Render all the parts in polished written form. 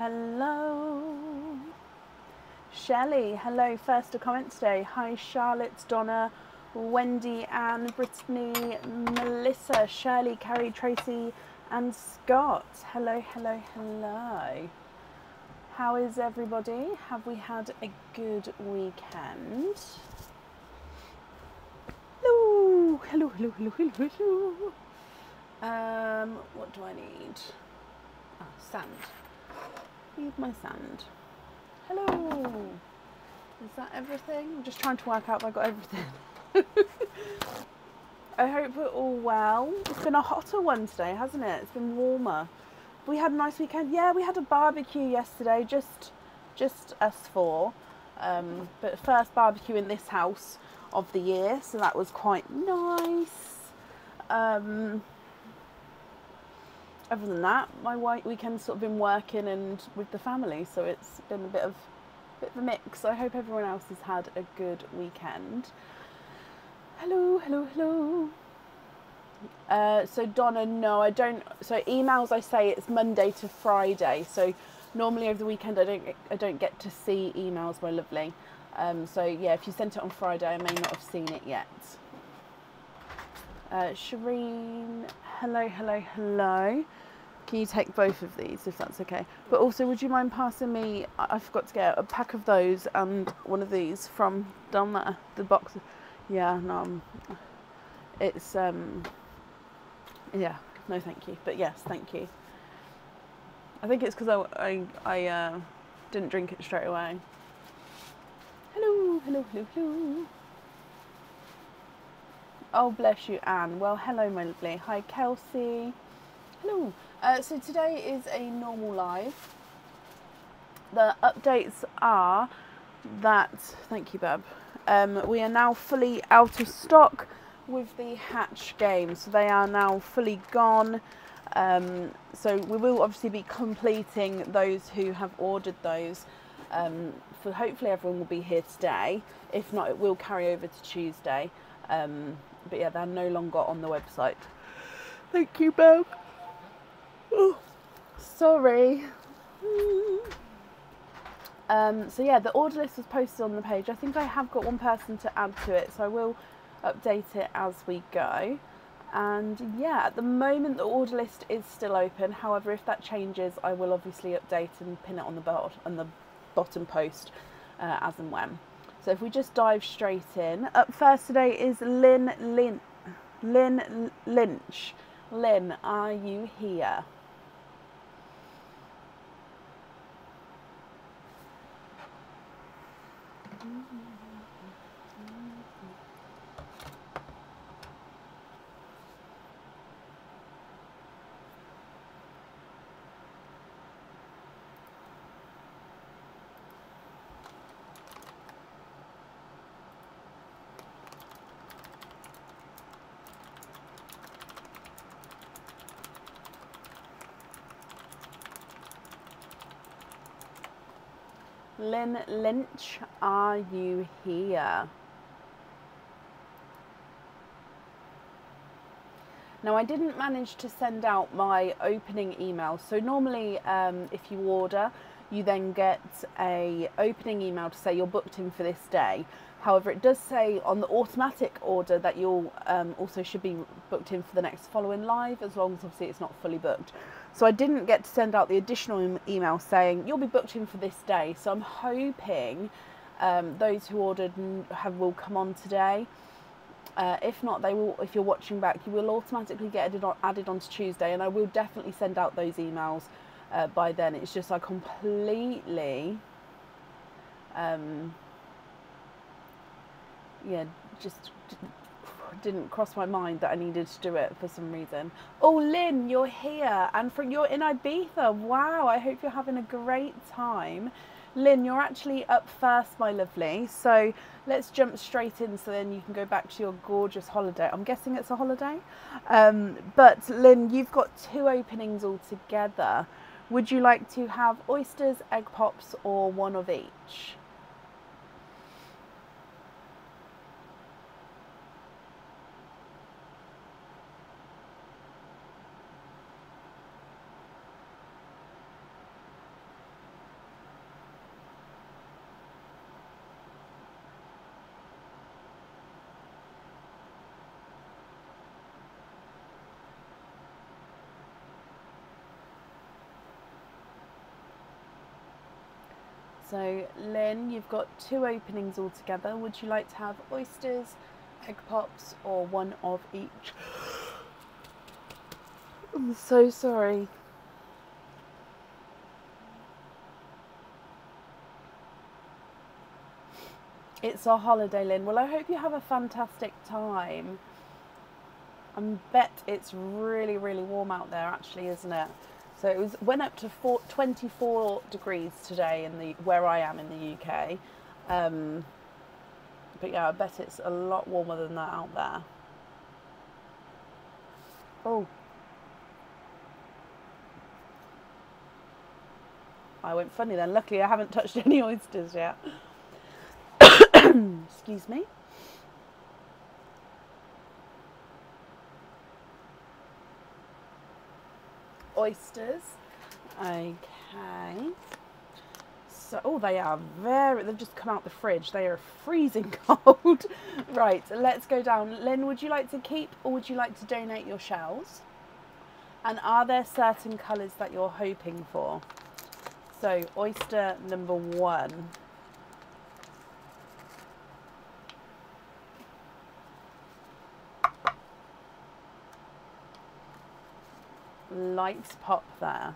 Hello. Shelley, hello. First to comment today. Hi, Charlotte, Donna, Wendy, Anne, Brittany, Melissa, Shirley, Carrie, Tracy, and Scott. Hello, hello, hello. How is everybody? Have we had a good weekend? Hello, hello, hello, hello, hello, hello. What do I need? Oh, sand. Need my sand. Hello. Is that everything? I'm just trying to work out if I got everything. I hope we're all well. It's been a hotter one today, hasn't it? It's been warmer. We had a nice weekend. Yeah, we had a barbecue yesterday, just us four. But first barbecue in this house of the year, so that was quite nice. Other than that, my weekend's sort of been working and with the family, so it's been a bit of a mix. I hope everyone else has had a good weekend. Hello, hello, hello. So Donna, no, I don't. So emails, I say it's Monday to Friday. So normally over the weekend, I don't get to see emails, my lovely. So yeah, if you sent it on Friday, I may not have seen it yet. Shireen, hello, hello, hello. Can you take both of these if that's okay? But also, would you mind passing me, I forgot to get a pack of those and one of these from down there, the box. Yeah, no, it's, yeah, no thank you. But yes, thank you. I think it's because I didn't drink it straight away. Hello, hello, hello, hello. Oh, bless you, Anne. Well, hello, my lovely. Hi, Kelsey. Hello. So today is a normal live. The updates are that, thank you, Bab, we are now fully out of stock with the Hatch games. So they are now fully gone. So we will obviously be completing those who have ordered those. So hopefully everyone will be here today. If not, it will carry over to Tuesday. But yeah, they're no longer on the website. Thank you, Bab. Oh, sorry. So yeah, the order list was posted on the page. I think I have got one person to add to it, so I will update it as we go. And yeah, at the moment the order list is still open. However, if that changes, I will obviously update and pin it on the bottom post as and when. So if we just dive straight in. Up first today is Lynn Lynch. Lynn, are you here? Lynn Lynch, are you here? Now, I didn't manage to send out my opening email. So normally, if you order, you then get a opening email to say you're booked in for this day. However, it does say on the automatic order that you'll also should be booked in for the next following live, as long as obviously it's not fully booked. So I didn't get to send out the additional email saying you'll be booked in for this day. So I'm hoping those who ordered will come on today. If not, they will. If you're watching back, you will automatically get added onto Tuesday, and I will definitely send out those emails by then. It's just I completely, yeah, just didn't cross my mind that I needed to do it for some reason. Oh, Lynn, you're here, and you're in Ibiza. Wow, I hope you're having a great time. Lynn, you're actually up first, my lovely. So let's jump straight in so then you can go back to your gorgeous holiday. I'm guessing it's a holiday. But Lynn, you've got 2 openings altogether. Would you like to have oysters, egg pops, or one of each? So Lynn, you've got 2 openings altogether. Would you like to have oysters, egg pops, or one of each? I'm so sorry. It's our holiday, Lynn. Well, I hope you have a fantastic time. I bet it's really, really warm out there, actually, isn't it? So it went up to 24 degrees today in where I am in the UK. But yeah, I bet it's a lot warmer than that out there. Oh, I went funny then. Luckily, I haven't touched any oysters yet. Excuse me. Oysters. Okay. So, oh, they've just come out the fridge. They are freezing cold. Right, let's go down. Lynn, would you like to keep or would you like to donate your shells? And are there certain colours that you're hoping for? So, oyster number 1. Lights pop there.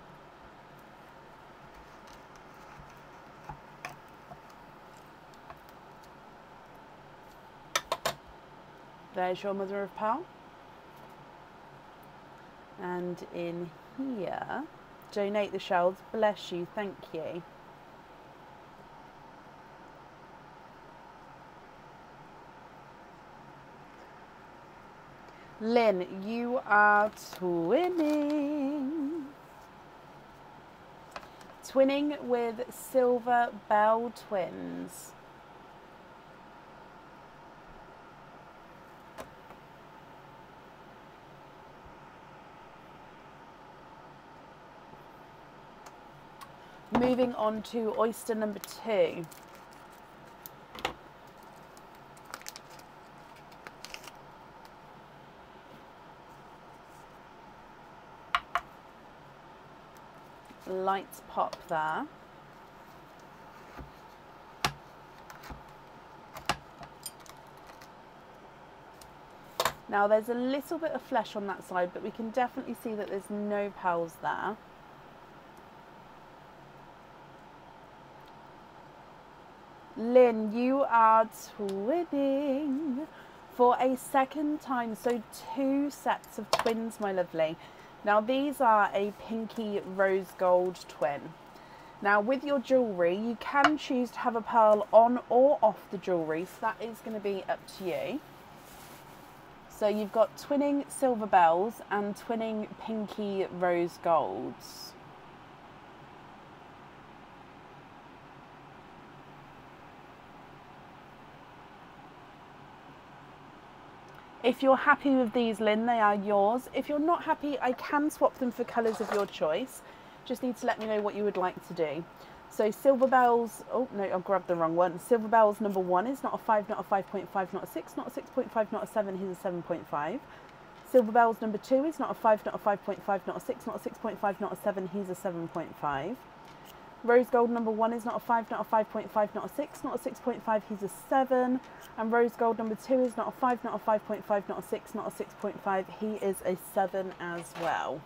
There's your mother of pearl. And in here, donate the shells. Bless you, thank you. Lynn, you are twinning. Twinning with Silver Bell twins. Moving on to oyster number 2. Lights pop there. Now there's a little bit of flesh on that side, but we can definitely see that there's no pearls there. Lynn, you are twinning for a second time. So 2 sets of twins, my lovely. Now these are a pinky rose gold twin. Now with your jewellery, you can choose to have a pearl on or off the jewellery. So that is going to be up to you. So you've got twinning silver bells and twinning pinky rose golds. If you're happy with these, Lynn, they are yours. If you're not happy, I can swap them for colours of your choice. Just need to let me know what you would like to do. So Silver Bells, oh no, I grabbed the wrong one. Silver Bells number 1 is not a 5, not a 5.5, not a 6, not a 6.5, not a 7, here's a 7.5. Silver Bells number 2 is not a 5, not a 5.5, not a 6, not a 6.5, not a 7, here's a 7.5. Rose Gold number 1 is not a 5, not a 5.5, not a 6, not a 6.5, he's a 7. And Rose Gold number 2 is not a 5, not a 5.5, not a 6, not a 6.5, he is a 7 as well.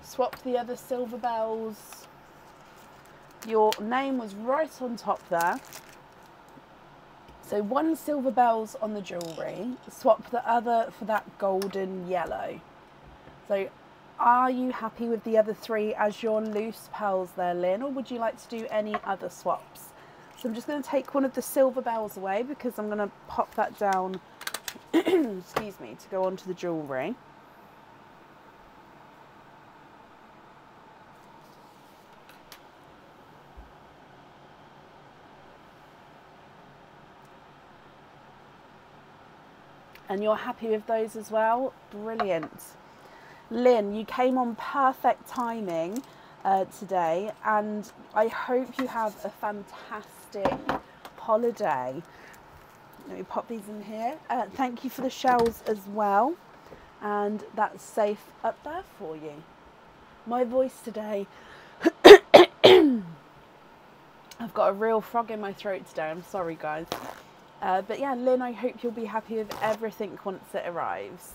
Swapped the other silver bells. Your name was right on top there. So 1 silver bells on the jewellery. Swap the other for that golden yellow. So are you happy with the other 3 as your loose pearls there, Lynn, or would you like to do any other swaps? So I'm just going to take one of the silver bells away because I'm going to pop that down, excuse me, to go onto the jewellery. And you're happy with those as well? Brilliant. Lynn, you came on perfect timing today, and I hope you have a fantastic holiday. Let me pop these in here. Thank you for the shells as well, and that's safe up there for you. My voice today, I've got a real frog in my throat today, I'm sorry guys. But yeah, Lynn, I hope you'll be happy with everything once it arrives.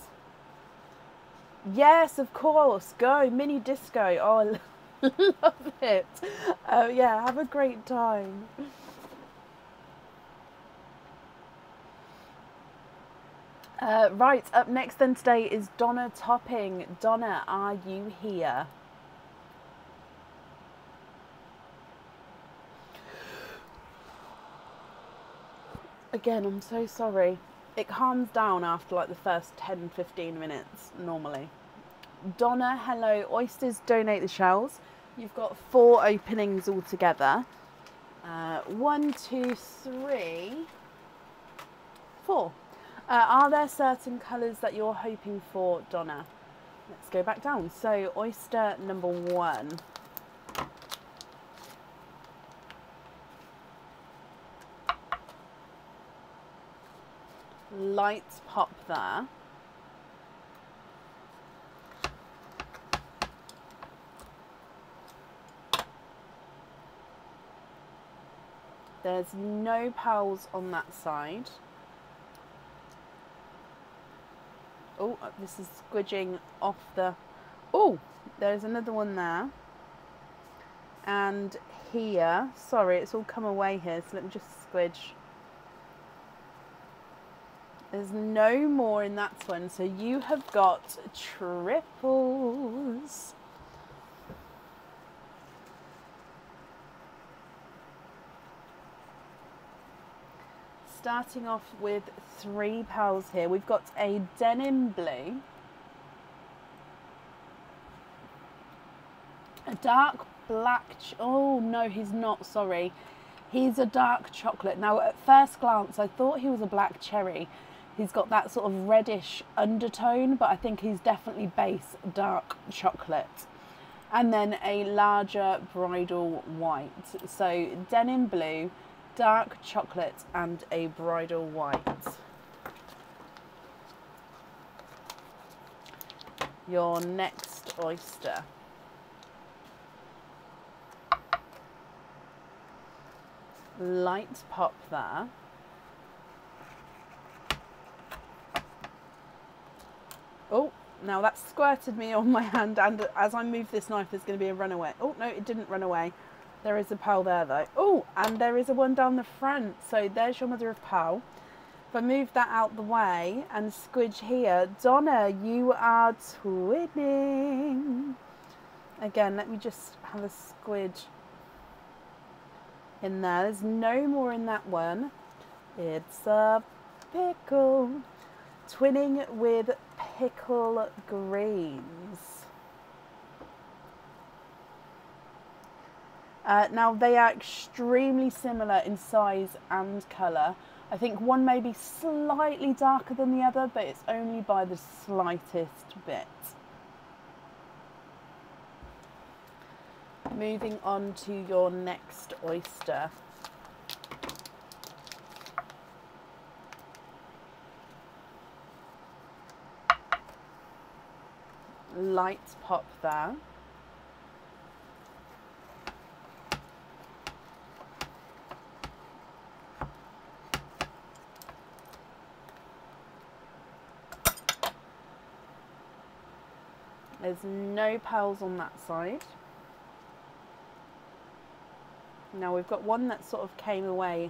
Yes, of course, go, mini disco, oh I love it. Yeah, have a great time. Right, up next then today is Donna Topping. Donna, are you here? Again, I'm so sorry. It calms down after like the first 10-15 minutes normally. Donna, hello. Oysters donate the shells. You've got 4 openings altogether. 1, 2, 3, 4. Are there certain colours that you're hoping for, Donna? Let's go back down. So oyster number 1. Light pop there. There's no pearls on that side. Oh, this is squidging off the... Oh, there's another one there. And here, sorry, it's all come away here, so let me just squidge. There's no more in that one, so you have got triples. Starting off with 3 pearls here. We've got a denim blue, a dark black, oh no, he's not, sorry. He's a dark chocolate. Now, at first glance, I thought he was a black cherry. He's got that sort of reddish undertone, but I think he's definitely base dark chocolate. And then a larger bridal white. So denim blue, dark chocolate, and a bridal white. Your next oyster. Light pop there. Oh, now that squirted me on my hand, and as I move this knife there's going to be a runaway. Oh no, it didn't run away. There is a pearl there though. Oh, and there is a one down the front. So there's your mother of pearl. If I move that out the way and squidge here, Donna, you are twinning. Again, let me just have a squidge in there. There's no more in that one. It's a pickle. Twinning with pickle greens. Now they are extremely similar in size and colour. I think one may be slightly darker than the other, but it's only by the slightest bit. Moving on to your next oyster. Light pop there. There's no pearls on that side. Now we've got one that sort of came away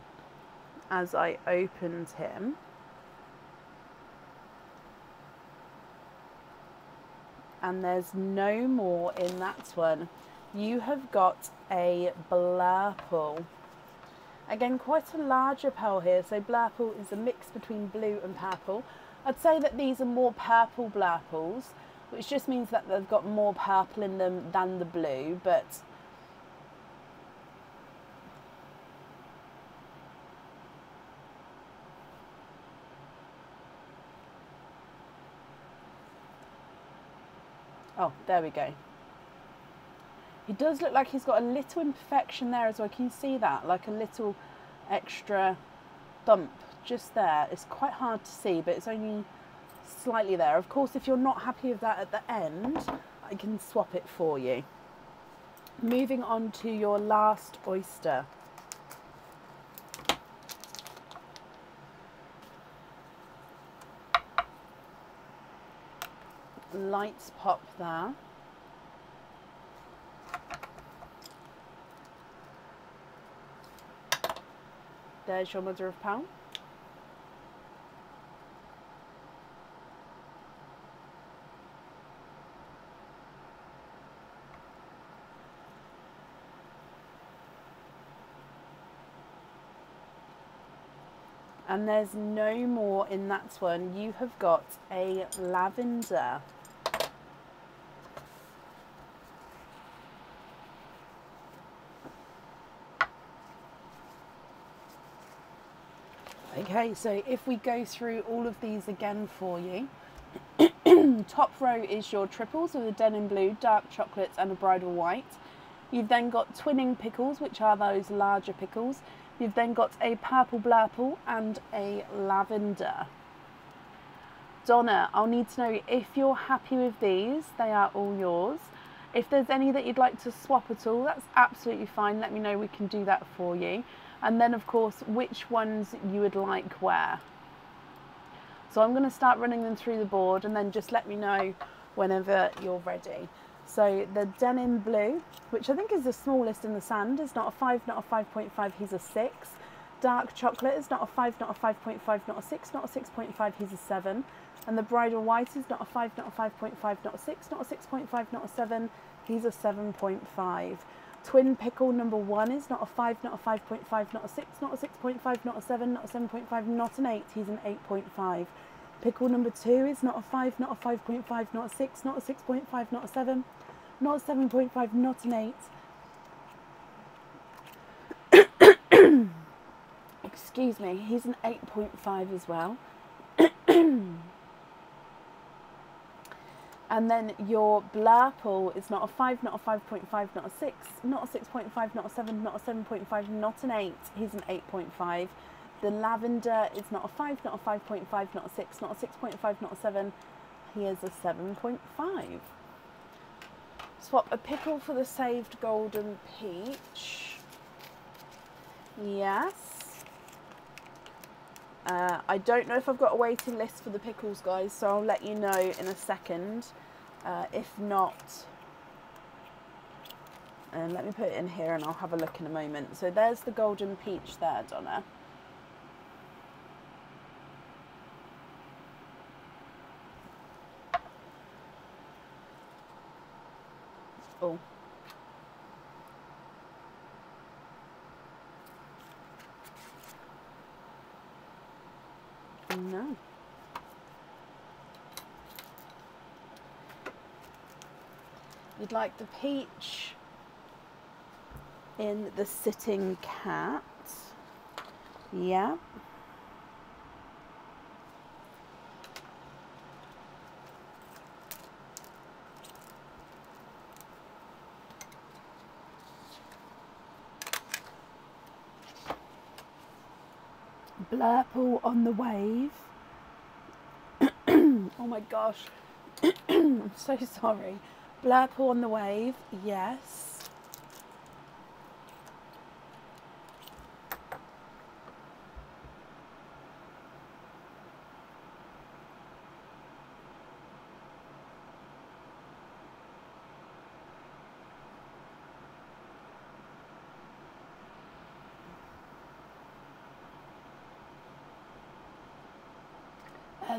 as I opened him. And there's no more in that one. You have got a blurple. Again, quite a larger pearl here. So blurple is a mix between blue and purple. I'd say that these are more purple blurples, which just means that they've got more purple in them than the blue, but Oh, there we go. He does look like he's got a little imperfection there as well. Can you see that? Like a little extra bump just there. It's quite hard to see, but it's only slightly there. Of course, if you're not happy with that at the end, I can swap it for you. Moving on to your last oyster. Lights pop there. There's your mother of pearl. And there's no more in that one. You have got a lavender. Okay, so if we go through all of these again for you. Top row is your triples with a denim blue, dark chocolates and a bridal white. You've then got twinning pickles, which are those larger pickles. You've then got a purple blurple and a lavender. Donna, I'll need to know if you're happy with these. They are all yours. If there's any that you'd like to swap at all, that's absolutely fine. Let me know, we can do that for you. And then, of course, which ones you would like where. So I'm going to start running them through the board and then just let me know whenever you're ready. So the denim blue, which I think is the smallest in the sand, is not a 5, not a 5.5, he's a 6. Dark chocolate is not a 5, not a 5.5, not a 6, not a 6.5, he's a 7. And the bridal white is not a 5, not a 5.5, not a 6, not a 6.5, not a 7, he's a 7.5. Twin pickle number 1 is not a 5, not a 5.5, not a 6, not a 6.5, not a 7, not a 7.5, not an 8, he's an 8.5. Pickle number 2 is not a 5, not a 5.5, not a 6, not a 6.5, not a 7, not a 7.5, not an 8. Excuse me, he's an 8.5 as well. And then your blurple is not a 5, not a 5.5, not a 6, not a 6.5, not a 7, not a 7.5, not an 8, he's an 8.5. The lavender is not a 5, not a 5.5, not a 6, not a 6.5, not a 7, he is a 7.5. Swap a pickle for the saved golden peach. Yes. I don't know if I've got a waiting list for the pickles, guys, so I'll let you know in a second. If not, let me put it in here and I'll have a look in a moment. So there's the golden peach there, Donna. Oh. No. You'd like the peach in the sitting cat. Yeah. Blurple on the wave. Oh my gosh. I'm so sorry. Blurple on the wave, yes.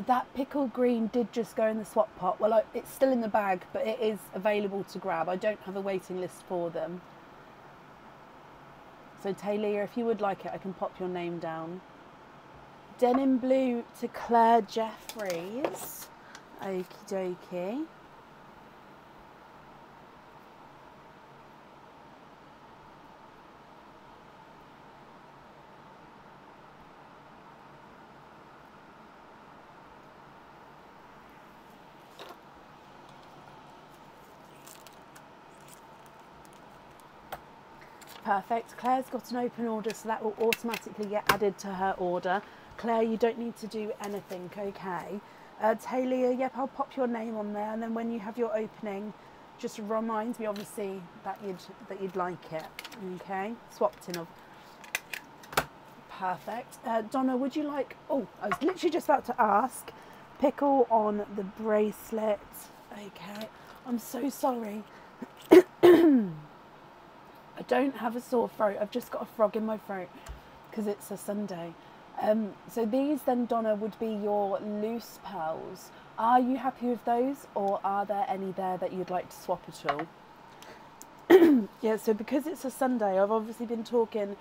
That pickle green did just go in the swap pot. Well, it's still in the bag, but it is available to grab. I don't have a waiting list for them. So Taylor, if you would like it, I can pop your name down. Denim blue to Claire Jeffries. Okie dokie. Perfect. Claire's got an open order, so that will automatically get added to her order. Claire, you don't need to do anything, okay? Talia, yep, I'll pop your name on there, and then when you have your opening, just remind me, obviously, that you'd like it, okay? Swapped in of. Perfect. Donna, would you like? Oh, I was literally just about to ask. Pickle on the bracelet. Okay. I'm so sorry. I don't have a sore throat. I've just got a frog in my throat because it's a Sunday. So these then, Donna, would be your loose pearls. Are you happy with those, or are there any there that you'd like to swap at all? Yeah, so because it's a Sunday, I've obviously been talking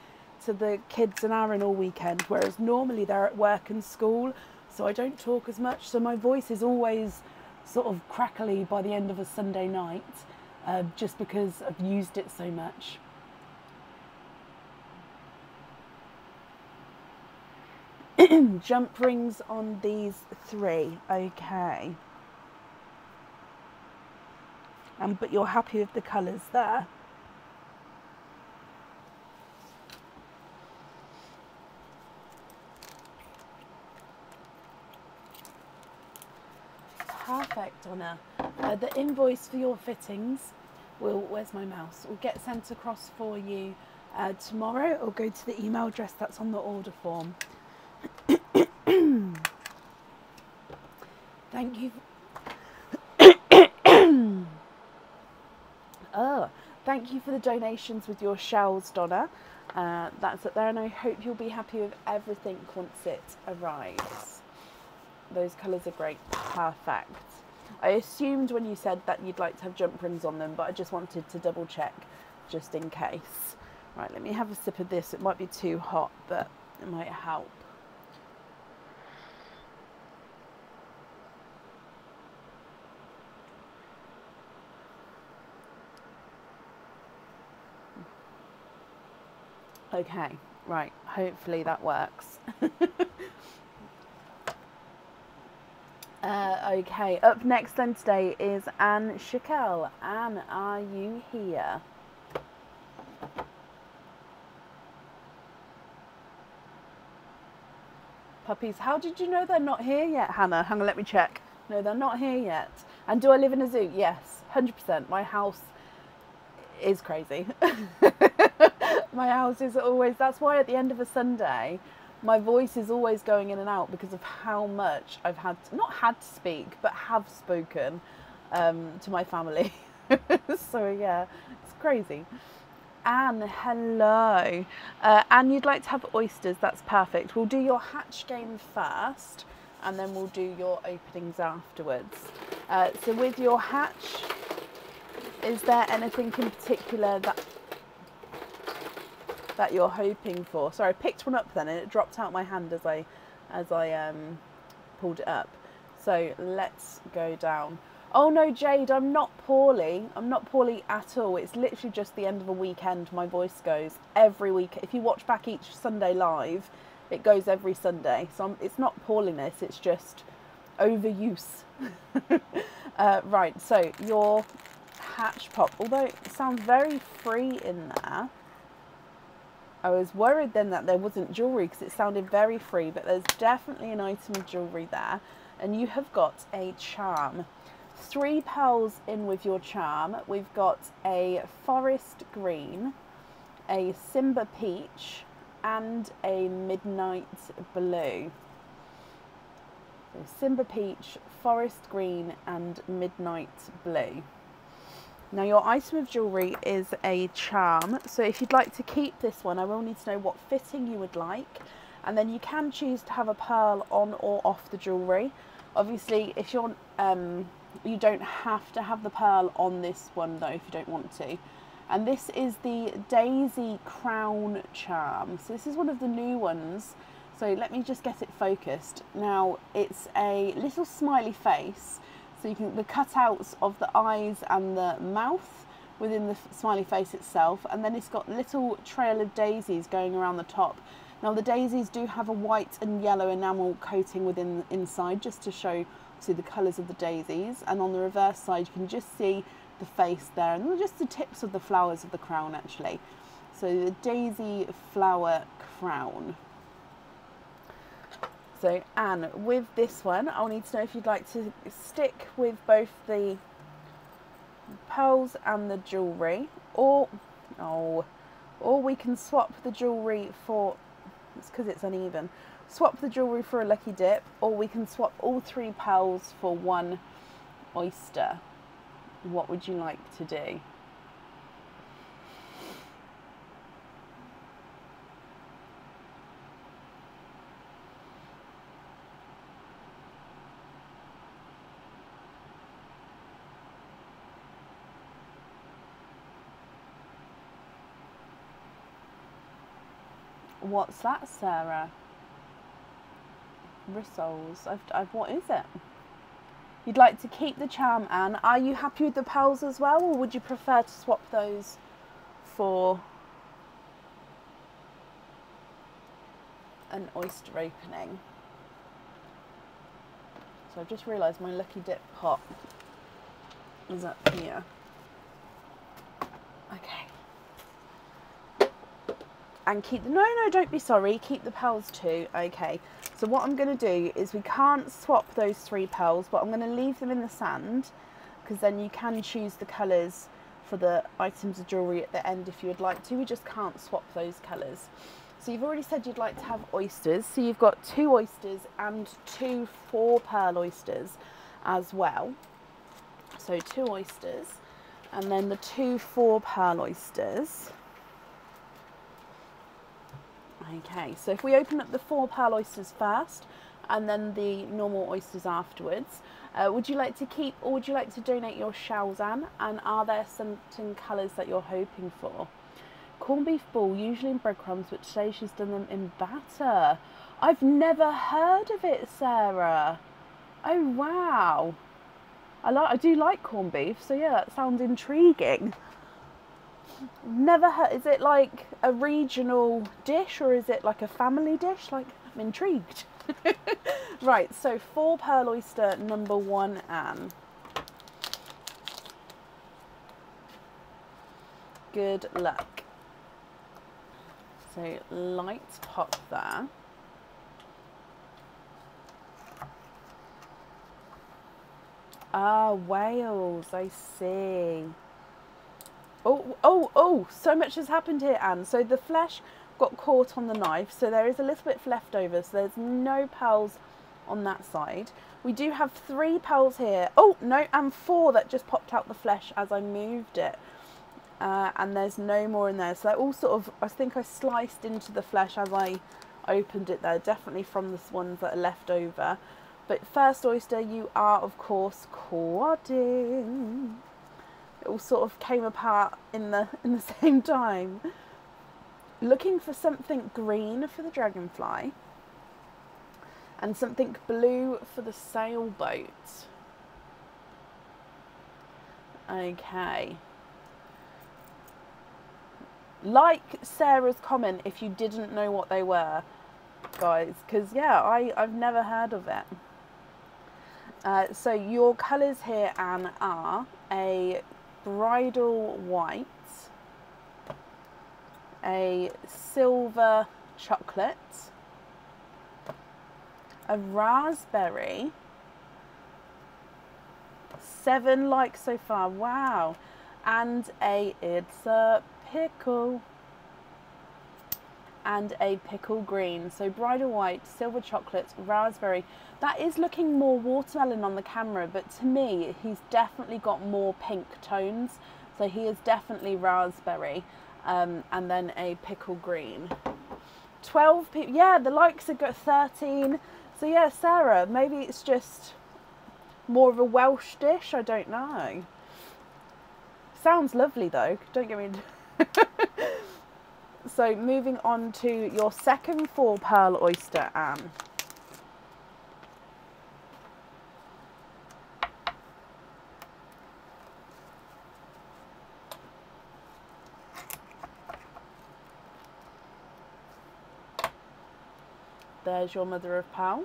to the kids and Aaron all weekend, whereas normally they're at work and school, so I don't talk as much. So my voice is always sort of crackly by the end of a Sunday night, just because I've used it so much. Jump rings on these 3, okay. But you're happy with the colours there? Perfect, Donna. The invoice for your fittings will, where's my mouse, will get sent across for you tomorrow. It'll go to the email address that's on the order form. Thank you. Thank you for the donations with your shells, Donna. That's it there, and I hope you'll be happy with everything once it arrives. Those colours are great. Perfect. I assumed when you said that you'd like to have jump rings on them, but I just wanted to double check just in case. Right, let me have a sip of this. It might be too hot, but it might help. Okay, right, hopefully that works. Okay, up next then today is Anne Shakel. Anne, are you here? Puppies, how did you know they're not here yet, Hannah? Hang on, let me check. No, they're not here yet. And do I live in a zoo? Yes, 100%. My house is crazy. My house is always, that's why at the end of a Sunday, my voice is always going in and out because of how much I've had, not had to speak, but have spoken to my family. So yeah, it's crazy. Anne, hello. Anne, you'd like to have oysters, that's perfect. We'll do your hatch game first, and then we'll do your openings afterwards. So with your hatch, is there anything in particular that you're hoping for? Sorry, I picked one up then and it dropped out my hand as I pulled it up. So let's go down. Oh no, Jade, I'm not poorly. I'm not poorly at all. It's literally just the end of a weekend. My voice goes every week. If you watch back each Sunday live, it goes every Sunday. So it's not poorliness, it's just overuse. Right, so your hatch pop, although it sounds very free in there. I was worried then that there wasn't jewellery because it sounded very free, but there's definitely an item of jewellery there. And you have got a charm. 3 pearls in with your charm. We've got a forest green, a Simba peach, and a midnight blue. So Simba peach, forest green, and midnight blue. Now your item of jewellery is a charm, so if you'd like to keep this one, I will need to know what fitting you would like, and then you can choose to have a pearl on or off the jewellery. Obviously, if you're you don't have to have the pearl on this one though if you don't want to. And this is the Daisy Crown charm. So this is one of the new ones. So let me just get it focused. Now it's a little smiley face. So you can, the cutouts of the eyes and the mouth within the smiley face itself. And then it's got little trail of daisies going around the top. Now the daisies do have a white and yellow enamel coating within inside just to show the colours of the daisies. And on the reverse side you can just see the face there and just the tips of the flowers of the crown actually. So the daisy flower crown. So Anne, with this one, I'll need to know if you'd like to stick with both the pearls and the jewellery, or we can swap the jewellery for, it's because it's uneven, swap the jewellery for a lucky dip, or we can swap all 3 pearls for 1 oyster. What would you like to do? What's that, Sarah? Rissoles. What is it? You'd like to keep the charm, Anne. Are you happy with the pearls as well, or would you prefer to swap those for an oyster opening? So I've just realised my lucky dip pot is up here. Okay. And keep the, no, don't be sorry, keep the pearls too. Okay, so what I'm going to do is, we can't swap those 3 pearls, but I'm going to leave them in the sand, because then you can choose the colours for the items of jewellery at the end if you would like to. We just can't swap those colours. So you've already said you'd like to have oysters, so you've got 2 oysters and 2 4 pearl oysters as well. So 2 oysters and then the 2 4 pearl oysters. Okay, so if we open up the 4 pearl oysters first and then the normal oysters afterwards, would you like to keep, or would you like to donate your shells, Anne? And are there certain colours that you're hoping for? Corned beef ball, usually in breadcrumbs, but today she's done them in batter. I've never heard of it, Sarah. Oh wow. I do like corned beef, so yeah, that sounds intriguing. Never heard. Is it like a regional dish, or is it like a family dish? Like, I'm intrigued. Right, so 4 pearl oyster number 1, Anne. Good luck. So light pop there. Ah, Wales, I see. Oh, so much has happened here, Anne. So the flesh got caught on the knife, so there is a little bit left over, so there's no pearls on that side. We do have 3 pearls here. Oh, no, and 4 that just popped out the flesh as I moved it. And there's no more in there. So they're all sort of, I think I sliced into the flesh as I opened it there, definitely from the ones that are left over. But first oyster, you are, of course, quadding. It all sort of came apart in the same time. Looking for something green for the dragonfly and something blue for the sailboat. Okay. Like Sarah's comment if you didn't know what they were, guys, because yeah, I've never heard of it. So your colours here, Anne, are a bridal white, a silver chocolate, a raspberry, 7 likes so far, wow, and it's a pickle, and a pickle green. So bridal white, silver chocolate, raspberry. That is looking more watermelon on the camera, but to me he's definitely got more pink tones, so he is definitely raspberry. And then a pickle green. 12 people, yeah, the likes have got 13. So yeah, Sarah, maybe it's just more of a Welsh dish, I don't know. Sounds lovely though, don't get me. So moving on to your second 4 pearl oyster, Anne. There's your mother of pearl.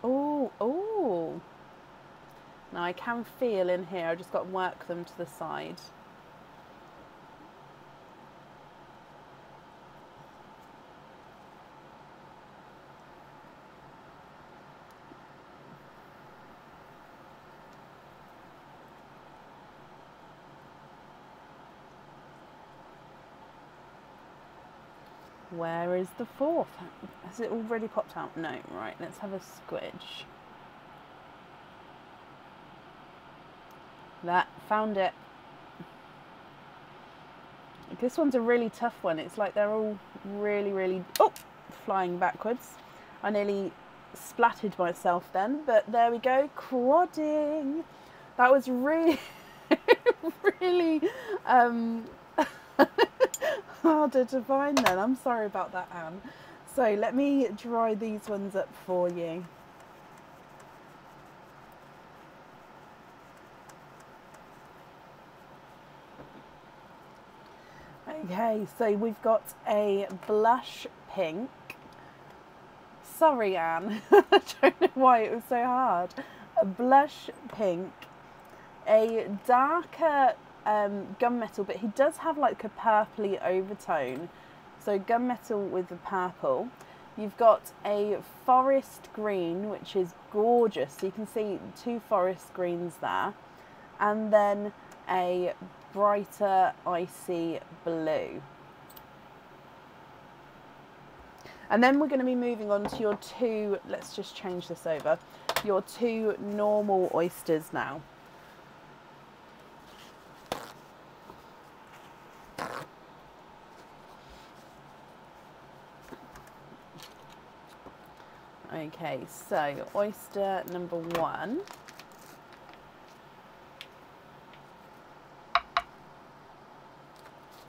Oh, Now I can feel in here, I just got to work them to the side. Where is the fourth? Has it already popped out? No, right, let's have a squidge. That, found it. This one's a really tough one. It's like they're all really, oh, flying backwards. I nearly splattered myself then, but there we go, quadding. That was really, really harder to find then. I'm sorry about that, Anne. So let me dry these ones up for you. Okay, so we've got a blush pink. Sorry, Anne. I don't know why it was so hard. A blush pink, a darker gunmetal, but he does have like a purpley overtone. So gunmetal with the purple. You've got a forest green, which is gorgeous. So you can see two forest greens there. And then a brighter icy blue. And then we're going to be moving on to your two, let's just change this over, your two normal oysters now. Okay, so oyster number one.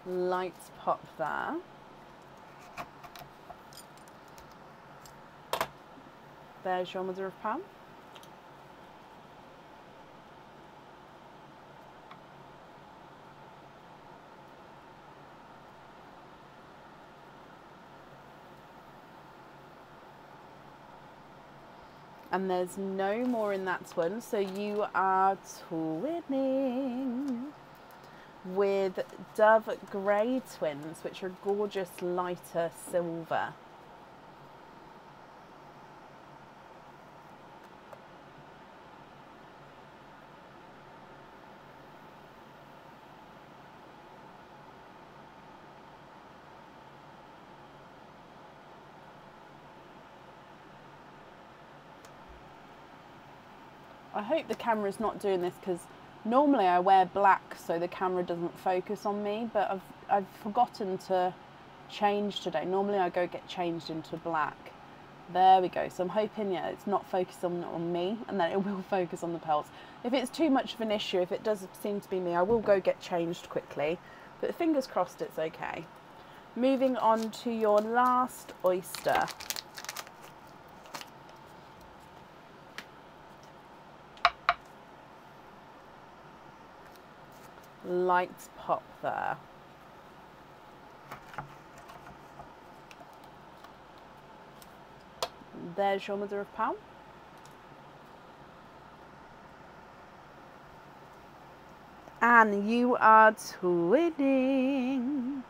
Lights pop there. There's your mother of pearl. And there's no more in that one, so you are twinning with Dove Grey twins, which are gorgeous lighter silver. I hope the camera's not doing this because normally I wear black so the camera doesn't focus on me, but I've forgotten to change today. Normally I go get changed into black. There we go. So I'm hoping, yeah, it's not focused on me and that it will focus on the pearls. If it's too much of an issue, if it does seem to be me, I will go get changed quickly. But fingers crossed it's okay. Moving on to your last oyster. Lights pop there. There's your mother of pearl. And you are twinning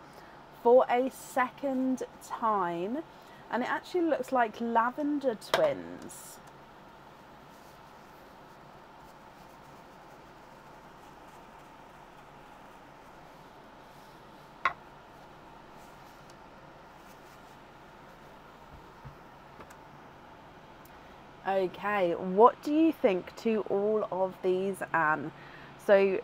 for a second time. And it actually looks like lavender twins. Okay, what do you think to all of these, Anne? So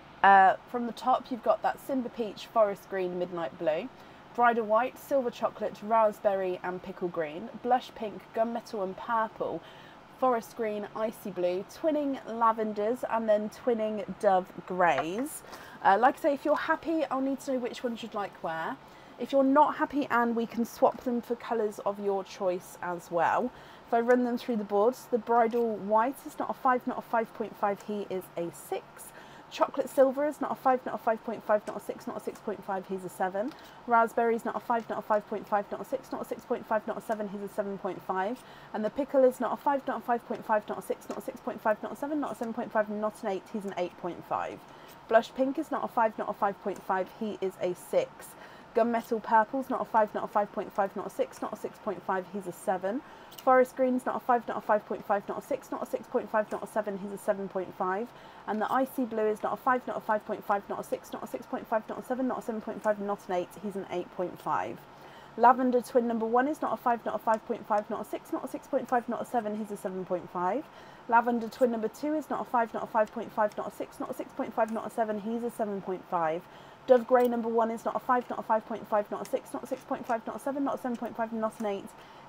from the top you've got that Simba Peach, Forest Green, Midnight Blue, Bridal White, Silver Chocolate, Raspberry and Pickle Green, Blush Pink, Gunmetal and Purple, Forest Green, Icy Blue, twinning Lavenders and then twinning Dove Greys. Like I say, if you're happy, I'll need to know which ones you'd like where. If you're not happy, Anne, we can swap them for colours of your choice as well. If I run them through the boards, the Bridal White is not a 5, not a 5.5, he is a 6. Chocolate silver is not a 5, not a 5.5, not a 6, not a 6.5, he's a 7. Raspberry is not a 5, not a 5.5, not a 6, not a 6.5, not a 7, he's a 7.5. And the pickle is not a 5, not a 5.5, not a 6, not a 6.5, not a 7, not a 7.5, not an 8, he's an 8.5. Blush pink is not a 5, not a 5.5, he is a 6. Gunmetal purple is not a 5, not a 5.5, not a 6, not a 6.5, he's a 7. Forest green is not a 5, not a 5.5, not a 6, not a 6.5, not a 7, he's a 7.5. And the icy blue is not a 5, not a 5.5, not a 6, not a 6.5, not a 7, not a 7.5, not an 8, he's an 8.5. Lavender twin number 1 is not a 5, not a 5.5, not a 6, not a 6.5, not a 7, he's a 7.5. Lavender twin number 2 is not a 5, not a 5.5, not a 6, not a 6.5, not a 7, he's a 7.5. Dove grey number 1 is not a 5, not a 5.5, not a 6, not a 6.5, not a 7, not a 7.5, not an 8,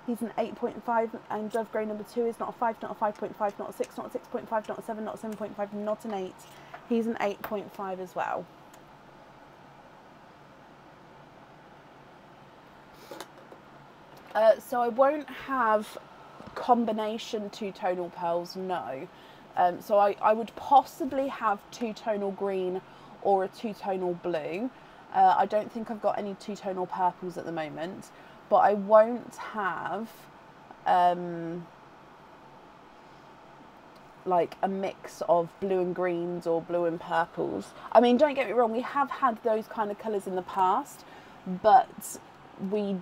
he's an 8.5. And Dove grey number 2 is not a 5, not a 5.5, not a 6, not a 6.5, not a 7, not a 7.5, not an 8, he's an 8.5 as well. So I won't have combination two-tonal pearls, no. So I would possibly have two-tonal green or a two-tonal blue. I don't think I've got any two-tonal purples at the moment, but I won't have like a mix of blue and greens or blue and purples. I mean, don't get me wrong, we have had those kind of colours in the past, but we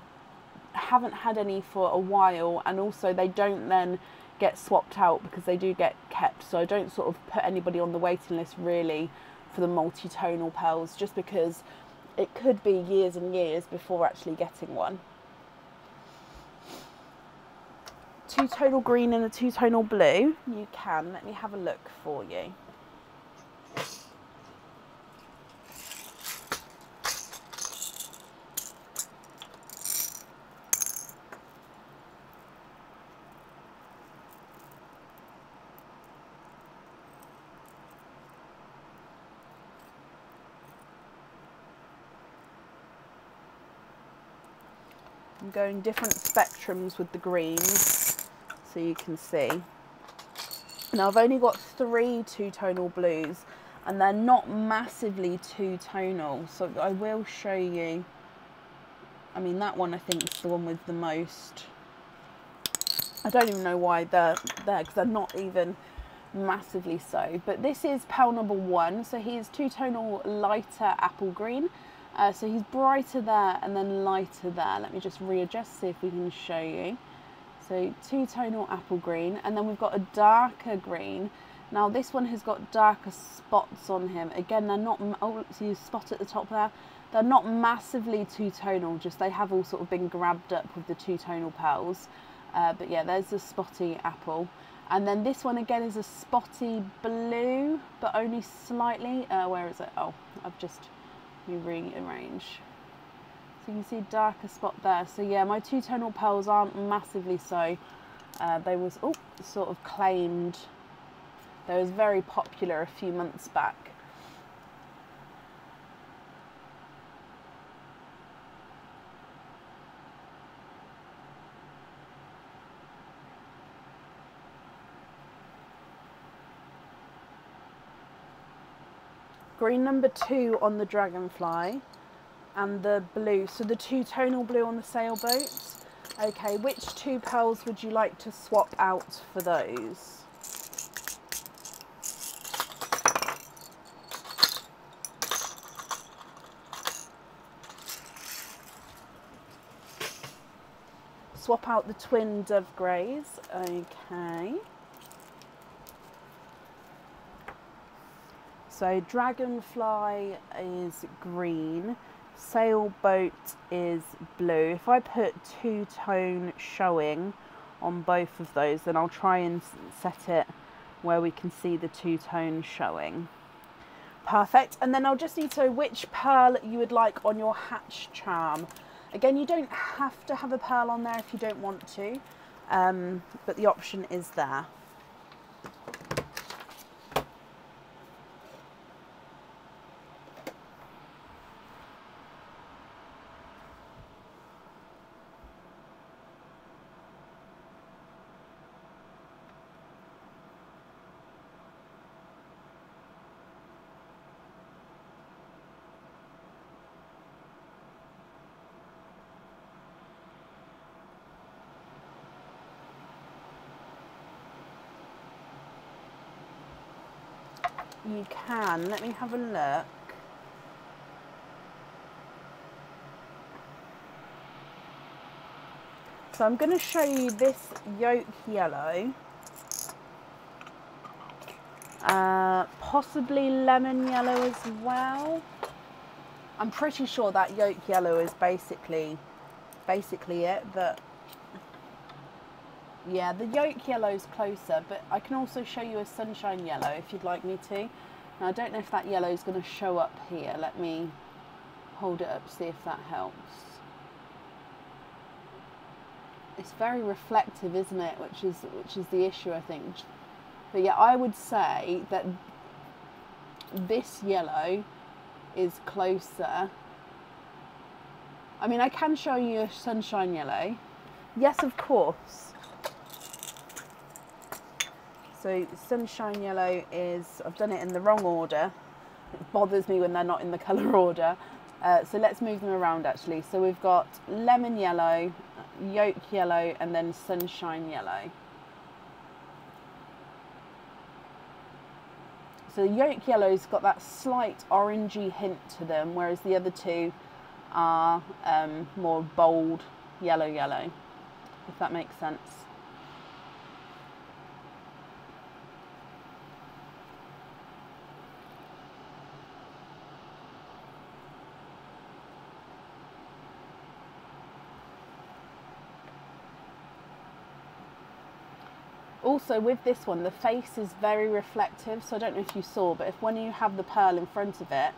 haven't had any for a while, and also they don't then get swapped out because they do get kept, so I don't sort of put anybody on the waiting list really for the multi-tonal pearls, just because it could be years and years before actually getting one. Two-tonal green and a two-tonal blue, you can. Let me have a look for you. I'm going different spectrums with the greens so you can see. Now I've only got 3 two-tonal blues and they're not massively two-tonal, so I will show you. I mean, that one I think is the one with the most. I don't even know why they're there because they're not even massively so. But this is pearl number 1, so he's two-tonal lighter apple green. So he's brighter there and then lighter there. Let me just readjust, see if we can show you. So two-tonal apple green, and then we've got a darker green. Now this one has got darker spots on him. Again, they're not, oh, so you spot at the top there. They're not massively two-tonal, just they have all sort of been grabbed up with the two-tonal pearls. But yeah, there's the spotty apple. And then this one again is a spotty blue, but only slightly. Where is it? Oh, I've just rearrange. So you can see a darker spot there. So yeah, my two-tonal pearls aren't massively so. They was sort of claimed. They was very popular a few months back. Green number 2 on the dragonfly and the blue, so the two-tonal blue on the sailboat. Okay, which 2 pearls would you like to swap out for those? Swap out the twin dove greys. Okay. So dragonfly is green, sailboat is blue. If I put two-tone showing on both of those, then I'll try and set it where we can see the two-tone showing. Perfect. And then I'll just need to know which pearl you would like on your hatch charm. Again, you don't have to have a pearl on there if you don't want to, but the option is there. you can. Let me have a look. So I'm going to show you this yolk yellow. Possibly lemon yellow as well. I'm pretty sure that yolk yellow is basically it, but yeah, the yolk yellow is closer, but I can also show you a sunshine yellow if you'd like me to. Now I don't know if that yellow is going to show up here. Let me hold it up, see if that helps. It's very reflective, isn't it? Which is the issue, I think. But yeah, I would say that this yellow is closer. I mean, I can show you a sunshine yellow. Yes, of course. So sunshine yellow is, I've done it in the wrong order. It bothers me when they're not in the colour order. So let's move them around actually. So we've got lemon yellow, yolk yellow, and then sunshine yellow. So the yolk yellow's got that slight orangey hint to them, whereas the other two are more bold yellow, if that makes sense. Also with this one, the face is very reflective, so I don't know if you saw, but if when you have the pearl in front of it,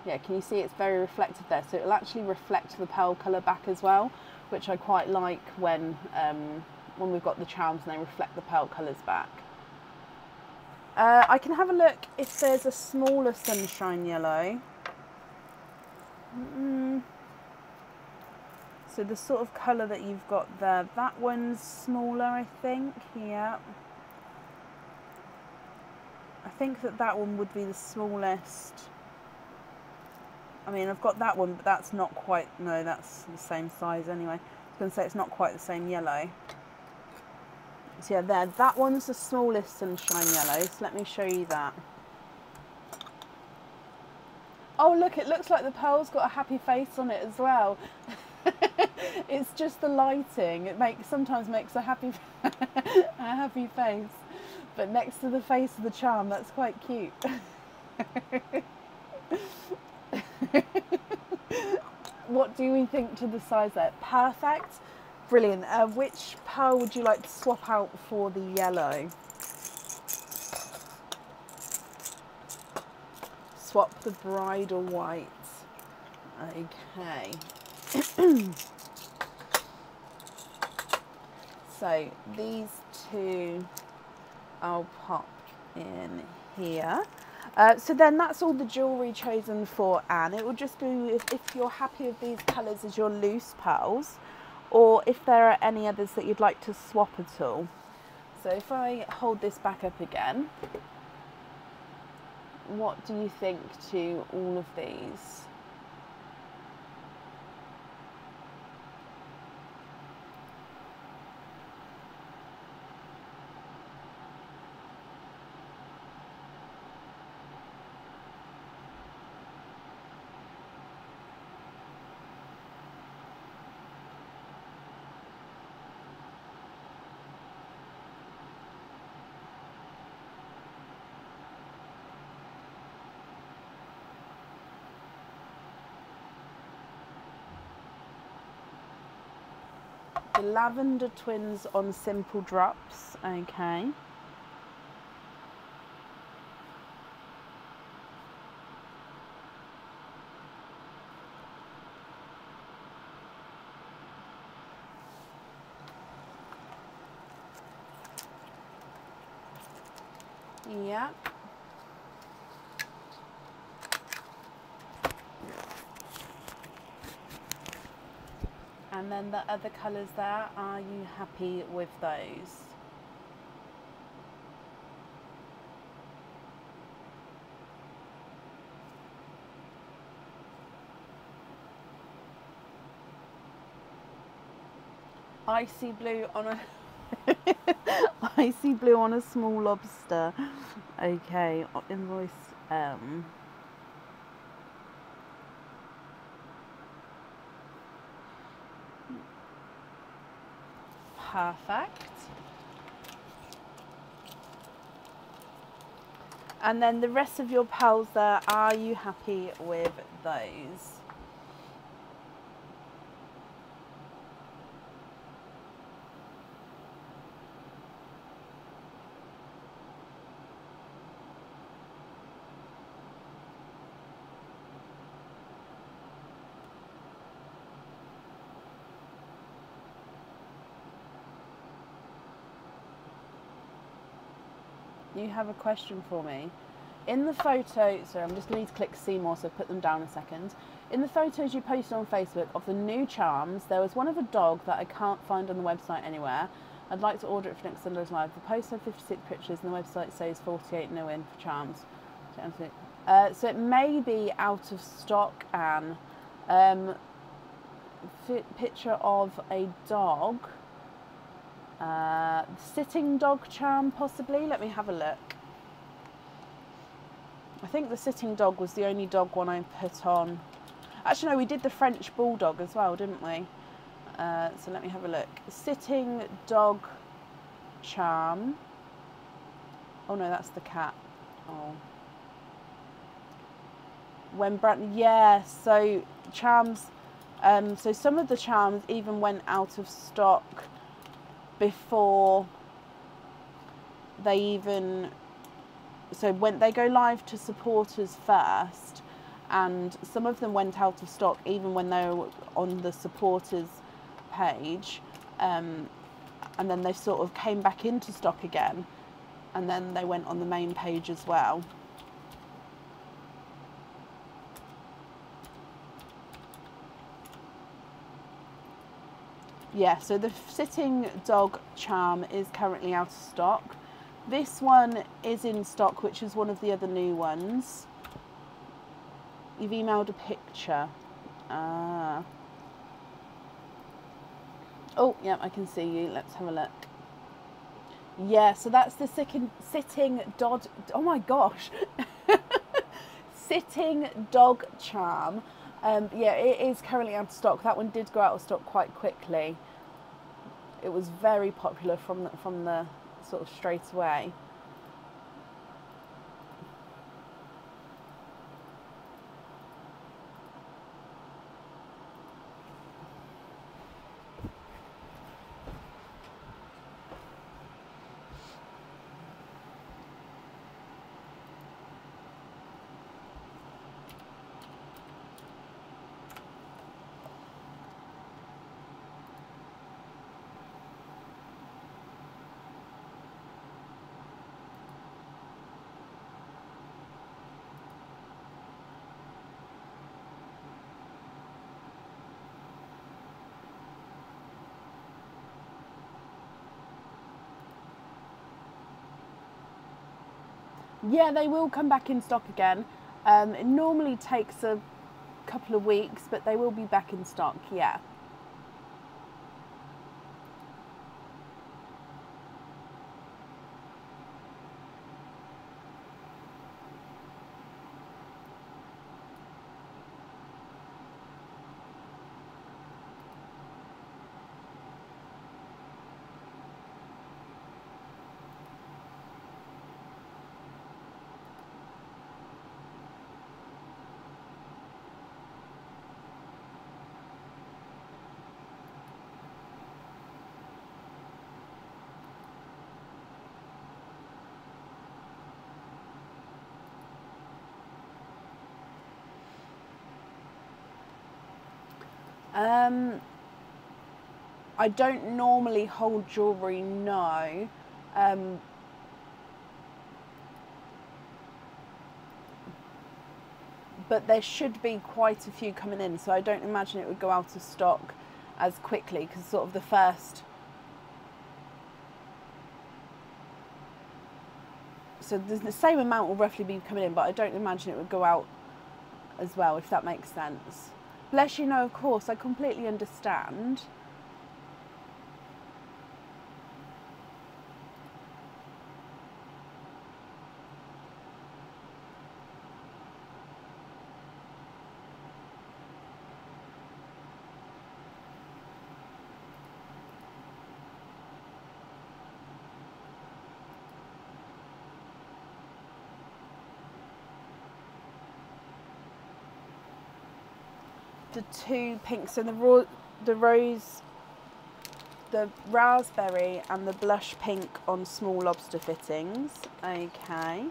yeah, can you see it's very reflective there? So it'll actually reflect the pearl colour back as well, which I quite like when we've got the charms and they reflect the pearl colours back. I can have a look if there's a smaller sunshine yellow. So the sort of colour that you've got there, that one's smaller, I think. Yeah. I think that one would be the smallest. I mean, I've got that one, but that's not quite, no, that's the same size anyway. I was going to say it's not quite the same yellow. So yeah, there, that one's the smallest sunshine yellow, so let me show you that. Oh look, it looks like the pearl's got a happy face on it as well. It's just the lighting. It sometimes makes a happy face, but next to the face of the charm, that's quite cute. What do we think to the size there? Perfect, brilliant. Which pearl would you like to swap out for the yellow? Swap the bridal white. Okay. So these two I'll pop in here. So then that's all the jewellery chosen for Anne. It will just be if you're happy with these colours as your loose pearls, or if there are any others that you'd like to swap at all. So if I hold this back up again, what do you think to all of these? The lavender twins on simple drops, okay. Yeah. And then the other colours there, are you happy with those? Icy blue on a icy blue on a small lobster. Okay, invoice Um, Perfect. And then the rest of your pals there, are you happy with those? You have a question for me. In the photo, sorry, I'm just going to click see more, so put them down a second. In the photos you posted on Facebook of the new charms, there was one of a dog that I can't find on the website anywhere. I'd like to order it for next Sunday's Live. The post had 56 pictures and the website says 48 no in for charms. So it may be out of stock, Anne. Picture of a dog. Sitting dog charm, possibly. Let me have a look. I think the sitting dog was the only dog one I put on. Actually, no, we did the French bulldog as well, didn't we? So let me have a look. Sitting dog charm. Oh no, that's the cat. Oh. Yeah, so charms. So some of the charms even went out of stock before they even, so when they go live to supporters first, and some of them went out of stock even when they were on the supporters page, and then they sort of came back into stock again, and then they went on the main page as well. Yeah, so the sitting dog charm is currently out of stock. This one is in stock, which is one of the other new ones. You've emailed a picture. Ah. Oh, yeah, I can see you. Let's have a look. Yeah, so that's the sitting dog. Oh my gosh. Sitting dog charm. Yeah, it is currently out of stock. That one did go out of stock quite quickly. It was very popular from the sort of straight away. Yeah, they will come back in stock again. It normally takes a couple of weeks, but they will be back in stock, yeah. I don't normally hold jewellery, no. But there should be quite a few coming in, so I don't imagine it would go out of stock as quickly, because sort of the first. So the same amount will roughly be coming in, but I don't imagine it would go out as well, if that makes sense. Bless you, no, of course, I completely understand. the two pinks, so the rose, the raspberry and the blush pink on small lobster fittings. Okay.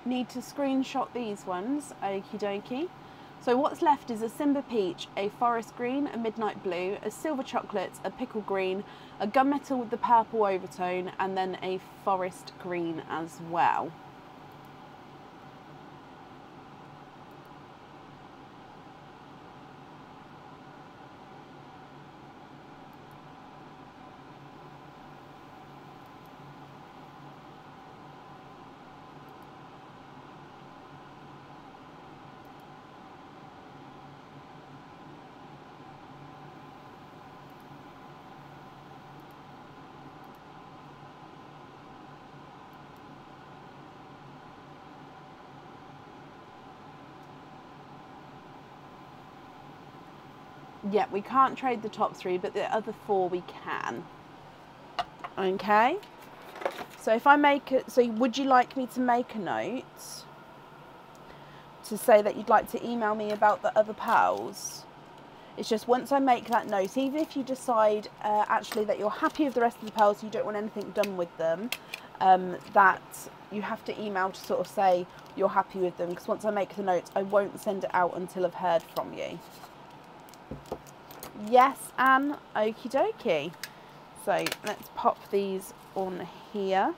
Need to screenshot these ones, okie dokie. So what's left is a Simba Peach, a Forest Green, a Midnight Blue, a Silver Chocolate, a Pickle Green, a Gunmetal with the purple overtone, and then a Forest Green as well. Yeah, we can't trade the top three, but the other four we can. Okay. So if I make it, so would you like me to make a note to say that you'd like to email me about the other pearls? It's just once I make that note, even if you decide actually that you're happy with the rest of the pearls, you don't want anything done with them, that you have to email to sort of say you're happy with them, because once I make the note, I won't send it out until I've heard from you. Yes, Anne, okie dokie. So let's pop these on here.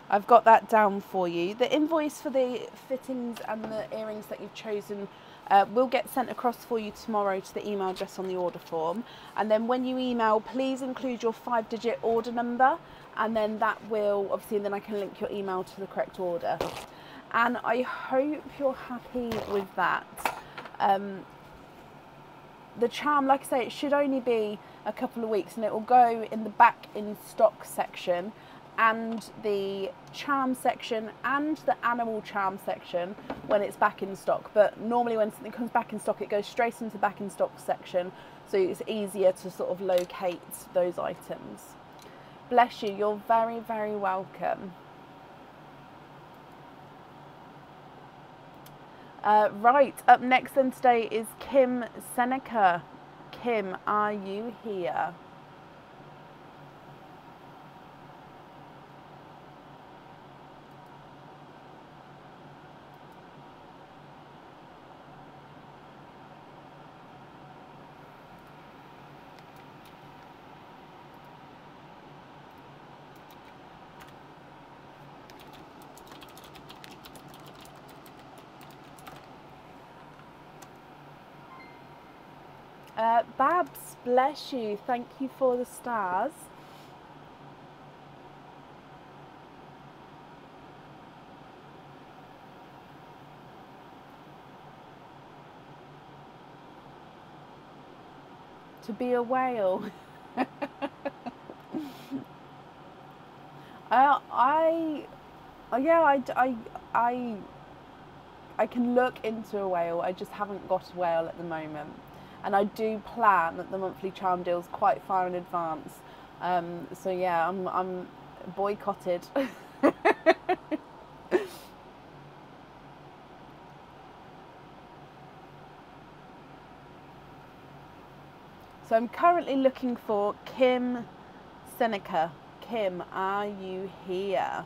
I've got that down for you. The invoice for the fittings and the earrings that you've chosen will get sent across for you tomorrow to the email address on the order form. And then when you email, please include your 5-digit order number, and then that will, obviously, and then I can link your email to the correct order. And I hope you're happy with that. The charm, like I say, it should only be a couple of weeks, and it will go in the back in stock section and the charm section and the animal charm section when it's back in stock. But normally when something comes back in stock, it goes straight into the back in stock section, so it's easier to sort of locate those items. Bless you, you're very, very welcome. Right, up next then today is Kim Seneca. Kim, are you here? Babs, bless you. Thank you for the stars. To be a whale. I can look into a whale. I just haven't got a whale at the moment. And I do plan the monthly charm deals quite far in advance. So yeah, I'm boycotted. So I'm currently looking for Kim Seneca. Kim, are you here?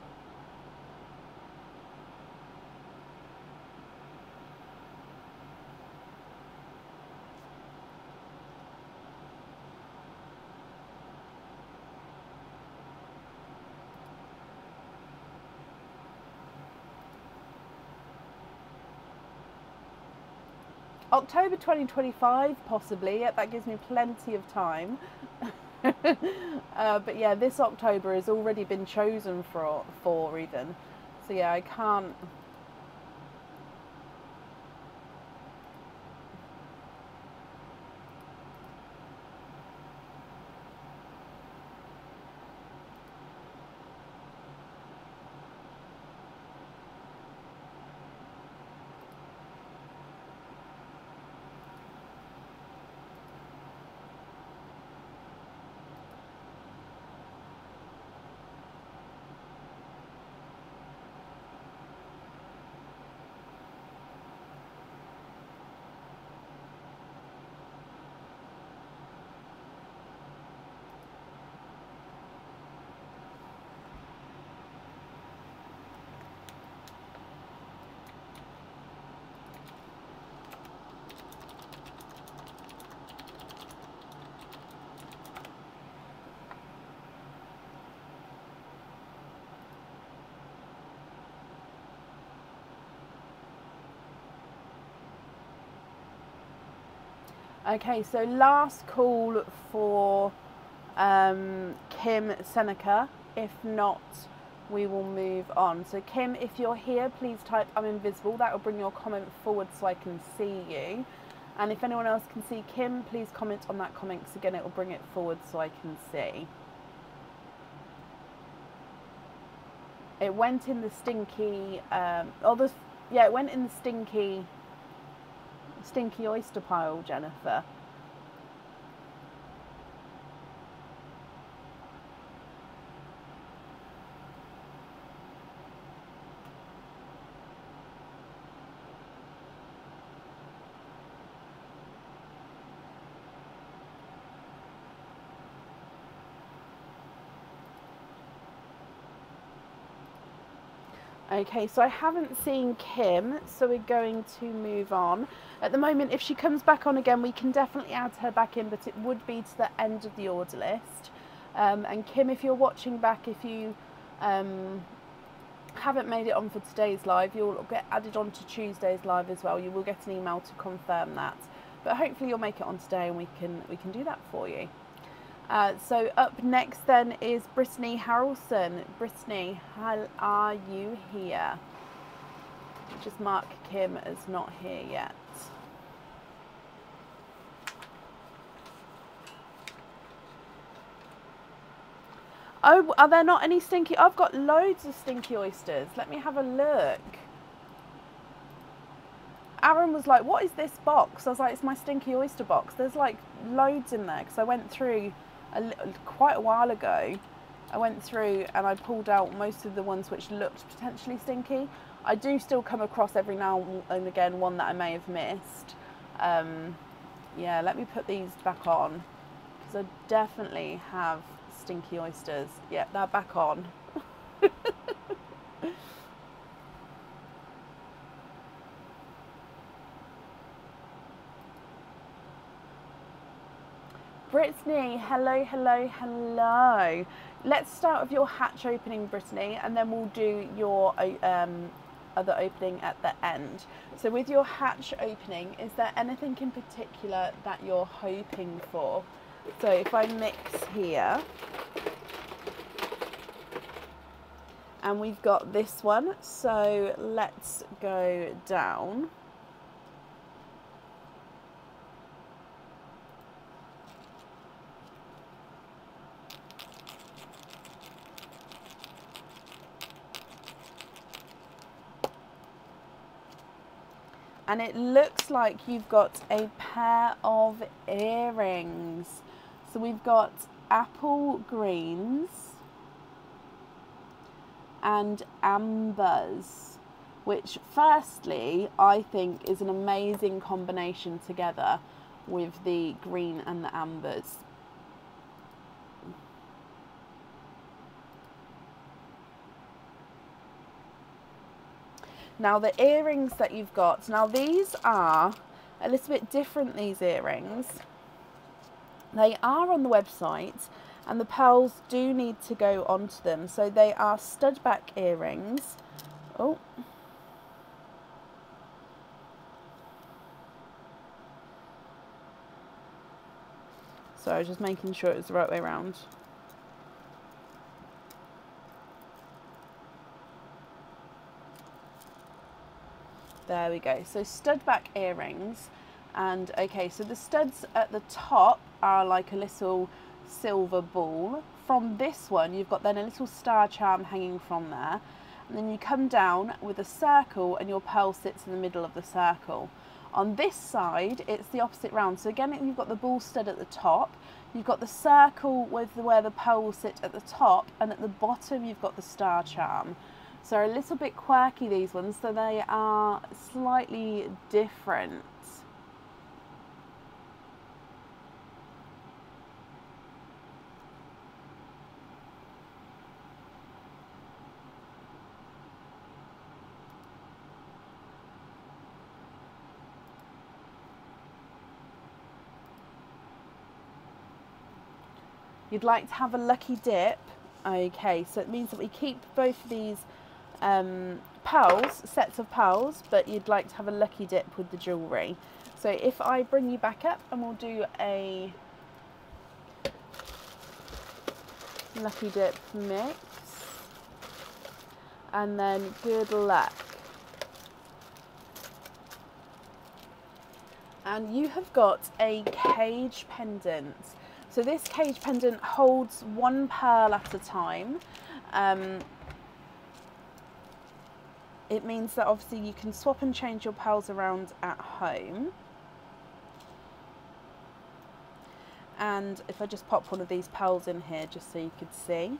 October 2025, possibly. Yeah, that gives me plenty of time. But yeah, this October has already been chosen for even. So yeah, I can't. Okay, so last call for Kim Seneca. If not, we will move on. So Kim, if you're here, please type I'm invisible. That will bring your comment forward so I can see you. And if anyone else can see Kim, please comment on that comment, because again, it will bring it forward so I can see. It went in the stinky, it went in the stinky oyster pile, Jennifer. Okay, so I haven't seen Kim, so we're going to move on. At the moment, if she comes back on again, we can definitely add her back in, but it would be to the end of the order list. And Kim, if you're watching back, if you haven't made it on for today's live, you'll get added on to Tuesday's live as well. You will get an email to confirm that. But hopefully you'll make it on today and we can do that for you. So up next then is Brittany Harrelson. Brittany, how are you here? Just mark Kim as not here yet. Oh, are there not any stinky? I've got loads of stinky oysters. Let me have a look. Aaron was like, what is this box? I was like, it's my stinky oyster box. There's like loads in there because I went through quite a while ago. I went through and I pulled out most of the ones which looked potentially stinky. I do still come across every now and again one that I may have missed. Yeah, let me put these back on because I definitely have stinky oysters. Yeah, they're back on. Brittany, hello, hello, hello. Let's start with your hatch opening, Brittany, and then we'll do your other opening at the end. So with your hatch opening, is there anything in particular that you're hoping for? So if I mix here, and we've got this one, so let's go down. And it looks like you've got a pair of earrings. So we've got apple greens and ambers, which firstly I think is an amazing combination together. with the green and the ambers. Now the earrings that you've got, now these are a little bit different, these earrings. They are on the website and the pearls do need to go onto them. So they are stud back earrings. Oh. So I was just making sure it was the right way around. There we go. So stud back earrings. And okay, so the studs at the top are like a little silver ball. From this one, you've got then a little star charm hanging from there. And then you come down with a circle and your pearl sits in the middle of the circle. On this side, it's the opposite round. So again, you've got the ball stud at the top. You've got the circle with where the pearl will sit at the top. And at the bottom, you've got the star charm. So they're a little bit quirky, these ones. So they are slightly different. You'd like to have a lucky dip. Okay, so it means that we keep both of these pearls, sets of pearls, but you'd like to have a lucky dip with the jewellery. So if I bring you back up and we'll do a lucky dip mix, and then good luck. And you have got a cage pendant. So this cage pendant holds one pearl at a time. It means that obviously you can swap and change your pearls around at home. And if I just pop one of these pearls in here just so you could see.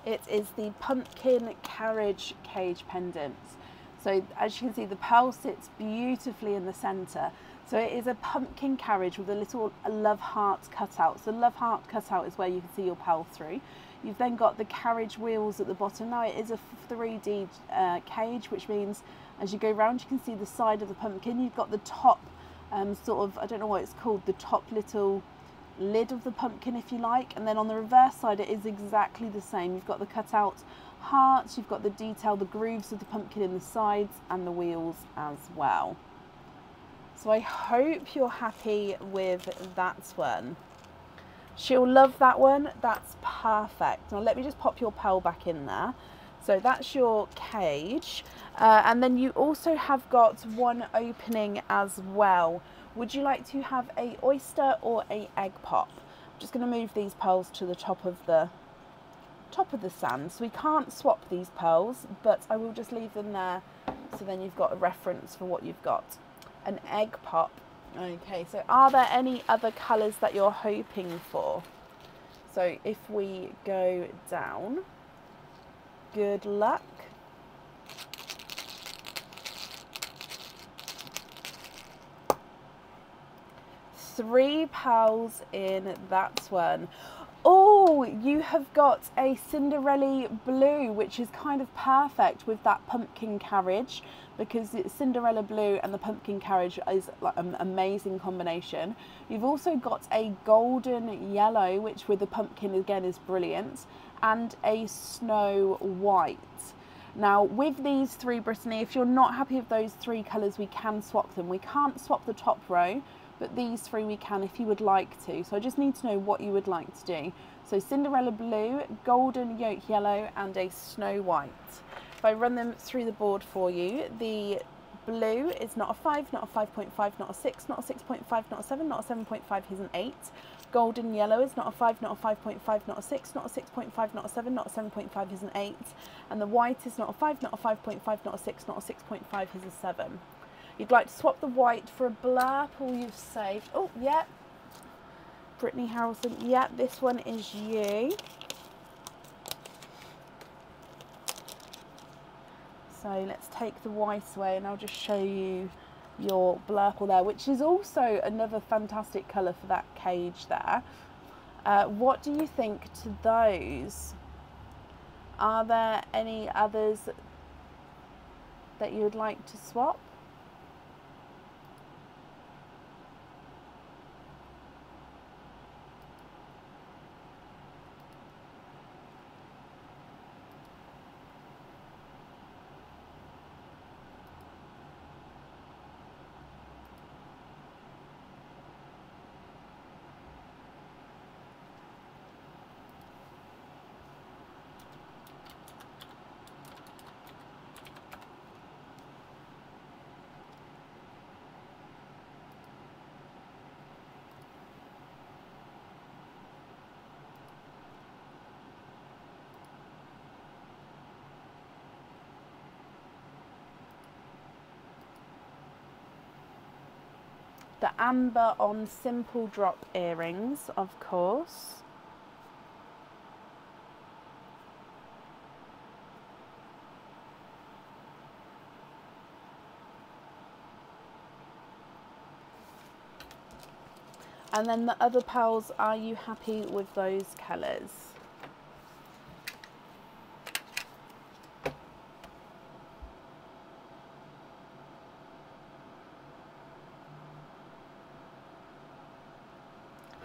It is the pumpkin carriage cage pendant. So as you can see, the pearl sits beautifully in the centre. So it is a pumpkin carriage with a little love heart cutout. So love heart cutout is where you can see your pearl through. You've then got the carriage wheels at the bottom. Now it is a 3D cage, which means as you go round, you can see the side of the pumpkin. You've got the top sort of, I don't know what it's called, the top little lid of the pumpkin, if you like. And then on the reverse side, it is exactly the same. You've got the cutout hearts, you've got the detail, the grooves of the pumpkin in the sides and the wheels as well. So I hope you're happy with that one. She'll love that one. That's perfect. Now let me just pop your pearl back in there. So that's your cage. And then you also have got one opening as well. Would you like to have a oyster or a egg pop? I'm just going to move these pearls to the top of the sand. So we can't swap these pearls, but I will just leave them there so then you've got a reference for what you've got. An egg pop. Okay, so are there any other colours that you're hoping for? So if we go down, good luck. Three pearls in that one. Oh, you have got a Cinderella blue, which is kind of perfect with that pumpkin carriage, because it's Cinderella blue and the pumpkin carriage is like an amazing combination. You've also got a golden yellow, which with the pumpkin again is brilliant, and a snow white. Now with these three, Brittany, if you're not happy with those three colours, we can swap them. We can't swap the top row, but these three we can if you would like to. So I just need to know what you would like to do. So Cinderella blue, golden yolk yellow, and a snow white. If I run them through the board for you, the blue is not a 5, not a 5.5, not a 6, not a 6.5, not a 7, not a 7.5, here's an 8. Golden yellow is not a 5, not a 5.5, not a 6, not a 6.5, not a 7, not a 7.5, here's an 8. And the white is not a 5, not a 5.5, not a 6, not a 6.5, here's a 7. You'd like to swap the white for a blur pool you've saved. Oh, yeah. Brittany Harrelson. Yeah, this one is you. So let's take the white away and I'll just show you your blurple there, which is also another fantastic colour for that cage there. What do you think to those? Are there any others that you would like to swap? The amber on simple drop earrings, of course. And then the other pearls, are you happy with those colours?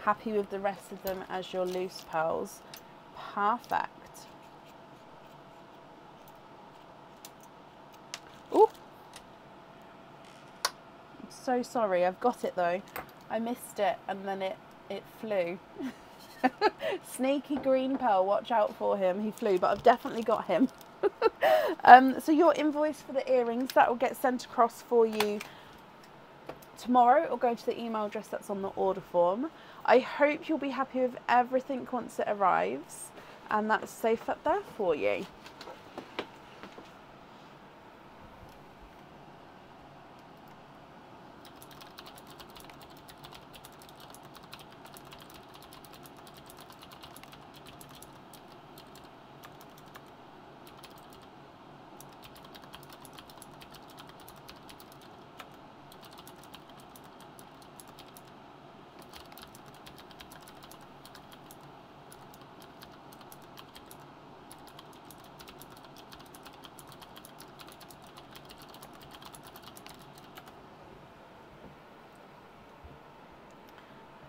Happy with the rest of them as your loose pearls? Perfect. Oh, I'm so sorry. I've got it though. I missed it and then it flew. Sneaky green pearl, watch out for him. He flew, but I've definitely got him. So your invoice for the earrings, that will get sent across for you tomorrow. It'll go to the email address that's on the order form. I hope you'll be happy with everything once it arrives, and that's safe up there for you.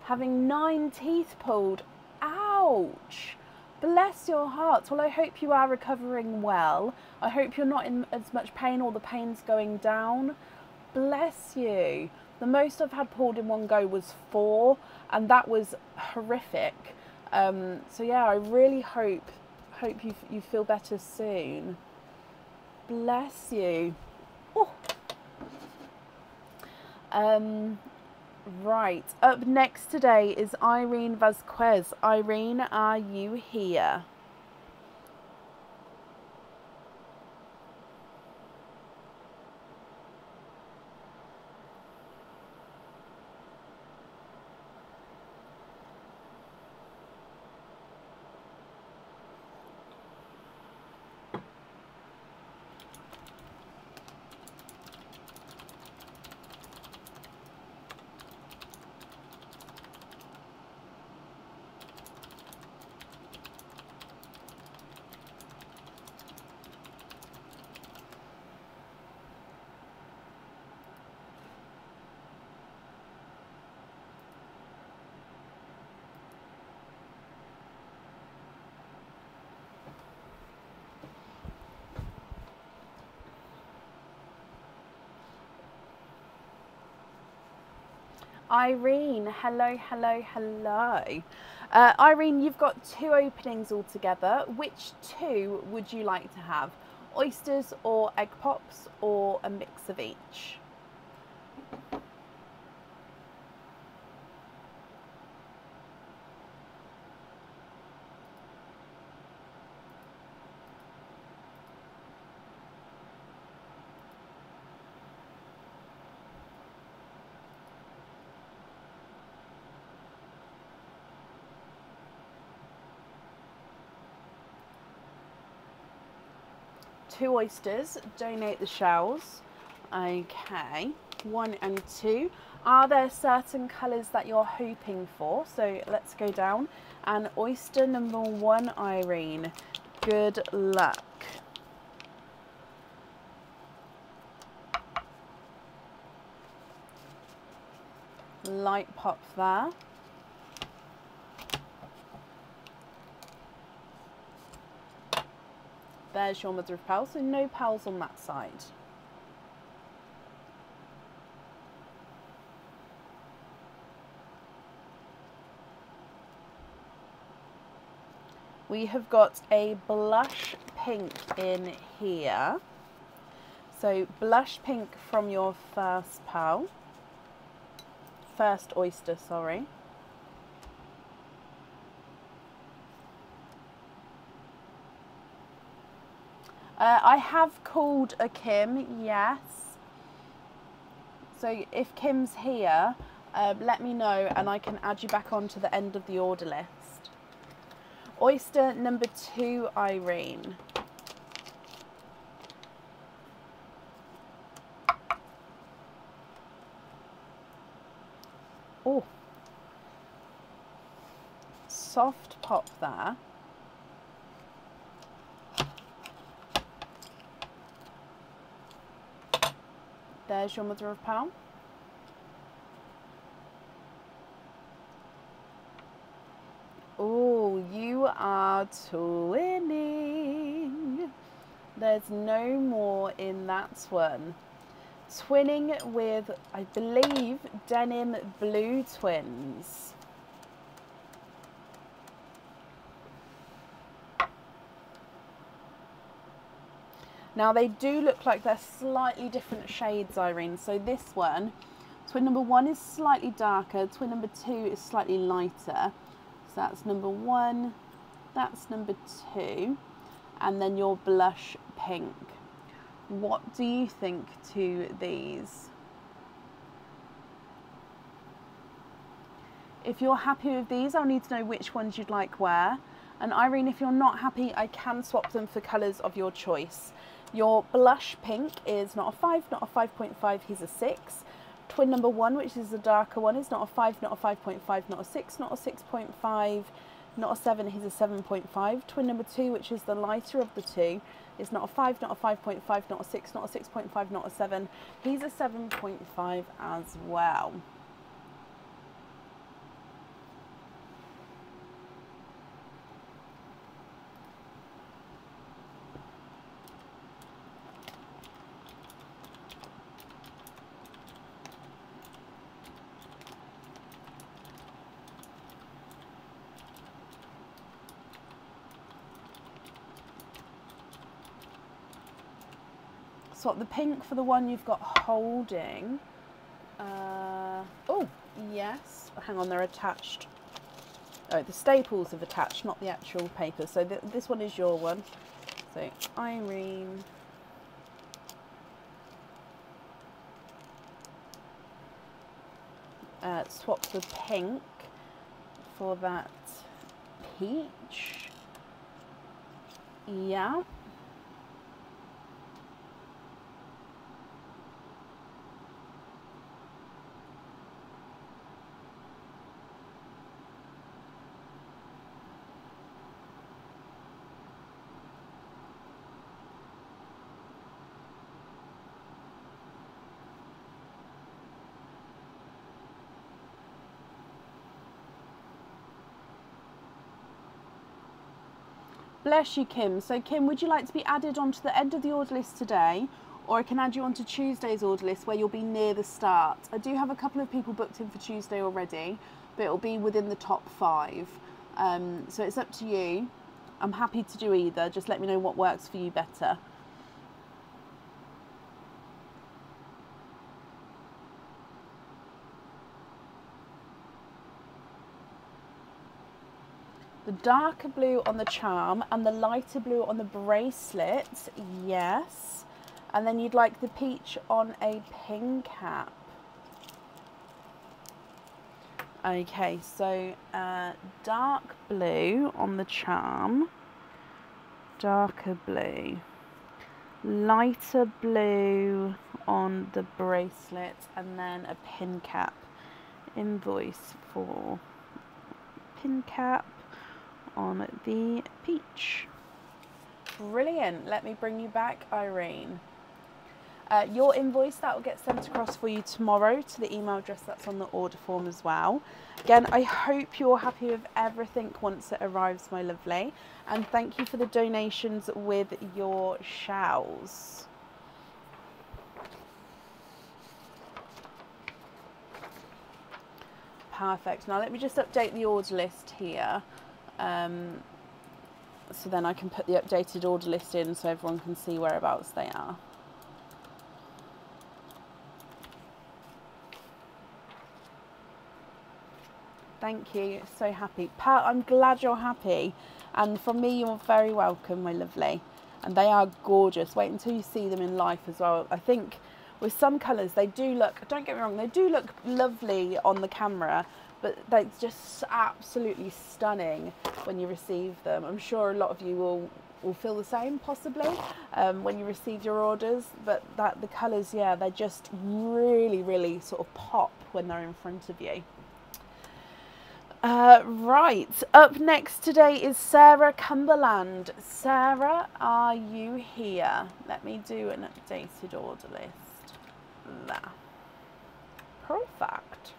Having 9 teeth pulled. Ouch! Bless your heart. Well, I hope you are recovering well. I hope you're not in as much pain or the pain's going down. Bless you. The most I've had pulled in one go was 4, and that was horrific. So yeah, I really hope you feel better soon. Bless you. Oh. Right, up next today is Irene Vasquez. Irene, are you here? Irene, hello, hello, hello. Irene, you've got 2 openings altogether. Which 2 would you like to have? Oysters or egg pops, or a mix of each? 2 oysters, donate the shells. Okay, 1 and 2. Are there certain colours that you're hoping for? So let's go down. And oyster number 1, Irene. Good luck. Light pop there. There's your mother of pearl, so no pearls on that side. We have got a blush pink in here. So blush pink from your first pearl. First oyster, sorry. I have called a Kim, yes. So if Kim's here, let me know and I can add you back on to the end of the order list. Oyster number 2, Irene. Oh, soft pop there. There's your mother of pearl. Oh, you are twinning. There's no more in that one. Twinning with, I believe, denim blue twins. Now they do look like they're slightly different shades, Irene. So this one, twin number 1 is slightly darker, twin number 2 is slightly lighter. So that's number 1, that's number 2, and then your blush pink. What do you think to these? If you're happy with these, I'll need to know which ones you'd like where. And Irene, if you're not happy, I can swap them for colours of your choice. Your blush pink is not a 5, not a 5.5, he's a 6. Twin number 1, which is the darker one, is not a 5, not a 5.5, not a 6, not a 6.5, not a 7, he's a 7.5. Twin number 2, which is the lighter of the 2, is not a 5, not a 5.5, not a 6, not a 6.5, not a 7. He's a 7.5 as well. Swap the pink for the one you've got holding. Oh, yes. Hang on, they're attached. Oh, the staples have attached, not the actual paper. So this one is your one. So, Irene. Swap the pink for that peach. Yeah. Bless you, Kim. So Kim, would you like to be added onto the end of the order list today, or I can add you onto Tuesday's order list where you'll be near the start? I do have a couple of people booked in for Tuesday already, but it'll be within the top 5. So it's up to you. I'm happy to do either. Just let me know what works for you better. The darker blue on the charm and the lighter blue on the bracelet, yes. And then you'd like the peach on a pin cap. Okay, so dark blue on the charm, darker blue. lighter blue on the bracelet, and then a pin cap. Invoice for pin cap on the peach. Brilliant. Let me bring you back, Irene. Your invoice, that will get sent across for you tomorrow to the email address that's on the order form as well. Again, I hope you're happy with everything once it arrives, my lovely. And thank you for the donations with your shells. Perfect. Now let me just update the order list here. So then I can put the updated order list in so everyone can see whereabouts they are. Thank you. So happy. Pat, I'm glad you're happy. And from me, you're very welcome, my lovely. And they are gorgeous. Wait until you see them in life as well. I think with some colours, they do look, don't get me wrong, they do look lovely on the camera, but they're just absolutely stunning when you receive them. I'm sure a lot of you will feel the same, possibly, when you receive your orders. But the colours, yeah, they just really, really sort of pop when they're in front of you. Right, up next today is Sarah Cumberland. Sarah, are you here? Let me do an updated order list. There. Perfect.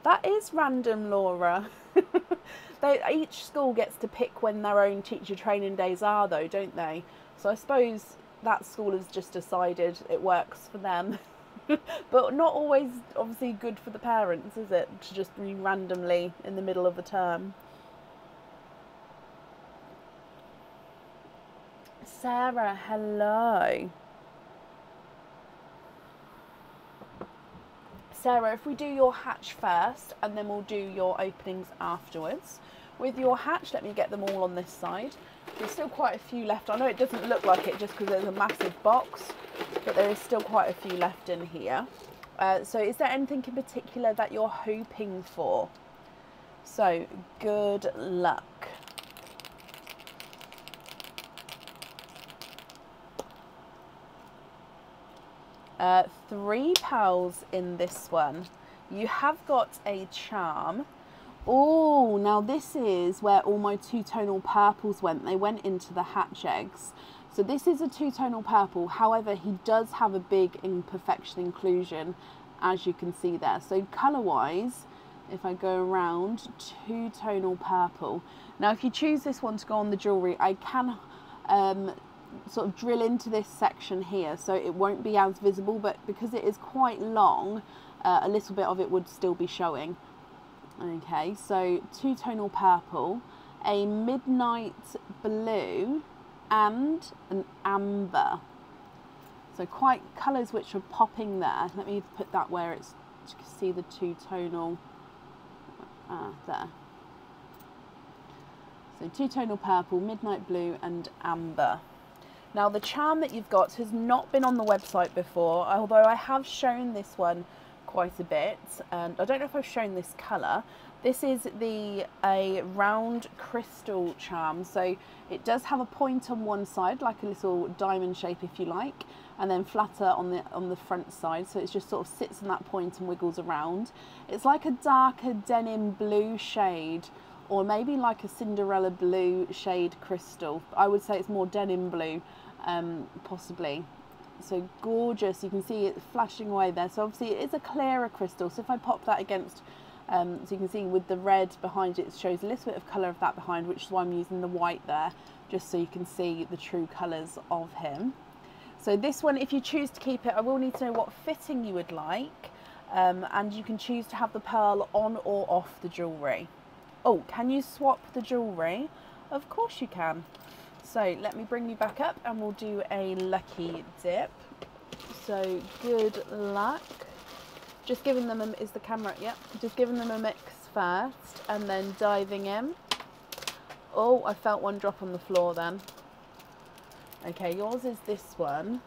That is random, Laura. Each school gets to pick when their own teacher training days are, though, don't they? So I suppose that school has just decided it works for them. But not always, obviously, good for the parents, is it? To just be randomly in the middle of the term. Sarah, hello. Sarah, if we do your hatch first and then we'll do your openings afterwards. With your hatch, let me get them all on this side. There's still quite a few left. I know it doesn't look like it just because there's a massive box, but there is still quite a few left in here. So is there anything in particular that you're hoping for? So good luck. £3 in this one. You have got a charm. Oh, now this is where all my two-tonal purples went. They went into the hatch eggs. So this is a two-tonal purple. However, he does have a big imperfection inclusion, as you can see there. So colour-wise, if I go around, two-tonal purple. Now, if you choose this one to go on the jewellery, I can sort of drill into this section here, so it won't be as visible, but because it is quite long, a little bit of it would still be showing. Okay, so two-tonal purple, a midnight blue, and an amber. So quite colours which are popping there. Let me put that where it's, you can see the two-tonal, there. So two-tonal purple, midnight blue, and amber. Now the charm that you've got has not been on the website before, although I have shown this one quite a bit, and I don't know if I've shown this colour. This is a round crystal charm, so it does have a point on one side, like a little diamond shape if you like, and then flatter on the front side, so it just sort of sits in that point and wiggles around. It's like a darker denim blue shade, or maybe like a Cinderella blue shade crystal. I would say it's more denim blue, possibly. So gorgeous, you can see it flashing away there. So obviously it is a clearer crystal, so if I pop that against, so you can see with the red behind it, it shows a little bit of colour of that behind, which is why I'm using the white there, just so you can see the true colours of him. So this one, if you choose to keep it, I will need to know what fitting you would like, and you can choose to have the pearl on or off the jewellery. Oh, can you swap the jewellery? Of course you can. So let me bring you back up and we'll do a lucky dip. So good luck. Just giving them is the camera, yep. Just giving them a mix first and then diving in. Oh, I felt one drop on the floor then. Okay, yours is this one.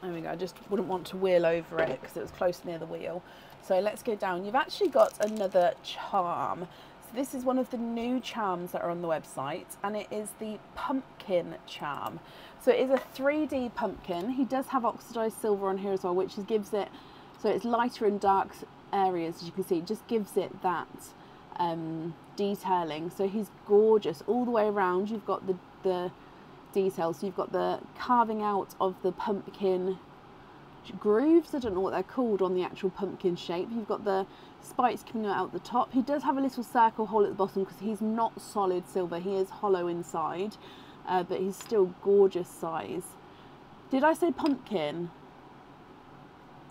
There we go. I just wouldn't want to wheel over it because it was close near the wheel. So let's go down. You've actually got another charm. So this is one of the new charms that are on the website, and it is the pumpkin charm. So it is a 3D pumpkin. He does have oxidized silver on here as well, which gives it, so it's lighter in dark areas, as you can see. It just gives it that detailing. So he's gorgeous all the way around. You've got the details. So you've got the carving out of the pumpkin grooves, I don't know what they're called, on the actual pumpkin shape. You've got the spikes coming out the top. He does have a little circle hole at the bottom because he's not solid silver, he is hollow inside, but he's still gorgeous size. Did I say pumpkin?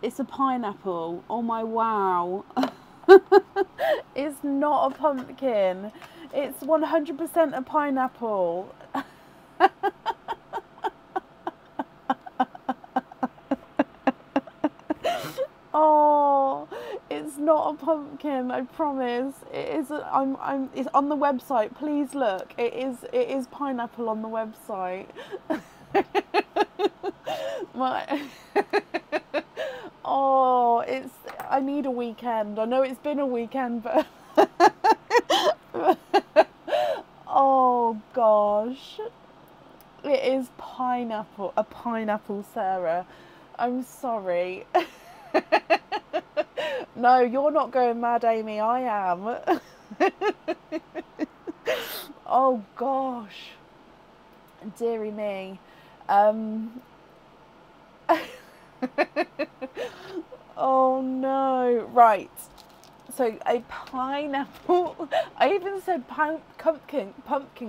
It's a pineapple. Oh my wow. It's not a pumpkin, it's 100% a pineapple. Oh, it's not a pumpkin, I promise. It is. It's on the website. Please look. It is pineapple on the website. Oh, it's. I need a weekend. I know it's been a weekend, but. Oh gosh, it is pineapple. A pineapple, Sarah. I'm sorry. No, you're not going mad, Amy. I am. Oh gosh, dearie me. Oh no. Right. So a pineapple. I even said pumpkin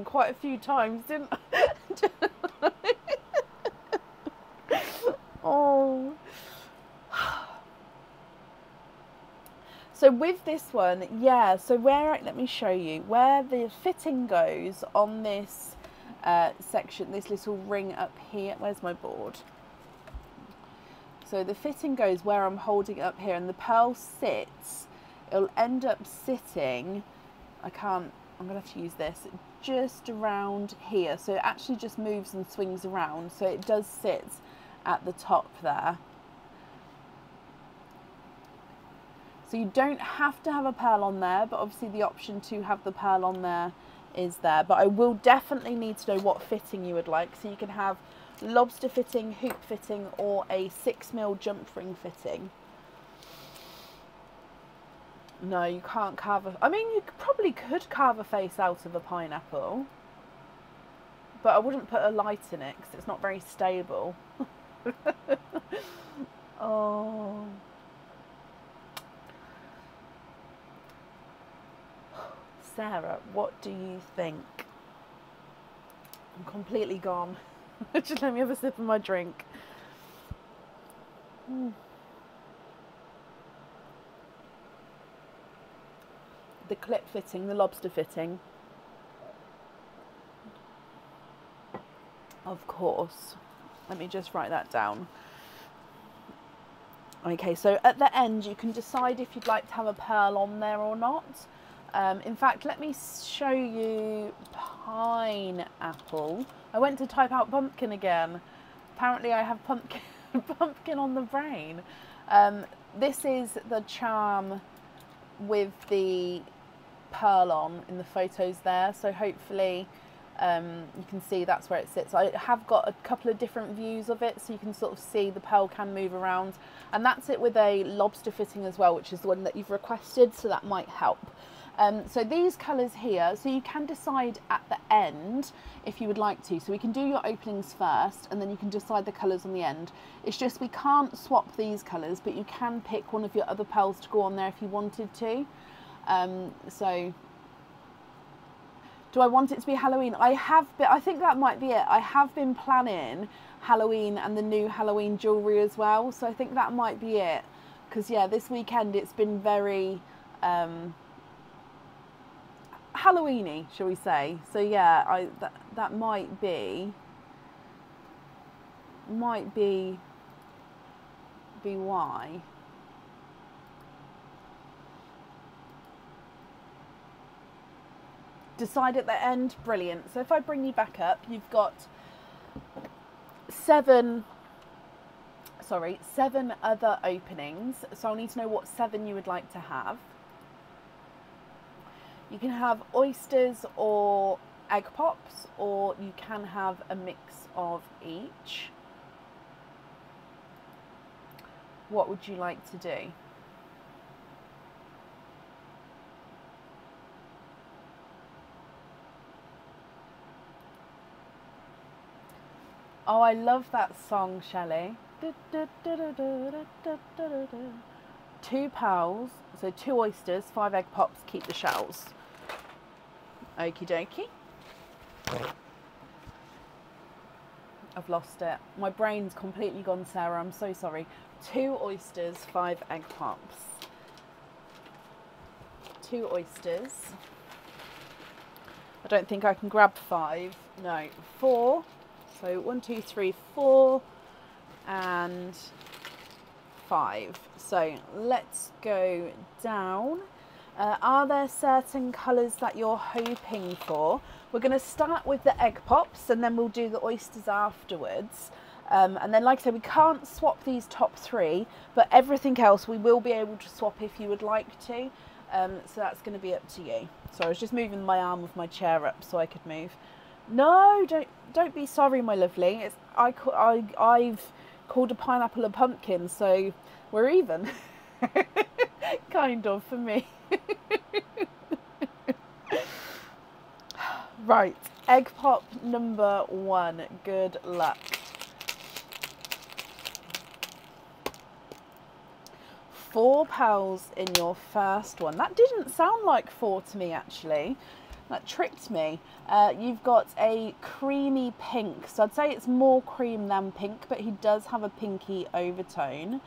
quite a few times, didn't I? Oh. So with this one, yeah, so let me show you where the fitting goes on this section, this little ring up here. Where's my board? So the fitting goes where I'm holding it up here, and the pearl sits. It'll end up sitting, I'm gonna have to use this, just around here. So it actually just moves and swings around. So it does sit at the top there. So you don't have to have a pearl on there, but obviously the option to have the pearl on there is there. But I will definitely need to know what fitting you would like. So you can have lobster fitting, hoop fitting, or a 6mm jump ring fitting. No, you can't carve I mean, you probably could carve a face out of a pineapple, but I wouldn't put a light in it because it's not very stable. Oh. Sarah, what do you think? I'm completely gone. Just let me have a sip of my drink. The clip fitting, the lobster fitting. Of course. Let me just write that down. Okay, so at the end you can decide if you'd like to have a pearl on there or not. In fact, let me show you pineapple. I went to type out pumpkin again. Apparently I have pumpkin on the brain. This is the charm with the pearl on in the photos there. So hopefully you can see that's where it sits. I have got a couple of different views of it, so you can sort of see the pearl can move around. And that's it with a lobster fitting as well, which is the one that you've requested, so that might help. So these colours here, so you can decide at the end if you would like to. So we can do your openings first and then you can decide the colours on the end. It's just we can't swap these colours, but you can pick one of your other pearls to go on there if you wanted to. So do I want it to be Halloween? I think that might be it. I have been planning Halloween and the new Halloween jewellery as well. So I think that might be it. Because yeah, this weekend it's been very Halloweeny, shall we say. So yeah, that might be why. Decide at the end, brilliant. So if I bring you back up, you've got 7 sorry, 7 other openings. So I'll need to know what 7 you would like to have. You can have oysters or egg pops, or you can have a mix of each. What would you like to do? Oh, I love that song, Shelley. 2 pals, so 2 oysters, 5 egg pops, keep the shells. Okie dokie. I've lost it. My brain's completely gone, Sarah. I'm so sorry. 2 oysters, 5 egg pops. 2 oysters. I don't think I can grab 5. No, 4. So 1, 2, 3, 4 and 5. So let's go down. Are there certain colours that you're hoping for? We're going to start with the egg pops and then we'll do the oysters afterwards. And then, like I said, we can't swap these top 3, but everything else we will be able to swap if you would like to. So that's going to be up to you. So I was just moving my arm with my chair up so I could move. No, don't be sorry, my lovely. I've called a pineapple a pumpkin, so we're even. Kind of, for me. Right, egg pop number 1. Good luck. 4 pals in your first one. That didn't sound like 4 to me, actually. That tricked me. You've got a creamy pink. So I'd say it's more cream than pink, but he does have a pinky overtone.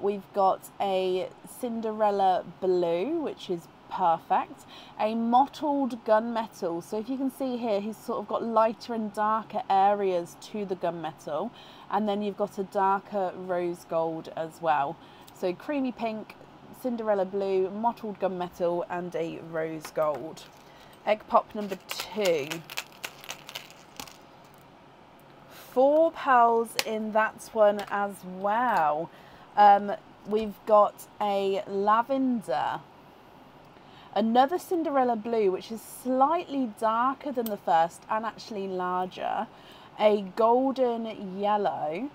We've got a Cinderella blue, which is perfect. A mottled gunmetal. So if you can see here, he's sort of got lighter and darker areas to the gunmetal. And then you've got a darker rose gold as well. So creamy pink, Cinderella blue, mottled gunmetal, and a rose gold. Egg pop number 2. 4 pals in that one as well. We've got a lavender, another Cinderella blue, which is slightly darker than the first and actually larger, a golden yellow,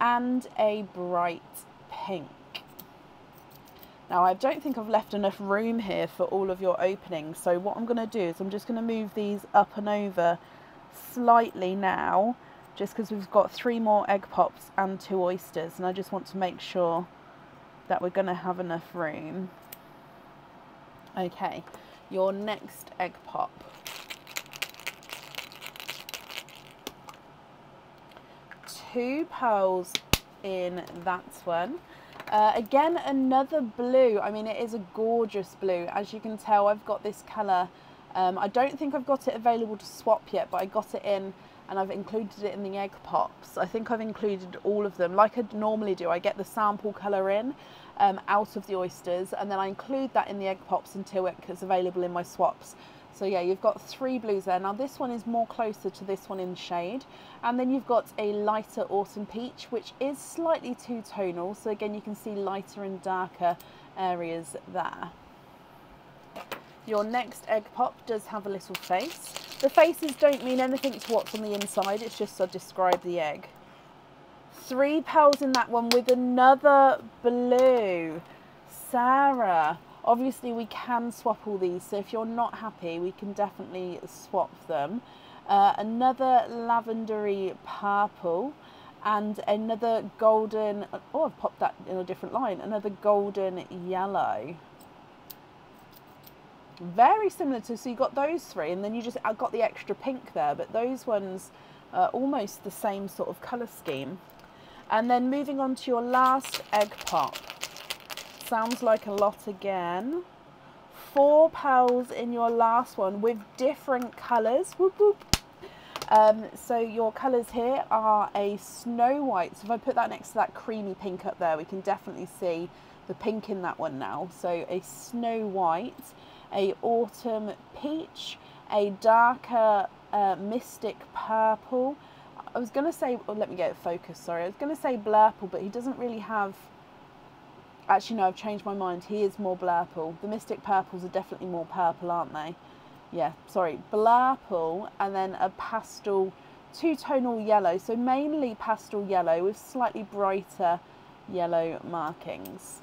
and a bright pink. Now, I don't think I've left enough room here for all of your openings, so what I'm going to do is I'm just going to move these up and over slightly now, just because we've got 3 more egg pops and 2 oysters, and I just want to make sure that we're going to have enough room. Okay, your next egg pop. 2 pearls in that one. Again, another blue. I mean, it is a gorgeous blue. As you can tell, I've got this colour. I don't think I've got it available to swap yet, but I got it in and I've included it in the egg pops. I think I've included all of them. Like I normally do, I get the sample colour in out of the oysters, and then I include that in the egg pops until it's available in my swaps. So yeah, you've got 3 blues there. Now this one is more closer to this one in shade. And then you've got a lighter autumn peach, which is slightly two-tonal. So again, you can see lighter and darker areas there. Your next egg pop does have a little face. The faces don't mean anything to what's on the inside. It's just to describe the egg. 3 pearls in that one with another blue. Sarah. Obviously, we can swap all these, so if you're not happy, we can definitely swap them. Another lavendery purple and another golden, oh, I've popped that in a different line, another golden yellow. Very similar to, so you got those 3, and then you just, I got the extra pink there, but those ones are almost the same sort of colour scheme. And then moving on to your last egg pop. Sounds like a lot again. 4 pearls in your last one with different colours. Whoop, whoop. So your colours here are a snow white. So if I put that next to that creamy pink up there, we can definitely see the pink in that one now. So a snow white, a autumn peach, a darker mystic purple, I was going to say, oh, let me get it focused, sorry. I was going to say Blurple, but he doesn't really have... Actually, no, I've changed my mind. He is more Blurple. The Mystic Purples are definitely more purple, aren't they? Yeah, sorry. Blurple, and then a pastel, two-tonal yellow. So mainly pastel yellow with slightly brighter yellow markings.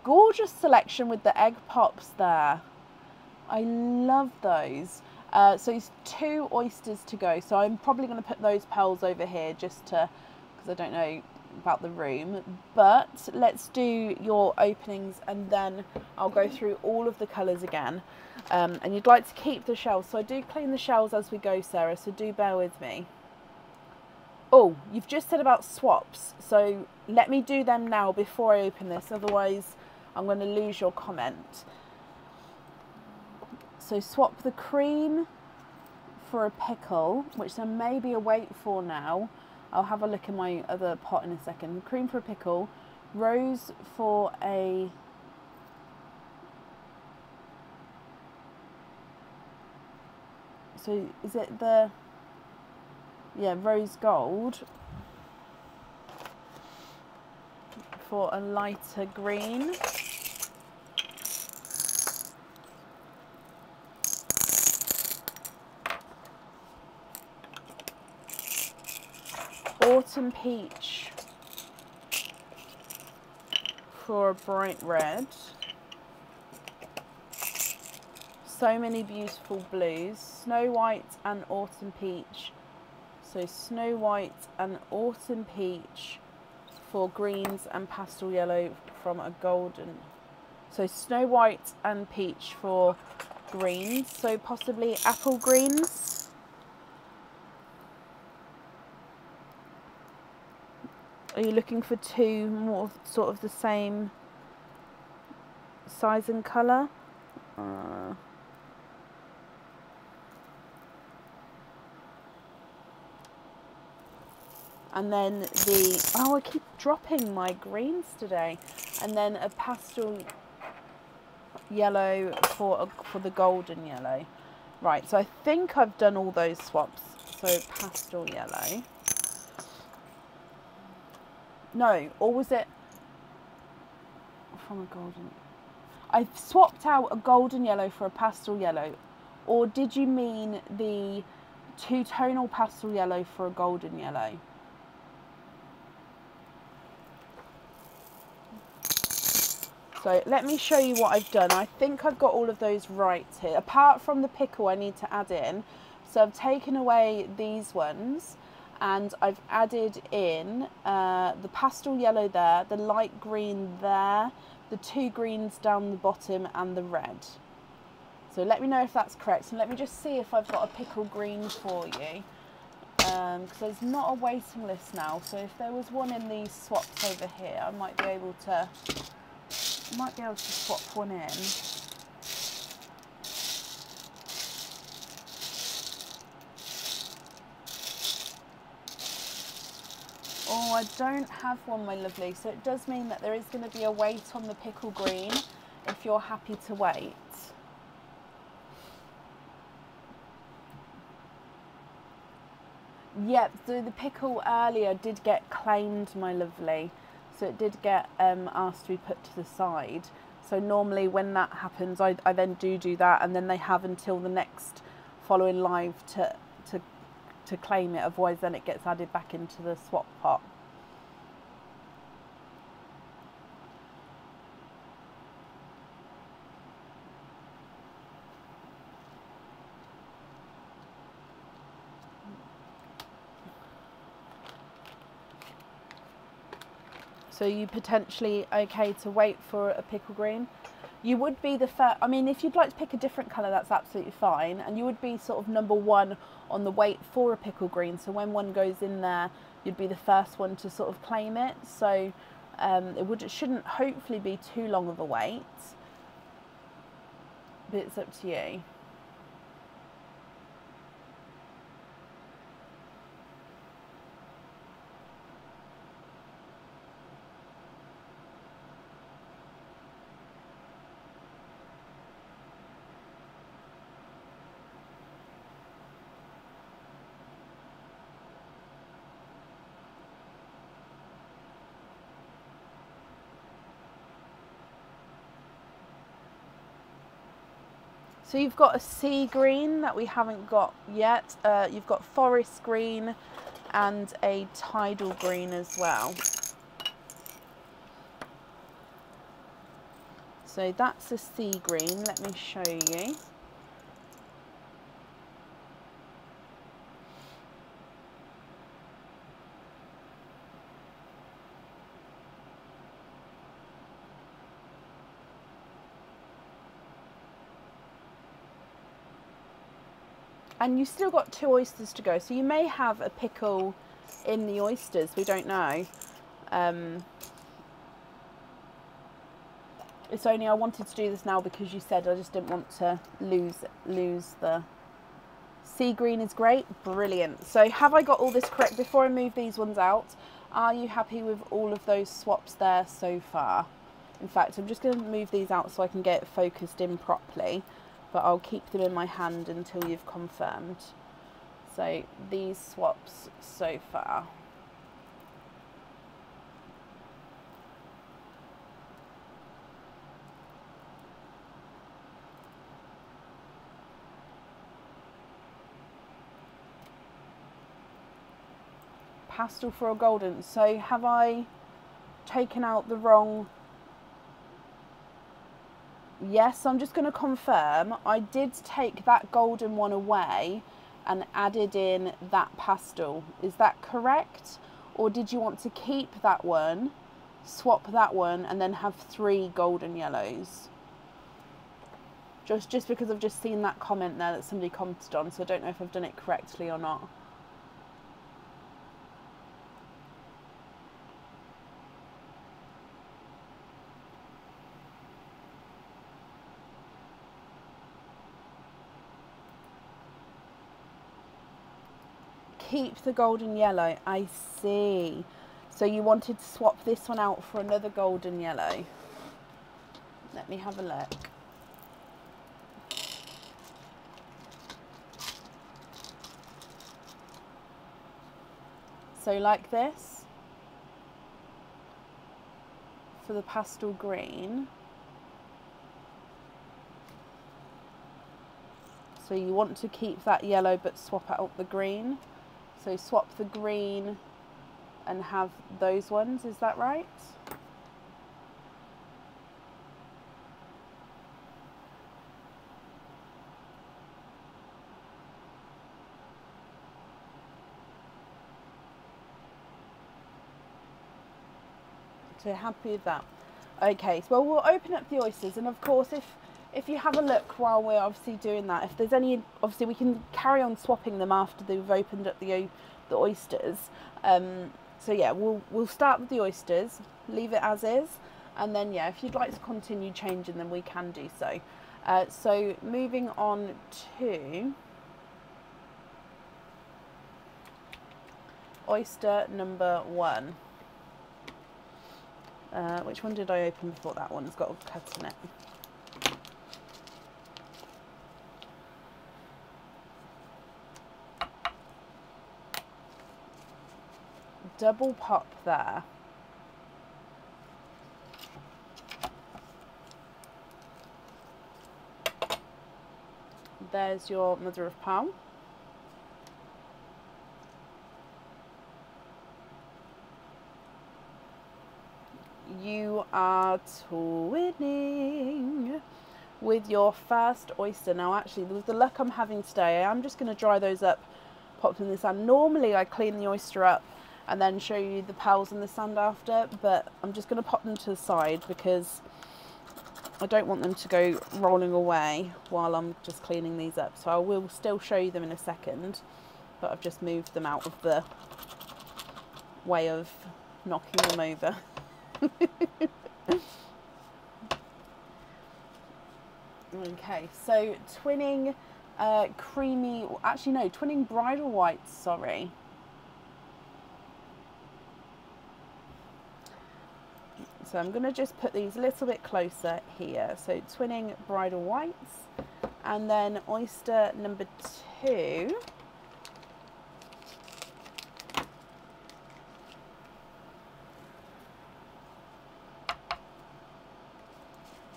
Gorgeous selection with the egg pops there. I love those. So it's 2 oysters to go. So I'm probably going to put those pearls over here just to, because I don't know about the room. But let's do your openings and then I'll go through all of the colours again. And you'd like to keep the shells. So I do clean the shells as we go, Sarah, so do bear with me. Oh, you've just said about swaps. So let me do them now before I open this. Otherwise, I'm going to lose your comment. So swap the cream for a pickle, which there may be a wait for now. I'll have a look in my other pot in a second. Cream for a pickle, rose for a... So is it the... Yeah, rose gold for a lighter green. Autumn peach for a bright red. So many beautiful blues. Snow white and autumn peach. So Snow White and Autumn Peach for greens and pastel yellow from a golden. So Snow White and Peach for greens. So possibly apple greens. Are you looking for 2 more sort of the same size and colour? And then the, oh, I keep dropping my greens today. And then a pastel yellow for the golden yellow. Right, so I think I've done all those swaps. So pastel yellow. No, or was it from a golden? I swapped out a golden yellow for a pastel yellow. Or did you mean the two-tonal pastel yellow for a golden yellow? So let me show you what I've done. I think I've got all of those right here. Apart from the pickle I need to add in. So I've taken away these ones and I've added in the pastel yellow there, the light green there, the 2 greens down the bottom and the red. So let me know if that's correct and let me just see if I've got a pickle green for you. Because there's not a waiting list now. So if there was one in these swaps over here, I might be able to swap one in. Oh, I don't have one, my lovely. So it does mean that there is going to be a wait on the pickle green if you're happy to wait. Yep, so the pickle earlier did get claimed, my lovely. So it did get asked to be put to the side. So normally when that happens, I then do that, and then they have until the next following live to claim it. Otherwise, then it gets added back into the swap pot. So you potentially okay to wait for a pickle green? You would be the first. I mean, if you'd like to pick a different colour, that's absolutely fine. And you would be sort of number 1 on the wait for a pickle green. So when one goes in there, you'd be the first one to sort of claim it. So it shouldn't hopefully be too long of a wait. But it's up to you. So you've got a sea green that we haven't got yet. You've got forest green and a tidal green as well. So that's a sea green. Let me show you. And you've still got 2 oysters to go, so you may have a pickle in the oysters, we don't know. It's only I wanted to do this now because you said I just didn't want to lose the... Sea green is great, brilliant. So have I got all this correct before I move these ones out? Are you happy with all of those swaps there so far? In fact, I'm just going to move these out so I can get it focused in properly. But I'll keep them in my hand until you've confirmed. So these swaps so far. Pastel for a golden. So have I taken out the wrong... Yes, I'm just going to confirm. I did take that golden one away and added in that pastel. Is that correct? Or did you want to keep that one, swap that one, and then have 3 golden yellows? Just because I've just seen that comment there that somebody commented on, so I don't know if I've done it correctly or not. Keep the golden yellow, I see. So you wanted to swap this one out for another golden yellow. Let me have a look. So like this, for the pastel green. So you want to keep that yellow but swap out the green. So swap the green and have those ones, is that right? So happy with that. Okay, so we'll open up the oysters, and of course if you have a look while we're obviously doing that, if there's any, obviously we can carry on swapping them after they've opened up the oysters. So yeah, we'll start with the oysters, leave it as is, and then yeah, if you'd like to continue changing them, we can do so. So moving on to oyster number 1. Which one did I open before that one? It's got a cut in it. Double pop there. There's your mother of pearl. You are twinning with your first oyster. Now actually, with the luck I'm having today, I'm just going to dry those up, pop them in the sand. Normally I clean the oyster up and then show you the pearls in the sand after, but I'm just going to pop them to the side because I don't want them to go rolling away while I'm just cleaning these up. So I will still show you them in a second, but I've just moved them out of the way of knocking them over. Okay, so twinning creamy, actually no, twinning bridal whites, sorry. So I'm going to just put these a little bit closer here. So twinning bridal whites, and then oyster number 2.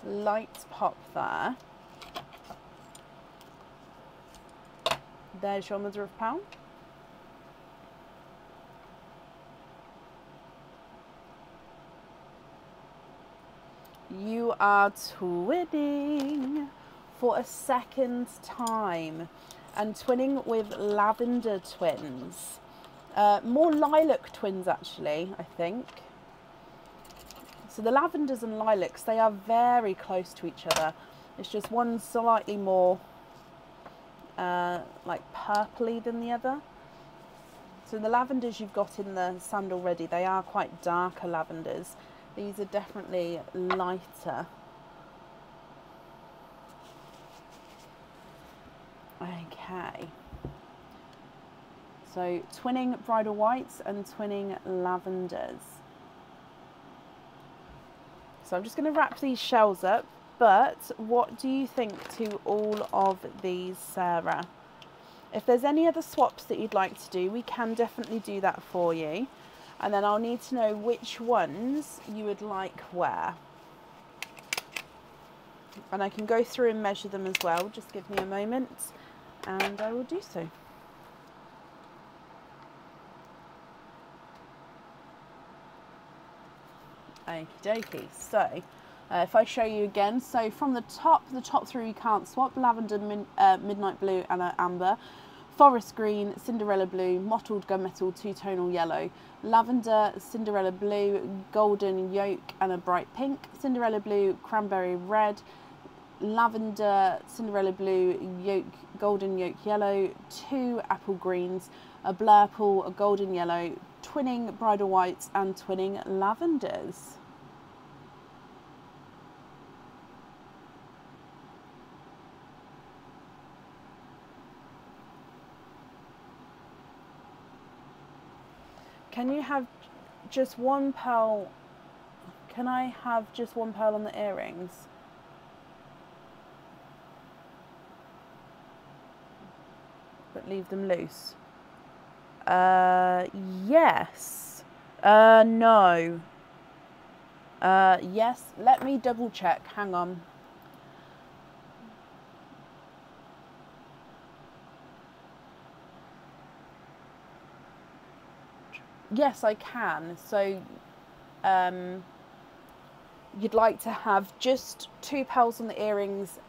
Light pop there. There's your mother of pearl. You are twinning for a second time, and twinning with lavender twins. More lilac twins actually, I think. So the lavenders and lilacs, they are very close to each other. It's just one slightly more like purpley than the other. So the lavenders you've got in the sand already, they are quite darker lavenders. These are definitely lighter. Okay. So twinning bridal whites and twinning lavenders. So I'm just going to wrap these shells up, but what do you think to all of these, Sarah? If there's any other swaps that you'd like to do, we can definitely do that for you. And then I'll need to know which ones you would like where. And I can go through and measure them as well. Just give me a moment and I will do so. Okie dokie. So if I show you again, so from the top three you can't swap: lavender, midnight blue and amber, forest green, Cinderella blue, mottled gunmetal, two-tonal yellow, lavender, Cinderella blue, golden yolk and a bright pink, Cinderella blue, cranberry red, lavender, Cinderella blue, yolk, golden yolk yellow, two apple greens, a blurple, a golden yellow, twinning bridal whites and twinning lavenders. Can you have just one pearl? Can I have just one pearl on the earrings? But leave them loose? Yes. No. Yes. Let me double check. Hang on. Yes, I can. So, you'd like to have just two pearls on the earrings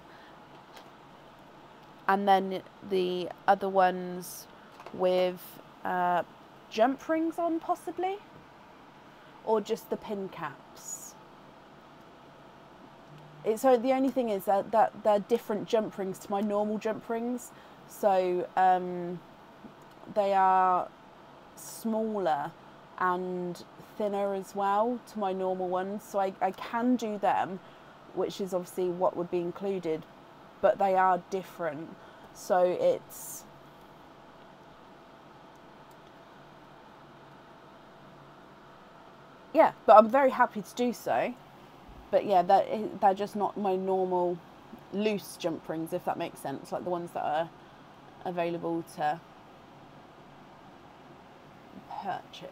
and then the other ones with jump rings on, possibly? Or just the pin caps? So the only thing is that they're different jump rings to my normal jump rings. So they are smaller and thinner as well to my normal ones, so I can do them, which is obviously what would be included, but they are different, so it's yeah, but I'm very happy to do so. But yeah, they're just not my normal loose jump rings, if that makes sense, like the ones that are available to purchase.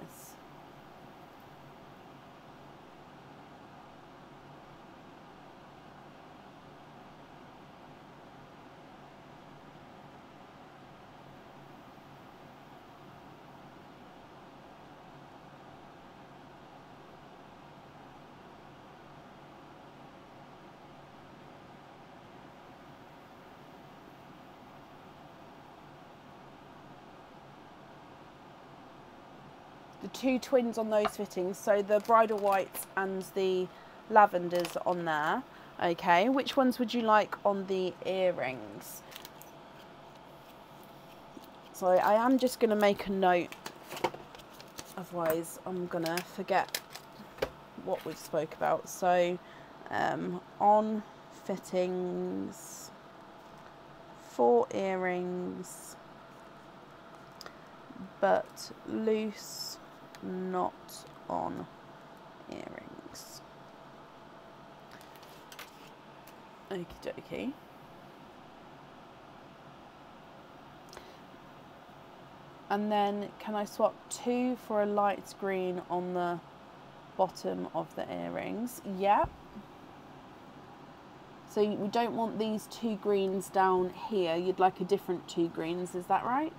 The two twins on those fittings, so the bridal whites and the lavenders on there. Okay, which ones would you like on the earrings? So I am just going to make a note, otherwise I'm going to forget what we spoke about. So on fittings, 4 earrings, but loose, not on earrings. Okie dokie. And then can I swap 2 for a light green on the bottom of the earrings? Yep. So we don't want these 2 greens down here. You'd like a different 2 greens, is that right?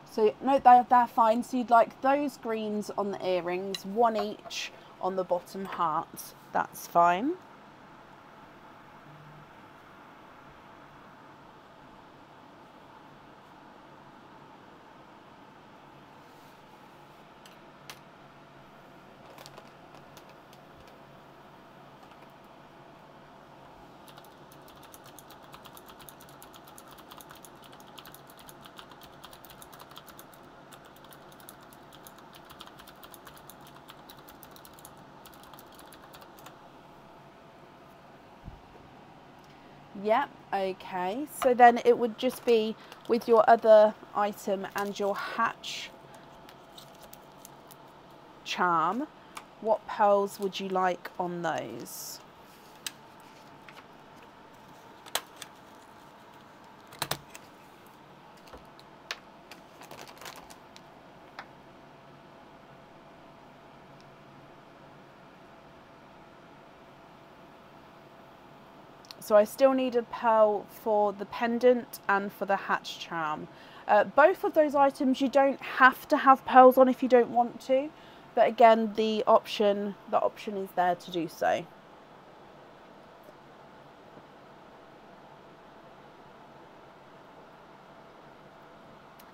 So no, they're fine. So you'd like those greens on the earrings, 1 each on the bottom heart. That's fine. Yep, okay. So then it would just be with your other item and your hatch charm. What pearls would you like on those? So I still need a pearl for the pendant and for the hatch charm. Both of those items you don't have to have pearls on if you don't want to, but again the option is there to do so.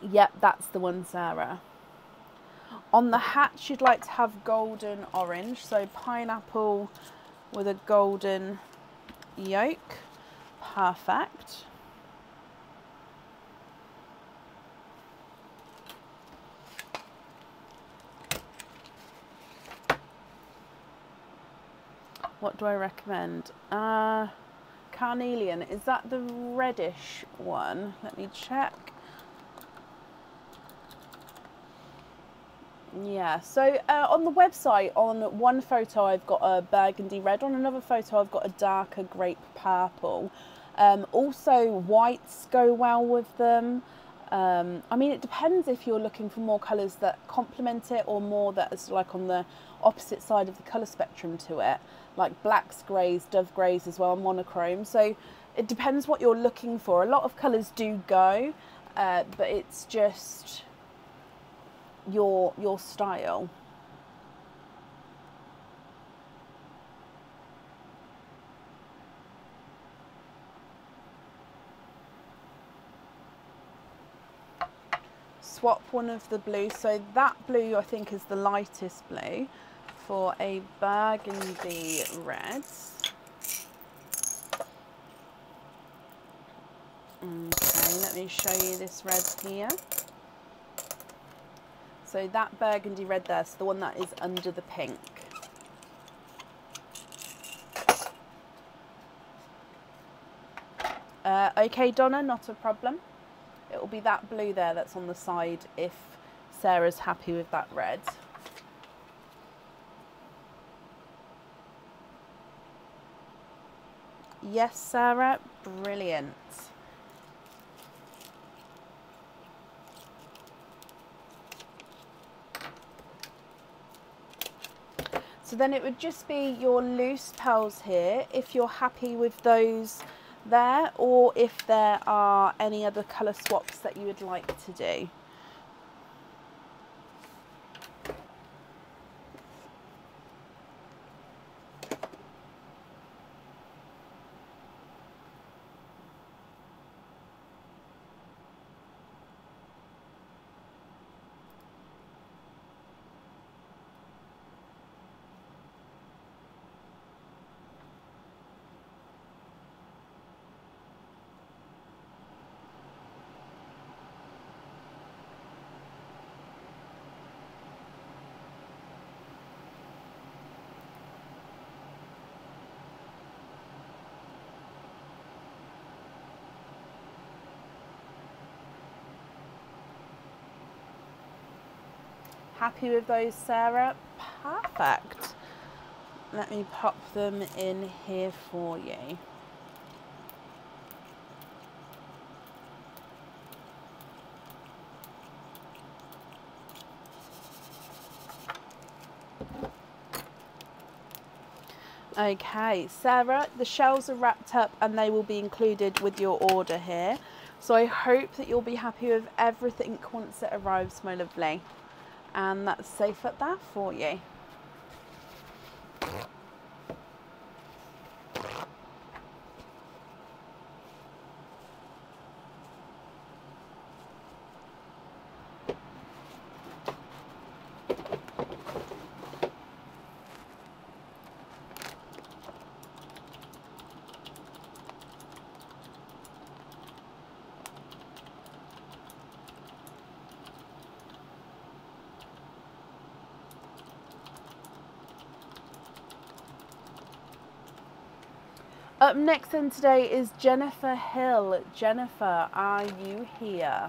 Yep, that's the one, Sarah. On the hatch you'd like to have golden orange, so pineapple with a golden yolk. Perfect. What do I recommend? Carnelian, is that the reddish one? Let me check. Yeah, so on the website, on one photo I've got a burgundy red, on another photo I've got a darker grape purple. Also whites go well with them. I mean, it depends if you're looking for more colours that complement it or more that is like on the opposite side of the colour spectrum to it, like blacks, greys, dove greys as well, monochrome. So it depends what you're looking for. A lot of colours do go, but it's just your style. Swap one of the blue, so that blue I think is the lightest blue, for a burgundy red. Okay, let me show you this red here. So that burgundy red there's the one that is under the pink. Okay, Donna, not a problem. It will be that blue there that's on the side if Sarah's happy with that red. Yes, Sarah, brilliant. So then it would just be your loose pearls here, if you're happy with those there, or if there are any other colour swaps that you would like to do. happy with those, Sarah? Perfect. Let me pop them in here for you. Okay, Sarah, the shells are wrapped up and they will be included with your order here. So I hope that you'll be happy with everything once it arrives, my lovely. And that's safe up there for you. Up next in today is Jennifer Hill. Jennifer, are you here?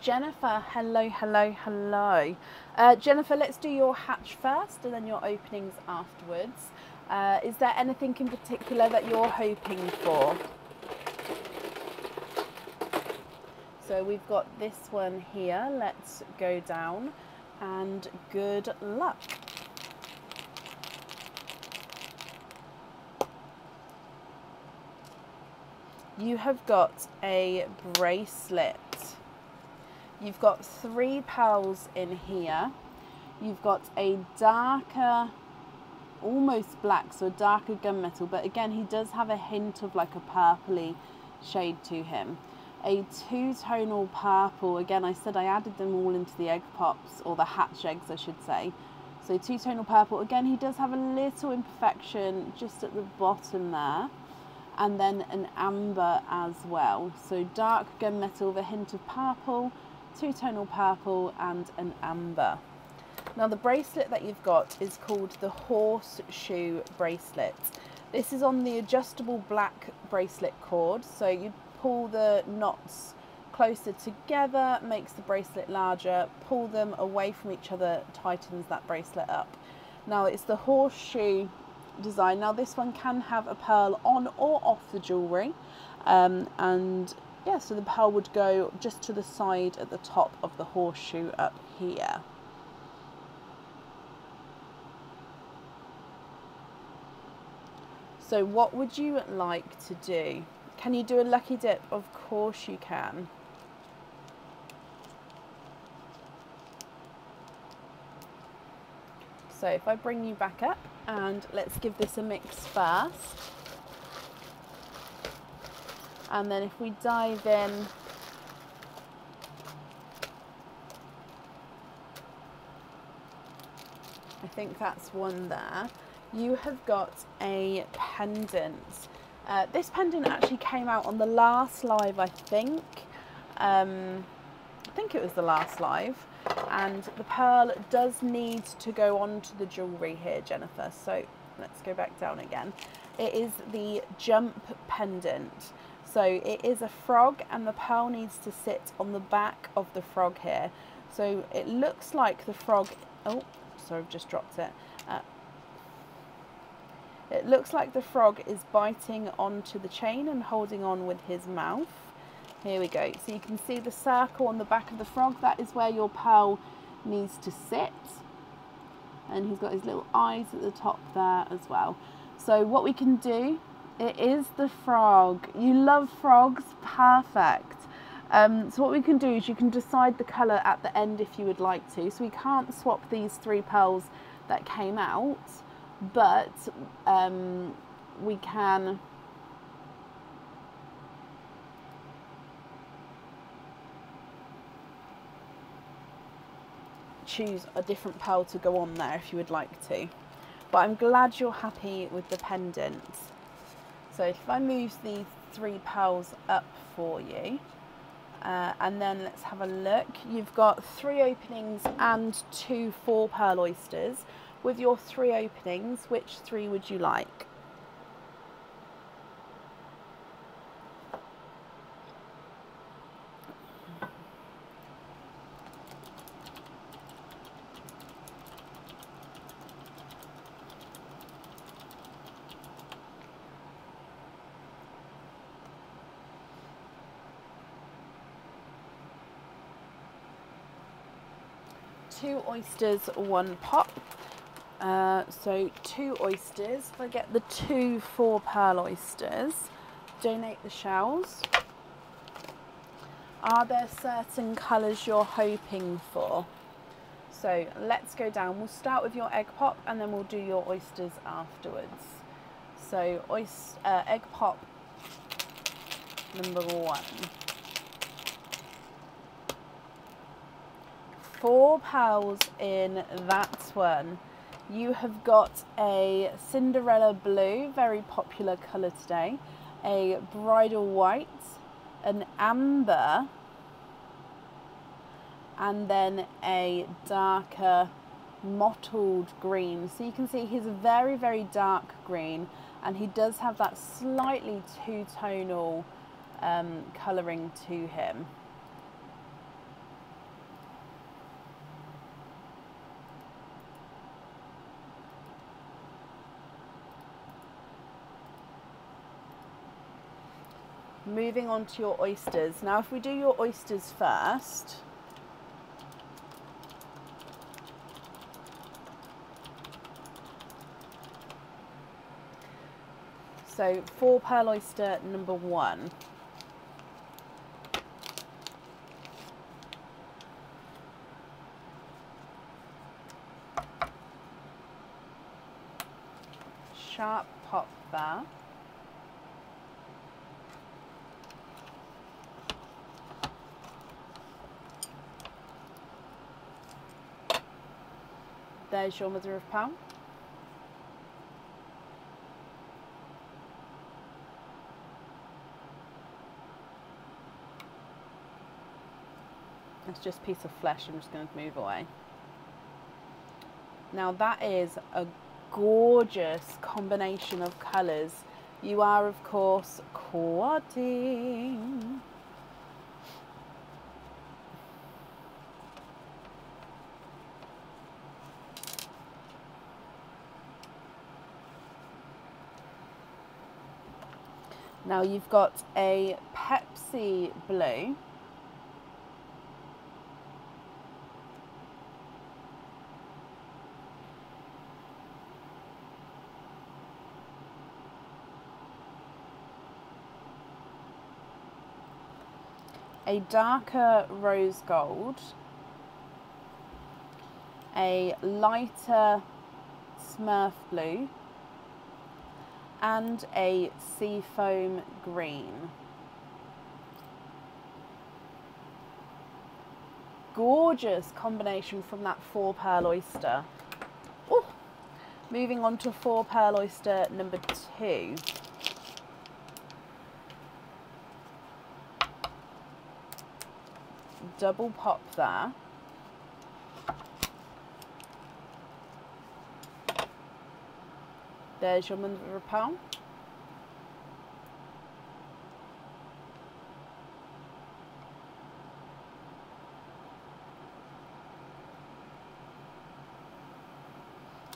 Jennifer, hello, hello, hello. Jennifer, let's do your hatch first and then your openings afterwards. Is there anything in particular that you're hoping for? So we've got this one here. Let's go down and good luck. You have got a bracelet. You've got 3 pearls in here. You've got a darker, almost black, so a darker gunmetal, but again, he does have a hint of like a purpley shade to him. A 2-tonal purple, again, I said I added them all into the egg pops, or the hatch eggs, I should say. So 2-tonal purple, again, he does have a little imperfection just at the bottom there. And then an amber as well. So dark gunmetal with a hint of purple, 2-tonal purple and an amber. Now the bracelet that you've got is called the horseshoe bracelet. This is on the adjustable black bracelet cord, so you pull the knots closer together, makes the bracelet larger, pull them away from each other, tightens that bracelet up. Now it's the horseshoe design. Now this one can have a pearl on or off the jewellery, and yeah, so the pearl would go just to the side at the top of the horseshoe up here. So what would you like to do? Can you do a lucky dip? Of course you can. So if I bring you back up and let's give this a mix first. And then if we dive in, I think that's one there. You have got a pendant. This pendant actually came out on the last live, I think. I think it was the last live. And the pearl does need to go onto the jewellery here, Jennifer. So let's go back down again. It is the jump pendant. So it is a frog and the pearl needs to sit on the back of the frog here. So it looks like the frog, oh, sorry, I've just dropped it. It looks like the frog is biting onto the chain and holding on with his mouth. Here we go. So you can see the circle on the back of the frog. That is where your pearl needs to sit. And he's got his little eyes at the top there as well. So what we can do, it is the frog. You love frogs, perfect. So what we can do is you can decide the colour at the end if you would like to. So we can't swap these 3 pearls that came out, but we can choose a different pearl to go on there if you would like to. But I'm glad you're happy with the pendant. So if I move these 3 pearls up for you, and then let's have a look. You've got 3 openings and 2 4 pearl oysters. With your 3 openings, which 3 would you like? Two oysters, 1 pop. So 2 oysters. If I get the 2 4 pearl oysters, donate the shells. Are there certain colours you're hoping for? So let's go down. We'll start with your egg pop and then we'll do your oysters afterwards. So egg pop number 1. 4 pearls in that one. You have got a Cinderella blue, very popular colour today, a bridal white, an amber, and then a darker mottled green. So you can see he's a very, very dark green, and he does have that slightly two-tonal colouring to him. Moving on to your oysters. Now if we do your oysters first, so 4 pearl oyster number 1. Sharp pop there. There's your mother of pearl. It's just a piece of flesh. I'm just going to move away. Now that is a gorgeous combination of colours. You are of course quadding. Now you've got a Pepsi blue, a darker rose gold, a lighter Smurf blue, and a seafoam green. Gorgeous combination from that 4 pearl oyster. Ooh. Moving on to 4 pearl oyster number 2. Double pop there. There's your mother of pearl.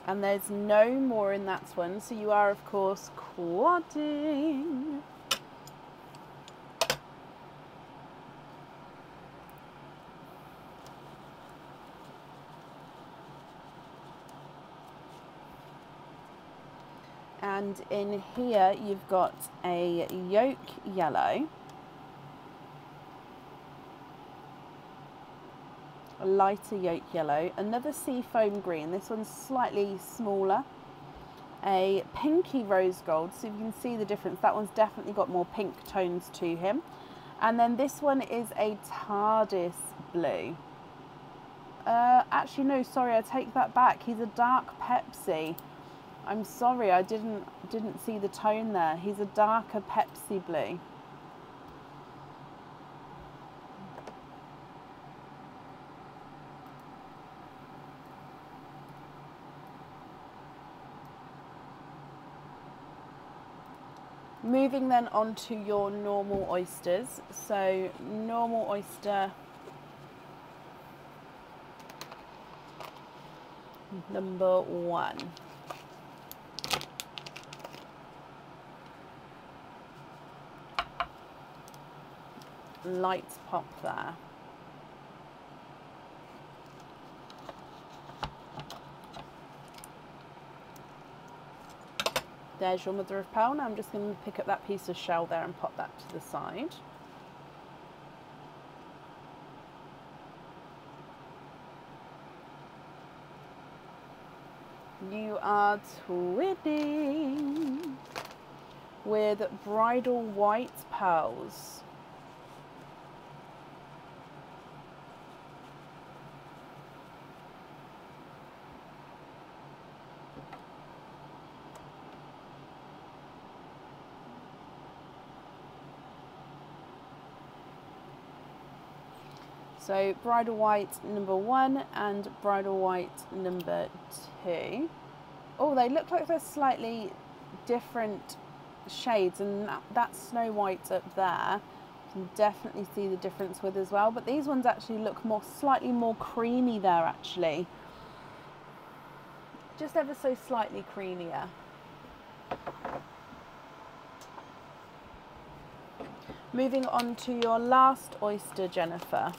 And there's no more in that one, so you are of course quadding. And in here you've got a yolk yellow, a lighter yolk yellow, another seafoam green, this one's slightly smaller, a pinky rose gold, so you can see the difference, that one's definitely got more pink tones to him, and then this one is a TARDIS blue. Actually, no, sorry, I take that back. He's a dark Pepsi. I'm sorry, I didn't see the tone there. He's a darker Pepsi blue. Moving then on to your normal oysters. So normal oyster number 1. Light pop there. There's your mother of pearl. Now I'm just going to pick up that piece of shell there and pop that to the side. You are twinning with bridal white pearls. So bridal white number 1 and bridal white number 2. Oh, they look like they're slightly different shades, and that Snow White up there, you can definitely see the difference with as well. But these ones actually look slightly more creamy there actually. Just ever so slightly creamier. Moving on to your last oyster, Jennifer.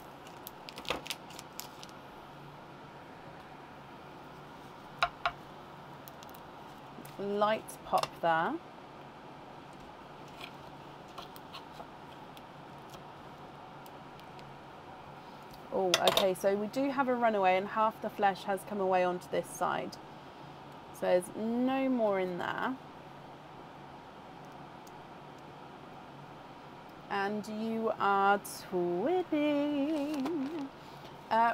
Light pop there. Oh, okay, so we do have a runaway and half the flesh has come away onto this side. So there's no more in there. And you are twinning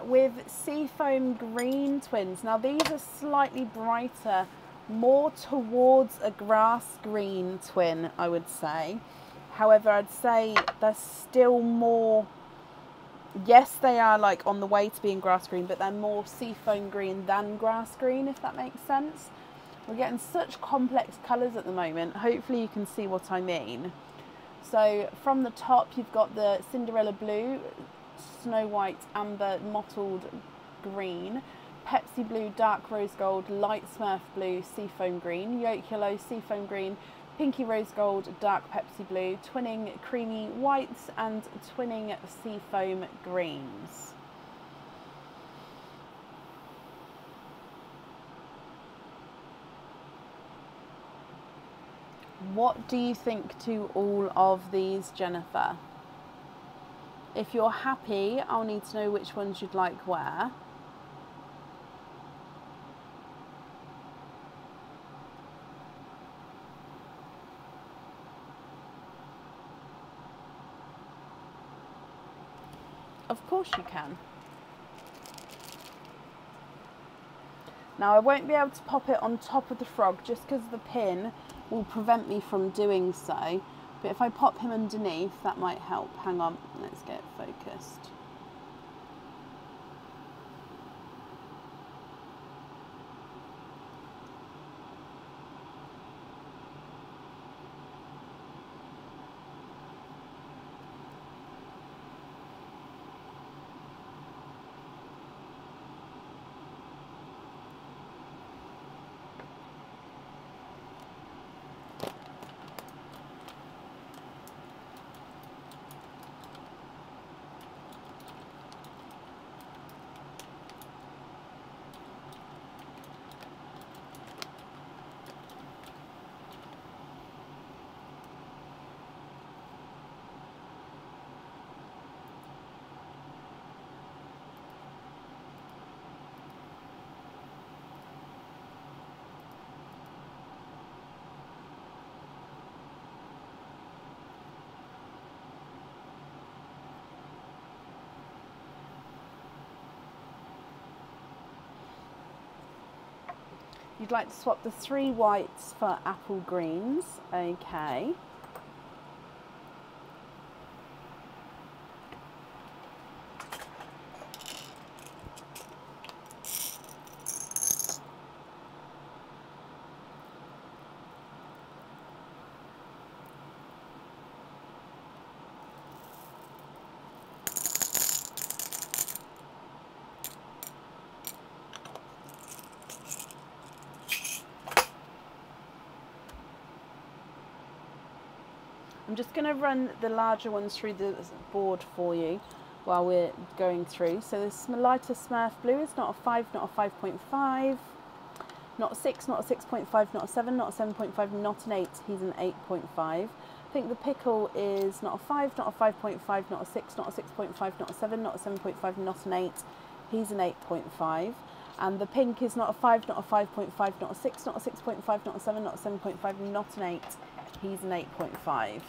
with Seafoam Green twins. Now these are slightly brighter, more towards a grass green twin, I would say. However, I'd say they're still more, yes, they are like on the way to being grass green, but they're more seafoam green than grass green, if that makes sense. We're getting such complex colours at the moment. Hopefully you can see what I mean. So from the top, you've got the Cinderella blue, Snow White, amber, mottled green, Pepsi blue, dark rose gold, light Smurf blue, seafoam green, yolk yellow, seafoam green, pinky rose gold, dark Pepsi blue, twinning creamy whites and twinning seafoam greens. What do you think to all of these, Jennifer? If you're happy, I'll need to know which ones you'd like where. Of course you can. Now I won't be able to pop it on top of the frog just because the pin will prevent me from doing so. But if I pop him underneath, that might help. Hang on, let's get it focused. You'd like to swap the 3 whites for apple greens. Okay. I'm just going to run the larger ones through the board for you while we're going through. So this lighter Smurf blue is not a 5, not a 5.5, not a 6, not a 6.5, not a 7, not a 7.5, not an 8. He's an 8.5. I think the pickle is not a 5, not a 5.5, not a 6, not a 6.5, not a 7, not a 7.5, not an 8. He's an 8.5. And the pink is not a 5, not a 5.5, not a 6, not a 6.5, not a 7, not a 7.5, not an 8. He's an 8.5.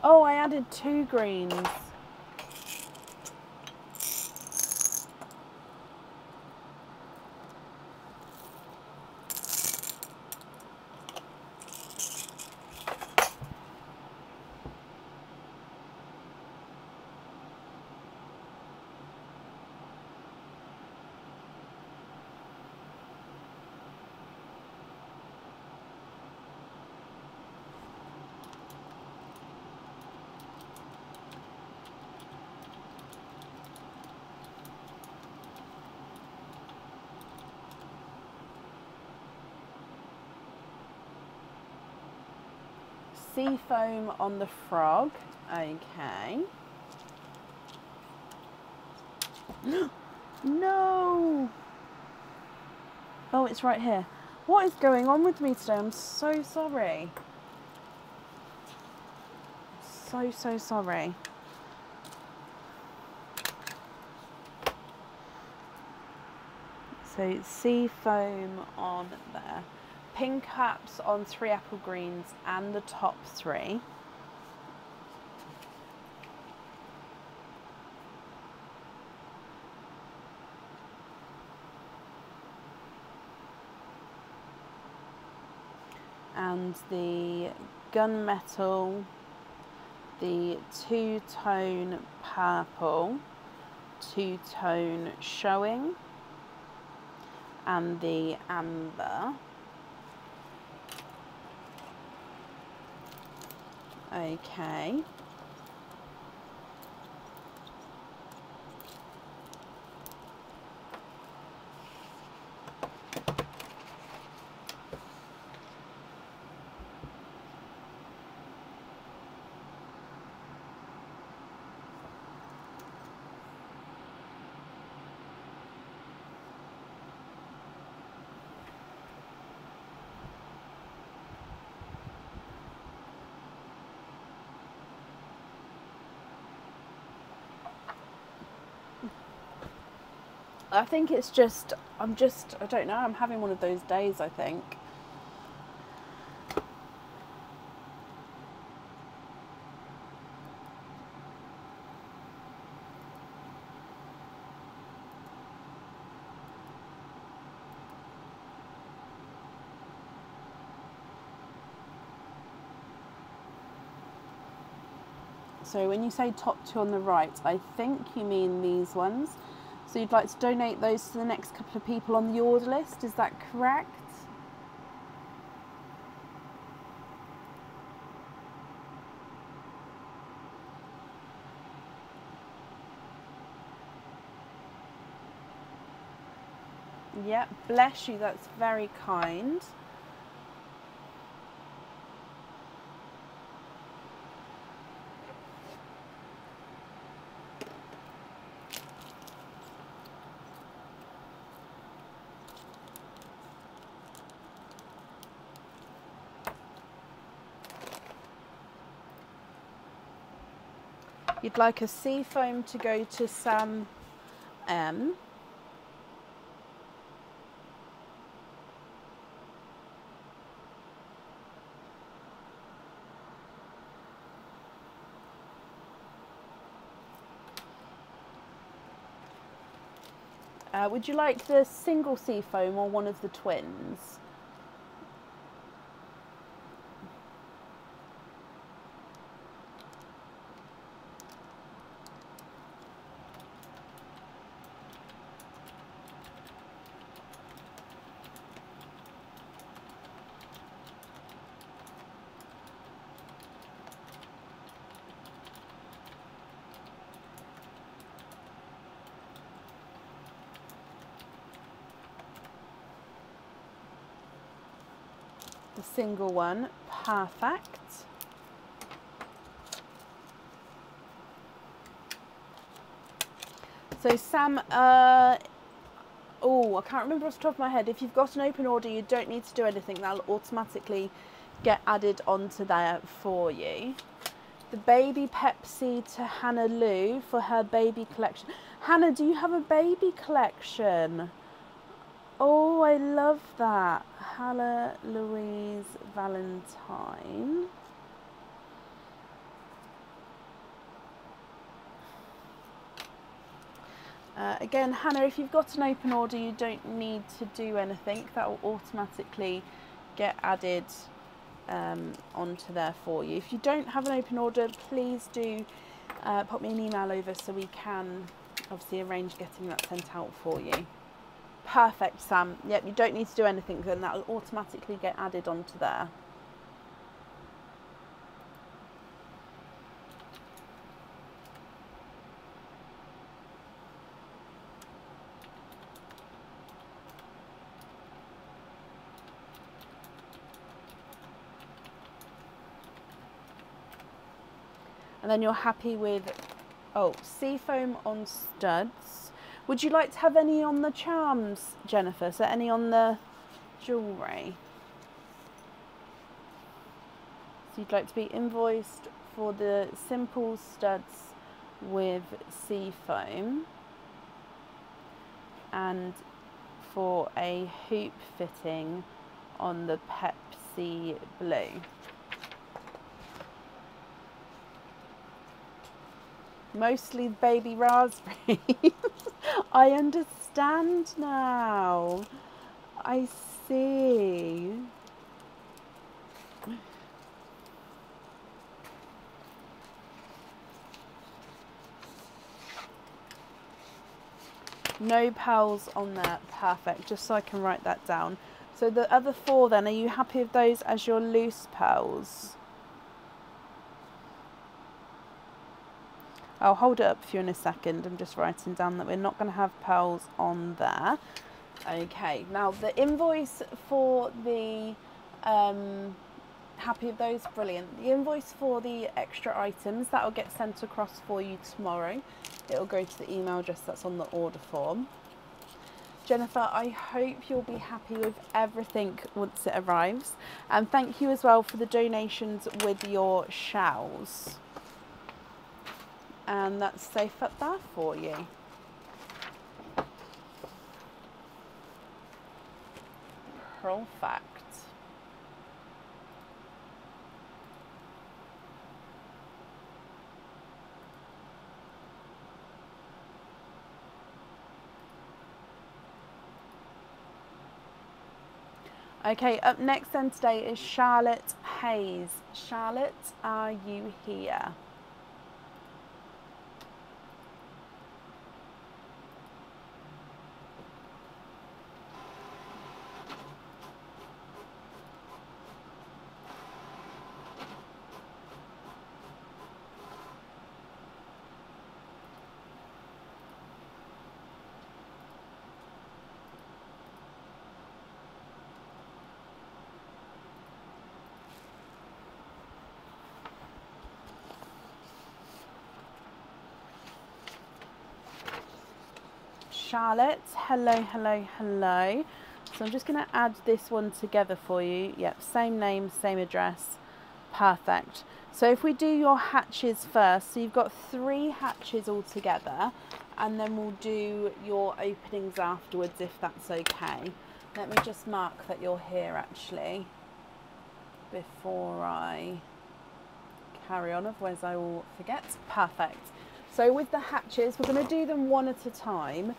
Oh, I added 2 greens. Sea foam on the frog. Okay. No! Oh, it's right here. What is going on with me today? I'm so sorry. So sorry. So sea foam on there. Pink caps on 3 apple greens and the top 3. And the gunmetal, the 2-tone purple, 2-tone showing, and the amber. Okay. I think it's just, I don't know, I'm having one of those days, I think. So when you say top 2 on the right, I think you mean these ones. So you'd like to donate those to the next couple of people on the order list, is that correct? Yep, bless you, that's very kind. You'd like a sea foam to go to Sam M. Would you like the single sea foam or one of the twins? The single one, perfect. So Sam, oh, I can't remember off the top of my head. If you've got an open order, you don't need to do anything. That'll automatically get added onto there for you. The baby Pepsi to Hannah Lou for her baby collection. Hannah, do you have a baby collection? Oh, I love that. Hannah Louise Valentine. Again, Hannah, if you've got an open order, you don't need to do anything. That will automatically get added onto there for you. If you don't have an open order, please do pop me an email over so we can obviously arrange getting that sent out for you. Perfect, Sam. Yep, you don't need to do anything, then that will automatically get added onto there. And then you're happy with, oh, seafoam on studs. Would you like to have any on the charms, Jennifer? So any on the jewellery? So you'd like to be invoiced for the simple studs with seafoam and for a hoop fitting on the Pepsi blue. Mostly baby raspberries. I understand now. I see. No pearls on there. Perfect. Just so I can write that down. So the other four then, are you happy with those as your loose pearls? I'll hold it up for you in a second. I'm just writing down that we're not going to have pearls on there. Okay, now the invoice for the, happy with those, brilliant. The invoice for the extra items, that will get sent across for you tomorrow. It will go to the email address that's on the order form. Jennifer, I hope you'll be happy with everything once it arrives. And thank you as well for the donations with your shells. And that's safe up there for you. Perfect. Okay, up next then today is Charlotte Hayes. Charlotte, are you here? Charlotte, hello, hello, hello. So I'm just going to add this one together for you. Yep, same name, same address. Perfect. So if we do your hatches first, so you've got 3 hatches altogether, and then we'll do your openings afterwards if that's okay. Let me just mark that you're here actually before I carry on, otherwise I will forget. Perfect. So with the hatches, we're going to do them one at a time,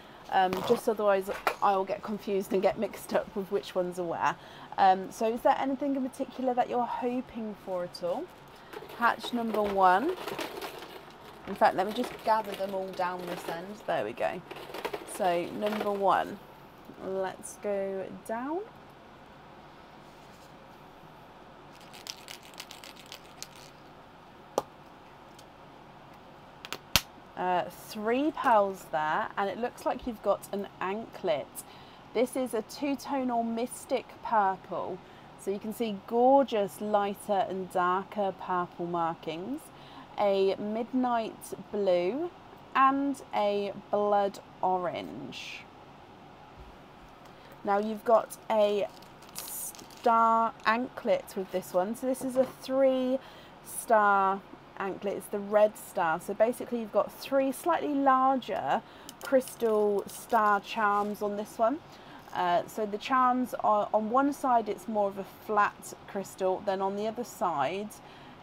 just otherwise I'll get confused and get mixed up with which ones are where. So is there anything in particular that you're hoping for at all? Hatch number 1. In fact, let me just gather them all down this end. There we go. So number 1, let's go down. Three pearls there, and it looks like you've got an anklet. This is a 2-tonal mystic purple, so you can see gorgeous lighter and darker purple markings, a midnight blue and a blood orange. Now you've got a star anklet with this one, so this is a 3-star anklet. It's the red star. So basically you've got 3 slightly larger crystal star charms on this one. So the charms are on one side, it's more of a flat crystal, then on the other side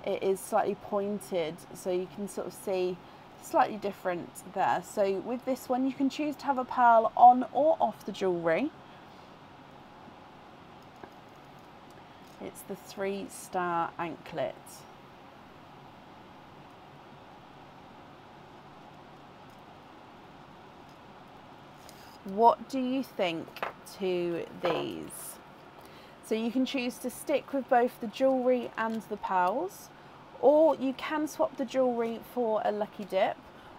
it is slightly pointed, so you can sort of see slightly different there. So with this one you can choose to have a pearl on or off the jewellery. It's the 3-star anklet. What do you think to these? So you can choose to stick with both the jewellery and the pearls, or you can swap the jewellery for a lucky dip,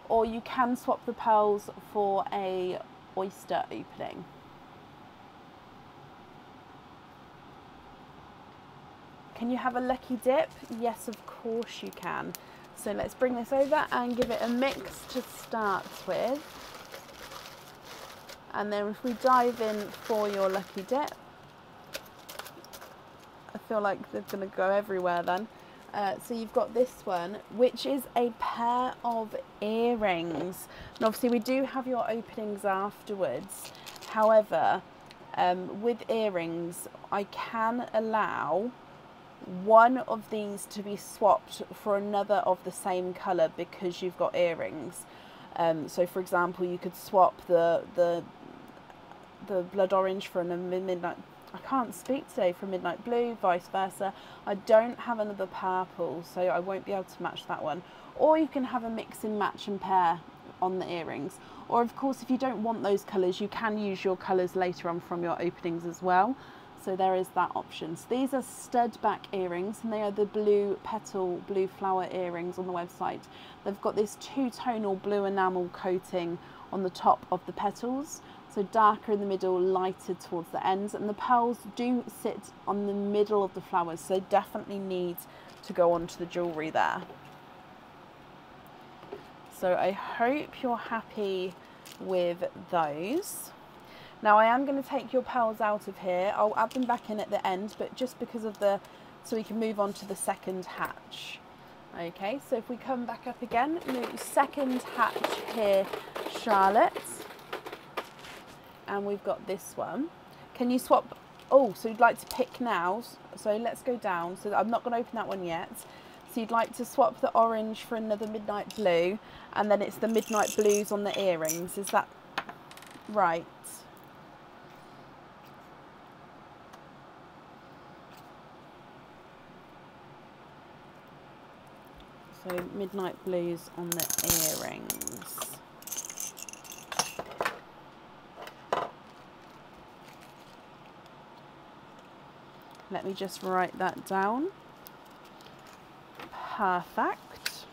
or you can swap the pearls for a oyster opening. Can you have a lucky dip? Yes, of course you can. So let's bring this over and give it a mix to start with. And then if we dive in for your lucky dip, I feel like they're going to go everywhere then. So you've got this one, which is a pair of earrings. And obviously we do have your openings afterwards. However, with earrings, I can allow one of these to be swapped for another of the same colour because you've got earrings. So for example, you could swap the blood orange for a midnight, I can't speak today, for midnight blue, vice versa. I don't have another purple, so I won't be able to match that one. Or you can have a mix and match and pair on the earrings. Or of course, if you don't want those colours, you can use your colours later on from your openings as well. So there is that option. So these are stud back earrings, and they are the blue petal, blue flower earrings on the website. They've got this 2-tonal blue enamel coating on the top of the petals. So darker in the middle, lighter towards the ends, and the pearls do sit on the middle of the flowers, so they definitely need to go onto the jewellery there. So I hope you're happy with those. Now I am going to take your pearls out of here. I'll add them back in at the end, but just because of so we can move on to the second hatch. Okay, so if we come back up again, second hatch here, Charlotte. And we've got this one. Can you swap? Oh, so you'd like to pick now. So let's go down. So I'm not going to open that one yet. So you'd like to swap the orange for another midnight blue, and then it's the midnight blues on the earrings. Is that right? So midnight blues on the earrings. Let me just write that down. Perfect.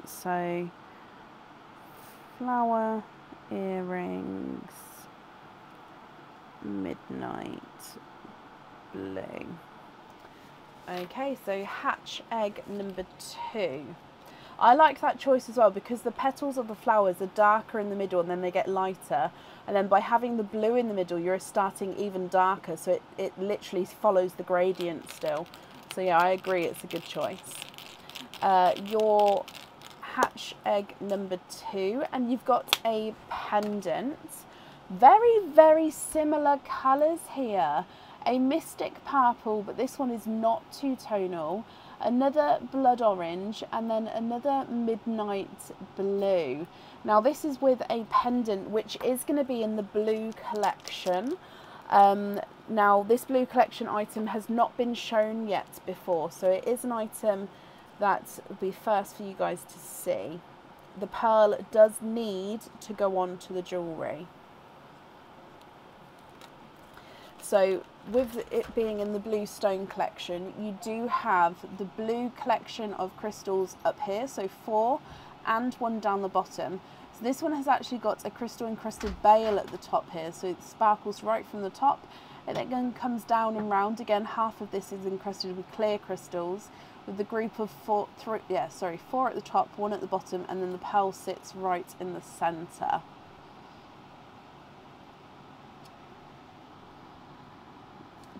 So flower, earrings, midnight blue. Okay, so hatch egg number 2. I like that choice as well, because the petals of the flowers are darker in the middle and then they get lighter. And then by having the blue in the middle, you're starting even darker. So it literally follows the gradient still. So yeah, I agree, it's a good choice. Your hatch egg number 2, and you've got a pendant. Very, very similar colours here. A mystic purple, but this one is not two-tonal. Another blood orange, and then another midnight blue. Now this is with a pendant, which is going to be in the blue collection. Now this blue collection item has not been shown yet before, so it is an item that will be first for you guys to see. The pearl does need to go on to the jewellery. So with it being in the blue stone collection, you do have the blue collection of crystals up here, so 4 and 1 down the bottom. So this one has actually got a crystal encrusted bail at the top here, so it sparkles right from the top. It then comes down and round again. Half of this is encrusted with clear crystals, with the group of 4 at the top, 1 at the bottom, and then the pearl sits right in the centre.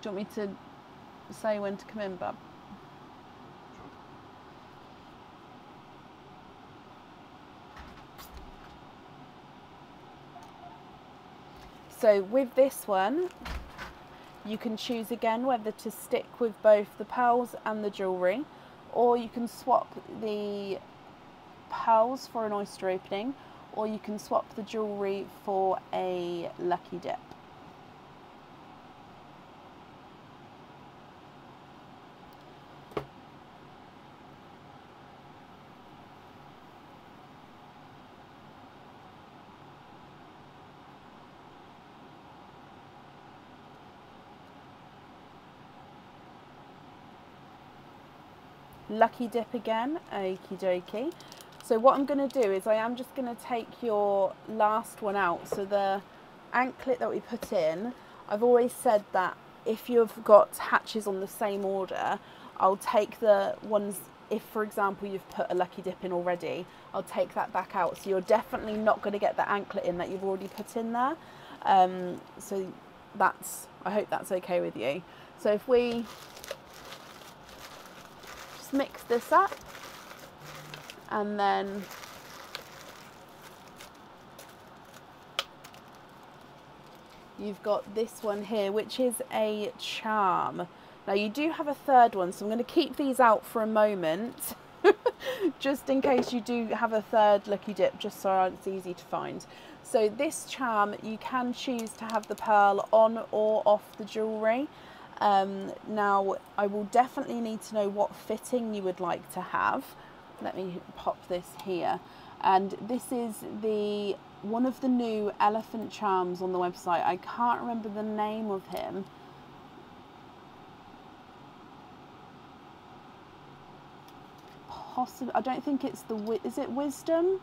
Do you want me to say when to come in, Bab? So with this one, you can choose again whether to stick with both the pearls and the jewellery, or you can swap the pearls for an oyster opening, or you can swap the jewellery for a lucky dip. Lucky dip again, okie dokie. So what I'm going to do is I am just going to take your last one out. So the anklet that we put in, I've always said that if you've got hatches on the same order, I'll take the ones, if for example you've put a lucky dip in already, I'll take that back out. So you're definitely not going to get the anklet in that you've already put in there. So that's, I hope that's okay with you. So if we mix this up, and then you've got this one here, which is a charm. Now you do have a third one, so I'm going to keep these out for a moment just in case you do have a third lucky dip, just so it's easy to find. So this charm, you can choose to have the pearl on or off the jewellery. Now I will definitely need to know what fitting you would like to have. Let me pop this here, and this is one of the new elephant charms on the website. I can't remember the name of him. Possibly, I don't think it's is it Wisdom?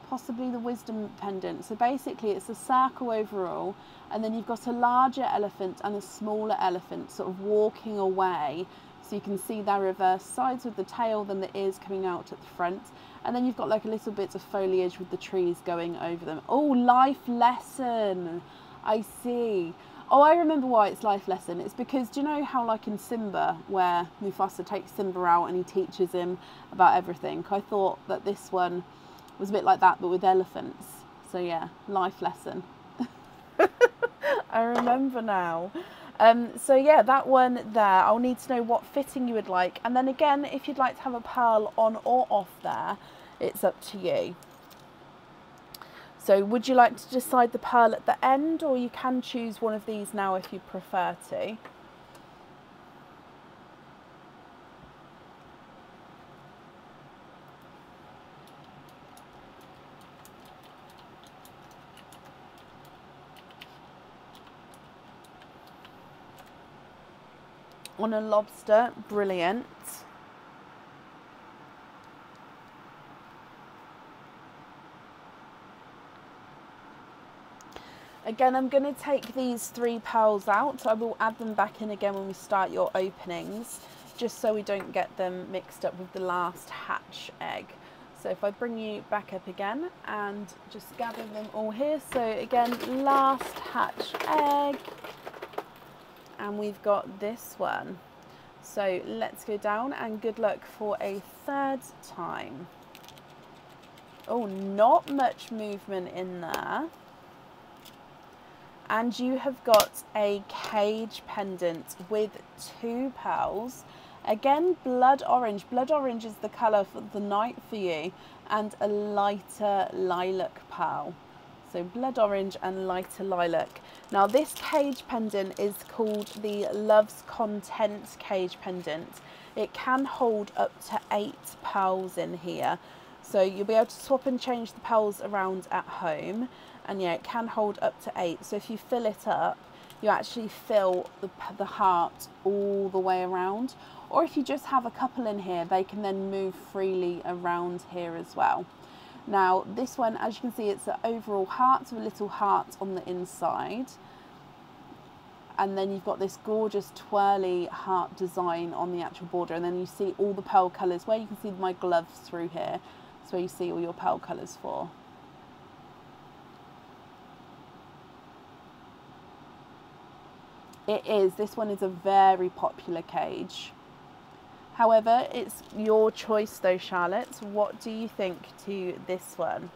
Possibly the Wisdom pendant. So basically it's a circle overall, and then you've got a larger elephant and a smaller elephant sort of walking away, so you can see their reverse sides with the tail, then the ears coming out at the front, and then you've got like a little bit of foliage with the trees going over them. Oh, life lesson, I see. Oh, I remember why it's life lesson. It's because, do you know how like in Simba, where Mufasa takes Simba out and he teaches him about everything? I thought that this one was a bit like that, but with elephants. So yeah, life lesson. I remember now. So yeah, that one there, I'll need to know what fitting you would like. And then again, if you'd like to have a pearl on or off there, it's up to you. So would you like to decide the pearl at the end, or you can choose one of these now if you prefer to. On a lobster, brilliant. Again, I'm going to take these 3 pearls out. I will add them back in again when we start your openings. just so we don't get them mixed up with the last hatch egg. So if I bring you back up again and just gather them all here. So again, last hatch egg, and we've got this one. So let's go down and good luck for a third time. Oh, not much movement in there. And you have got a cage pendant with 2 pearls. Again, blood orange. Blood orange is the colour for the night for you, and a lighter lilac pearl. So blood orange and lighter lilac. Now this cage pendant is called the Love's Content cage pendant. It can hold up to 8 pearls in here. So you'll be able to swap and change the pearls around at home. And yeah, it can hold up to 8. So if you fill it up, you actually fill the heart all the way around. Or if you just have a couple in here, they can then move freely around here as well. Now this one, as you can see, it's an overall heart with a little heart on the inside. And then you've got this gorgeous twirly heart design on the actual border. And then you see all the pearl colours, where you can see my gloves through here. That's where you see all your pearl colours for. It is. This one is a very popular cage. However, it's your choice though, Charlotte. What do you think to this one?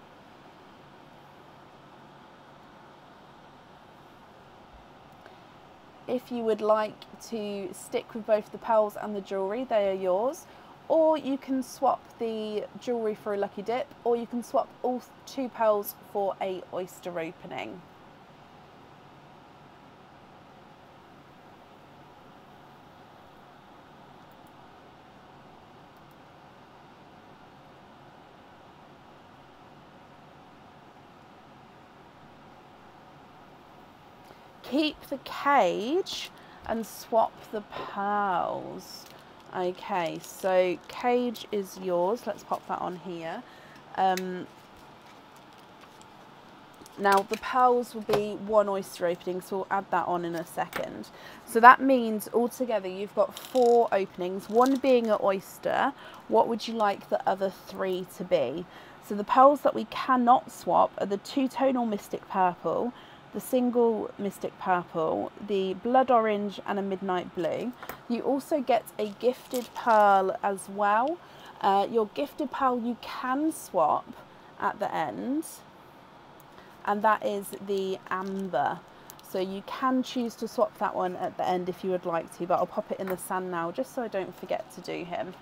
If you would like to stick with both the pearls and the jewellery, they are yours. Or you can swap the jewellery for a lucky dip, or you can swap all 2 pearls for a oyster opening. Keep the cage and swap the pearls. Okay, so cage is yours. Let's pop that on here. Now the pearls will be 1 oyster opening, so we'll add that on in a second. So that means altogether you've got 4 openings, 1 being an oyster. What would you like the other 3 to be? So the pearls that we cannot swap are the 2-tonal mystic purple, the single mystic purple, the blood orange and a midnight blue. You also get a gifted pearl as well. Your gifted pearl you can swap at the end, and that is the amber. So you can choose to swap that one at the end if you would like to, but I'll pop it in the sand now just so I don't forget to do him.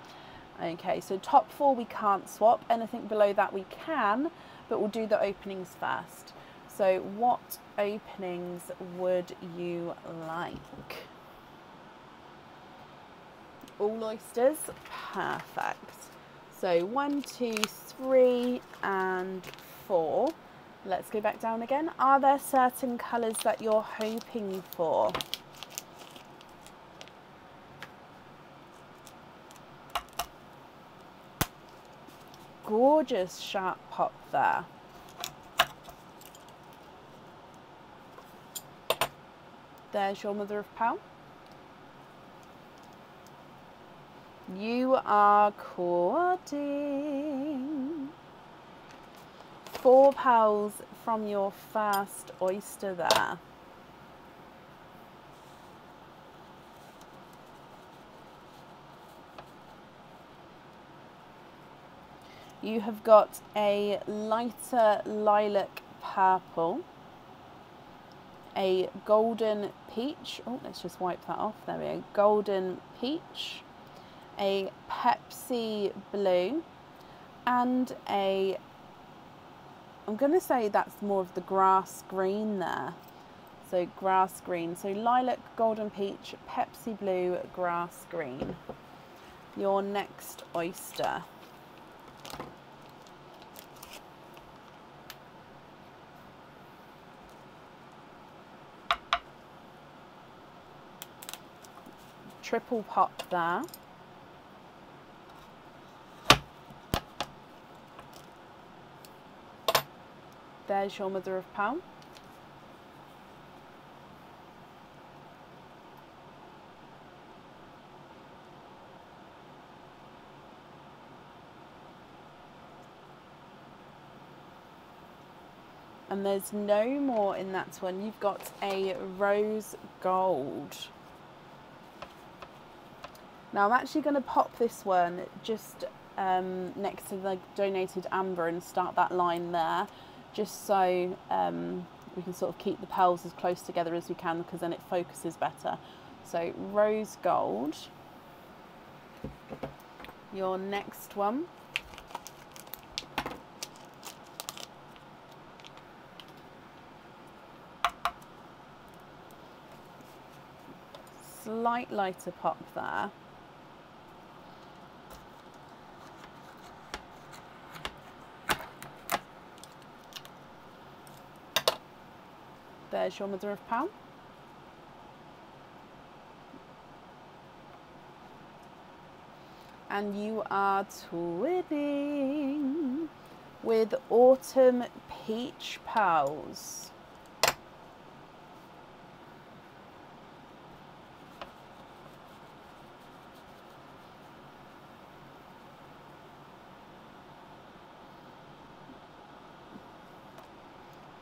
Okay, so top 4 we can't swap. Anything below that we can, but we'll do the openings first. So what openings would you like? All oysters? Perfect. So 1, 2, 3 and 4. Let's go back down again. Are there certain colours that you're hoping for? Gorgeous sharp pop there. There's your mother of pearl. You are courting 4 pearls from your first oyster there. You have got a lighter lilac purple, a golden peach, oh let's just wipe that off, there we go, golden peach, a Pepsi blue, and a, I'm going to say that's more of the grass green there, so grass green, so lilac, golden peach, Pepsi blue, grass green. Your next oyster. Triple pop there. There's your mother of pearl. And there's no more in that one. You've got a rose gold. Now I'm actually going to pop this one just next to the donated amber and start that line there, just so we can sort of keep the petals as close together as we can, because then it focuses better. So rose gold. Your next one. Slight lighter pop there. There's your mother of pearl. And you are twinning with autumn peach pearls.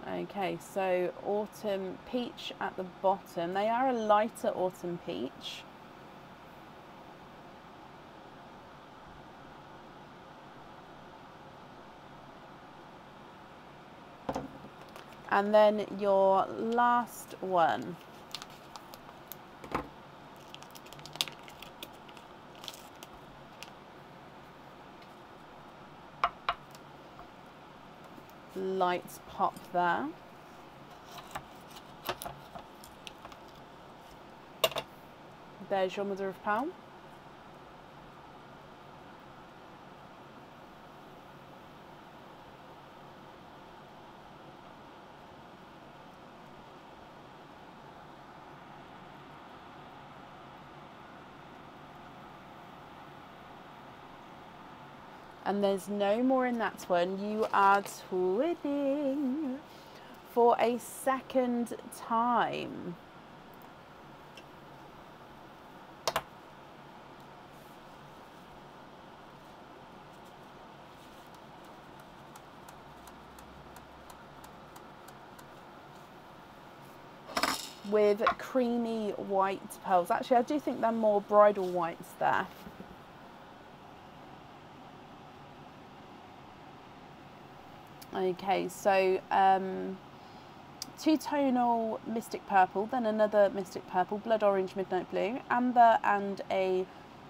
Okay, so autumn peach at the bottom. They are a lighter autumn peach. And then your last one. Lights pop there. There's your mother of pearl. And there's no more in that one. You are twinning for a second time. With creamy white pearls. Actually, I do think they're more bridal whites there. Okay, so two-tonal mystic purple, then another mystic purple, blood orange, midnight blue, amber and a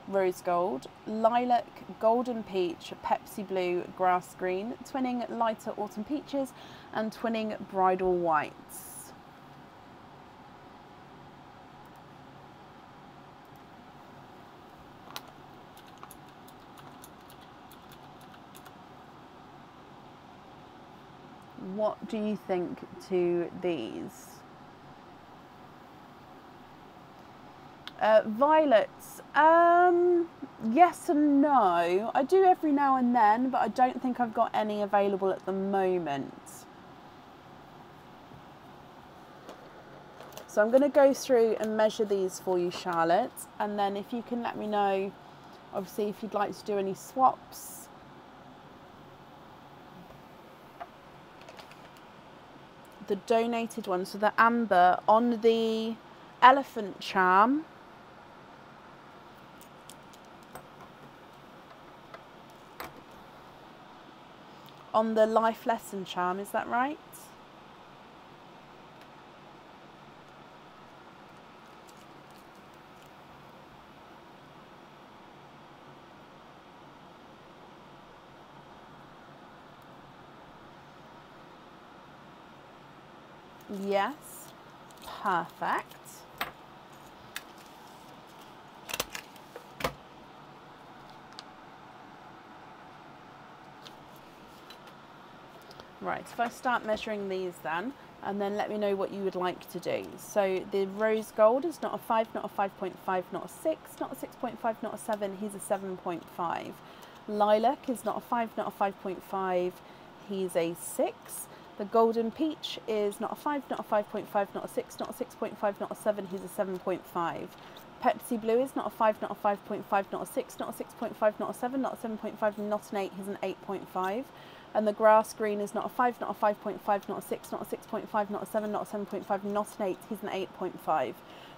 rose gold, lilac, golden peach, Pepsi blue, grass green, twinning lighter autumn peaches, and twinning bridal whites. What do you think to these? Violets, yes and no. I do every now and then, but I don't think I've got any available at the moment. So I'm going to go through and measure these for you, Charlotte, and then if you can let me know, obviously, if you'd like to do any swaps. The donated one, so the amber on the elephant charm, on the life lesson charm, is that right? Yes, perfect. Right, if I start measuring these then, and then let me know what you would like to do. So the rose gold is not a 5, not a 5.5, not a 6, not a 6.5, not a 7, he's a 7.5. Lilac is not a 5, not a 5.5, he's a 6. The golden peach is not a 5, not a 5.5, not a 6, not a 6.5, not a 7, he's a 7.5. Pepsi blue is not a 5, not a 5.5, not a 6, not a 6.5, not a 7, not a 7.5, not an 8, he's an 8.5. And the grass green is not a 5, not a 5.5, not a 6, not a 6.5, not a 7, not a 7.5, not an 8. He's an 8.5.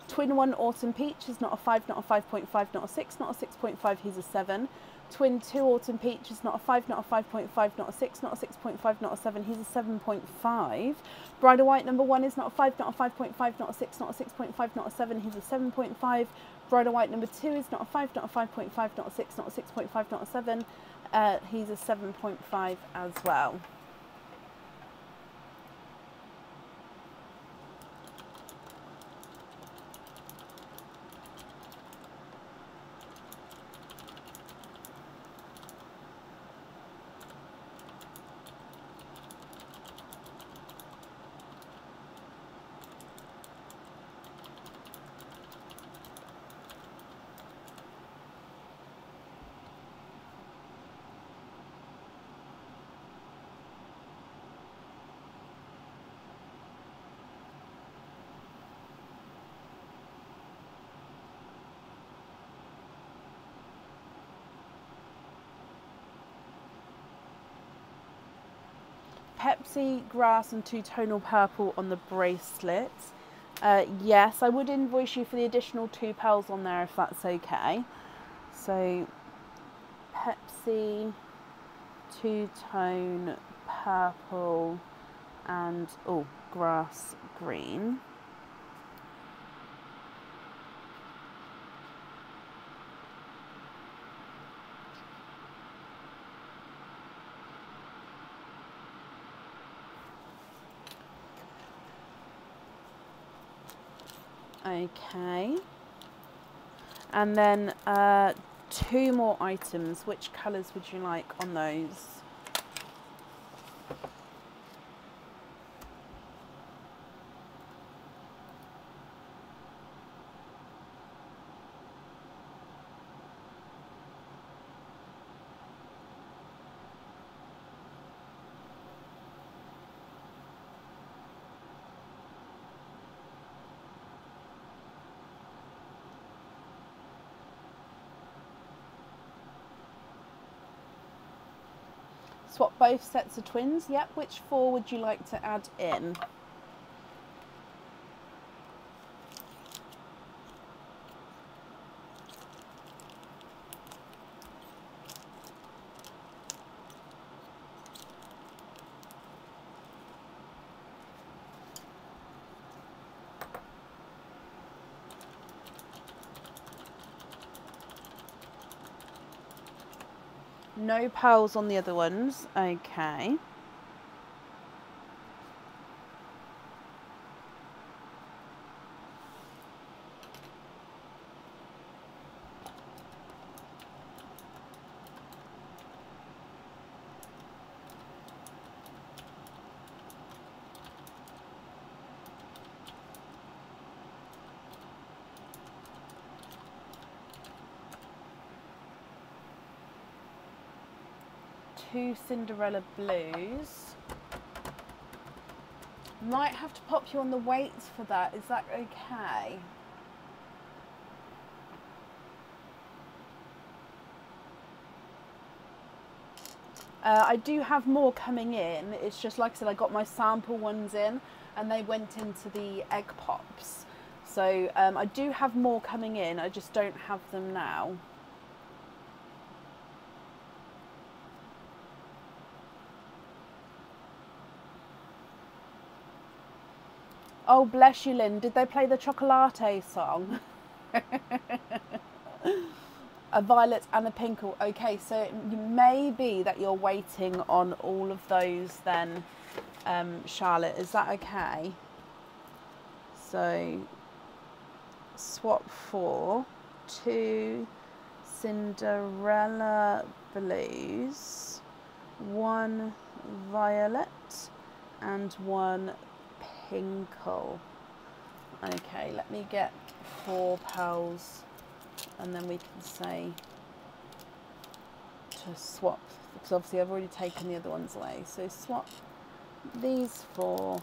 Twin 1 autumn peach is not a 5, not a 5.5, not a 6, not a 6.5. He's a 7. Twin 2 autumn peach is not a 5, not a 5.5, not a 6, not a 6.5, not a 7. He's a 7.5. Bridal white number 1 is not a 5, not a 5.5, not a 6, not a 6.5, not a 7. He's a 7.5. Bridal white number 2 is not a 5, not a 5.5, not a 6, not a 6.5, not a 7. He's a 7.5 as well. Pepsi, grass and two-tonal purple on the bracelets. Yes, I would invoice you for the additional 2 pearls on there if that's okay. So Pepsi, two-tone purple and grass green. Okay, and then 2 more items. Which colours would you like on those? Swap both sets of twins. Yep. Which 4 would you like to add in? No pearls on the other ones. Okay. Two Cinderella blues. Might have to pop you on the weights for that. Is that okay? I do have more coming in. It's just like I said, I got my sample ones in and they went into the egg pops. So I do have more coming in. I just don't have them now. Oh, bless you, Lynn. Did they play the Chocolate song? A violet and a pinkle. Okay, so it may be that you're waiting on all of those then, Charlotte. Is that okay? So, swap for 2 Cinderella blues, 1 violet and 1 pinkle. Okay, let me get 4 pearls and then we can say to swap, because obviously I've already taken the other ones away. So swap these 4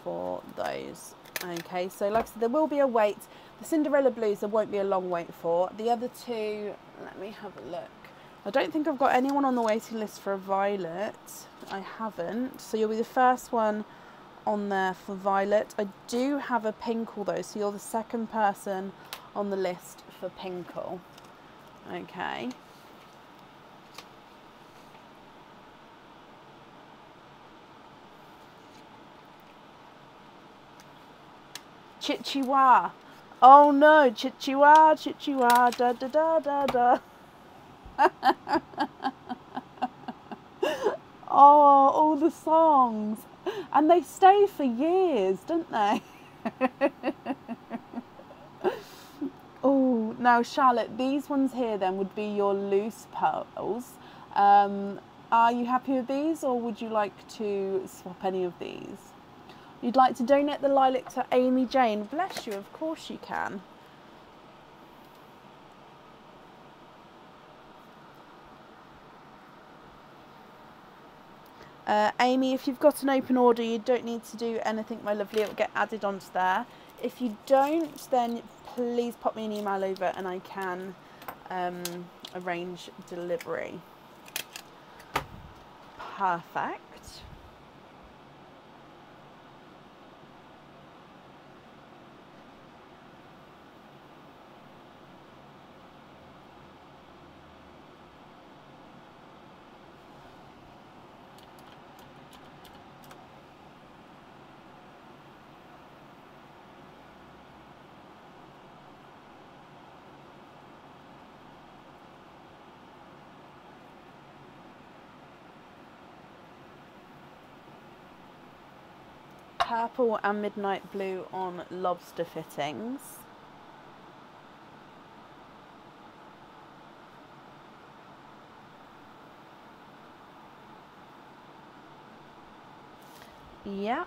for those. Okay, so like I said, there will be a wait. The Cinderella blues there won't be a long wait for. The other 2, let me have a look. I don't think I've got anyone on the waiting list for a violet. I haven't. So you'll be the first one on there for violet. I do have a pinkle though, so you're the second person on the list for pinkle. Okay. Chichiwa. Oh no, Chichiwa, Chichiwa, da da da da da. Oh, all the songs. And they stay for years, don't they? Oh, now Charlotte, these ones here then would be your loose pearls. Are you happy with these, or would you like to swap any of these? You'd like to donate the lilac to Amy Jane. Bless you, of course you can. Amy, if you've got an open order, you don't need to do anything, my lovely. It will get added onto there. If you don't, then please pop me an email over and I can arrange delivery. Perfect. Purple and midnight blue on lobster fittings. Yeah.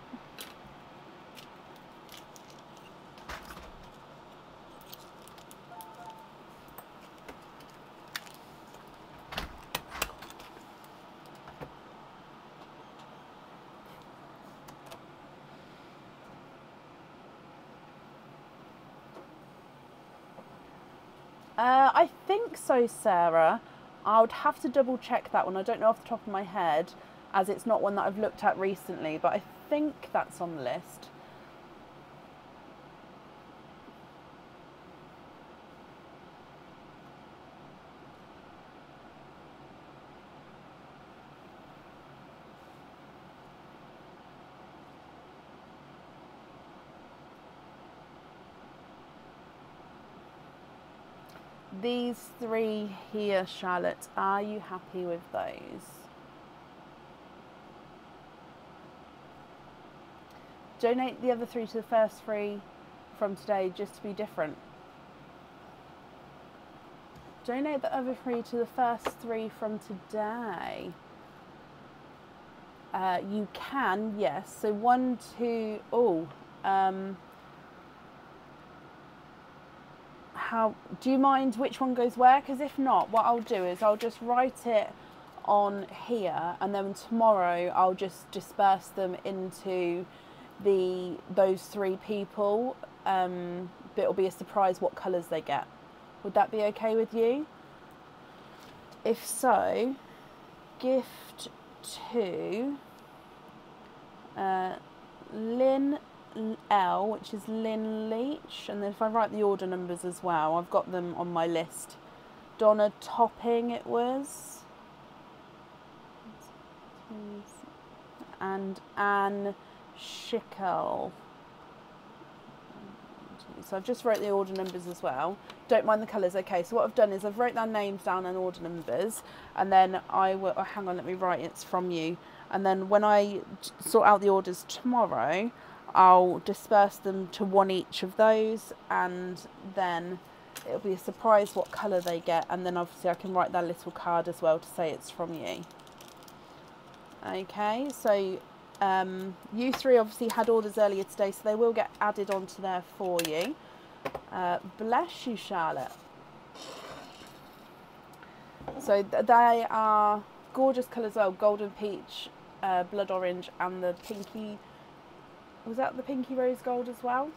I think so, Sarah. I would have to double check that one. I don't know off the top of my head, as it's not one that I've looked at recently, but I think that's on the list. These three here, Charlotte, are you happy with those? Donate the other three to the first three from today just to be different. Donate the other three to the first three from today. You can, yes. So 1, 2, how do you mind which one goes where? Because if not, what I'll do is I'll just write it on here, and then tomorrow I'll just disperse them into those three people. But it'll be a surprise what colours they get. Would that be okay with you? If so, gift to Lynn L, which is Lynn Leach, and then if I write the order numbers as well, I've got them on my list. Donna Topping it was, and Anne Schickel. So I've just wrote the order numbers as well. Don't mind the colours. Okay, so what I've done is I've wrote their names down and order numbers, and then I will, oh, hang on, let me write it's from you, and then when I sort out the orders tomorrow, I'll disperse them to one each of those, and then it'll be a surprise what colour they get, and then obviously I can write that little card as well to say it's from you. Okay, so you three obviously had orders earlier today, so they will get added onto there for you. Bless you, Charlotte. So they are gorgeous colours as well, golden peach, blood orange, and the pinky. Was that the pinky rose gold as well?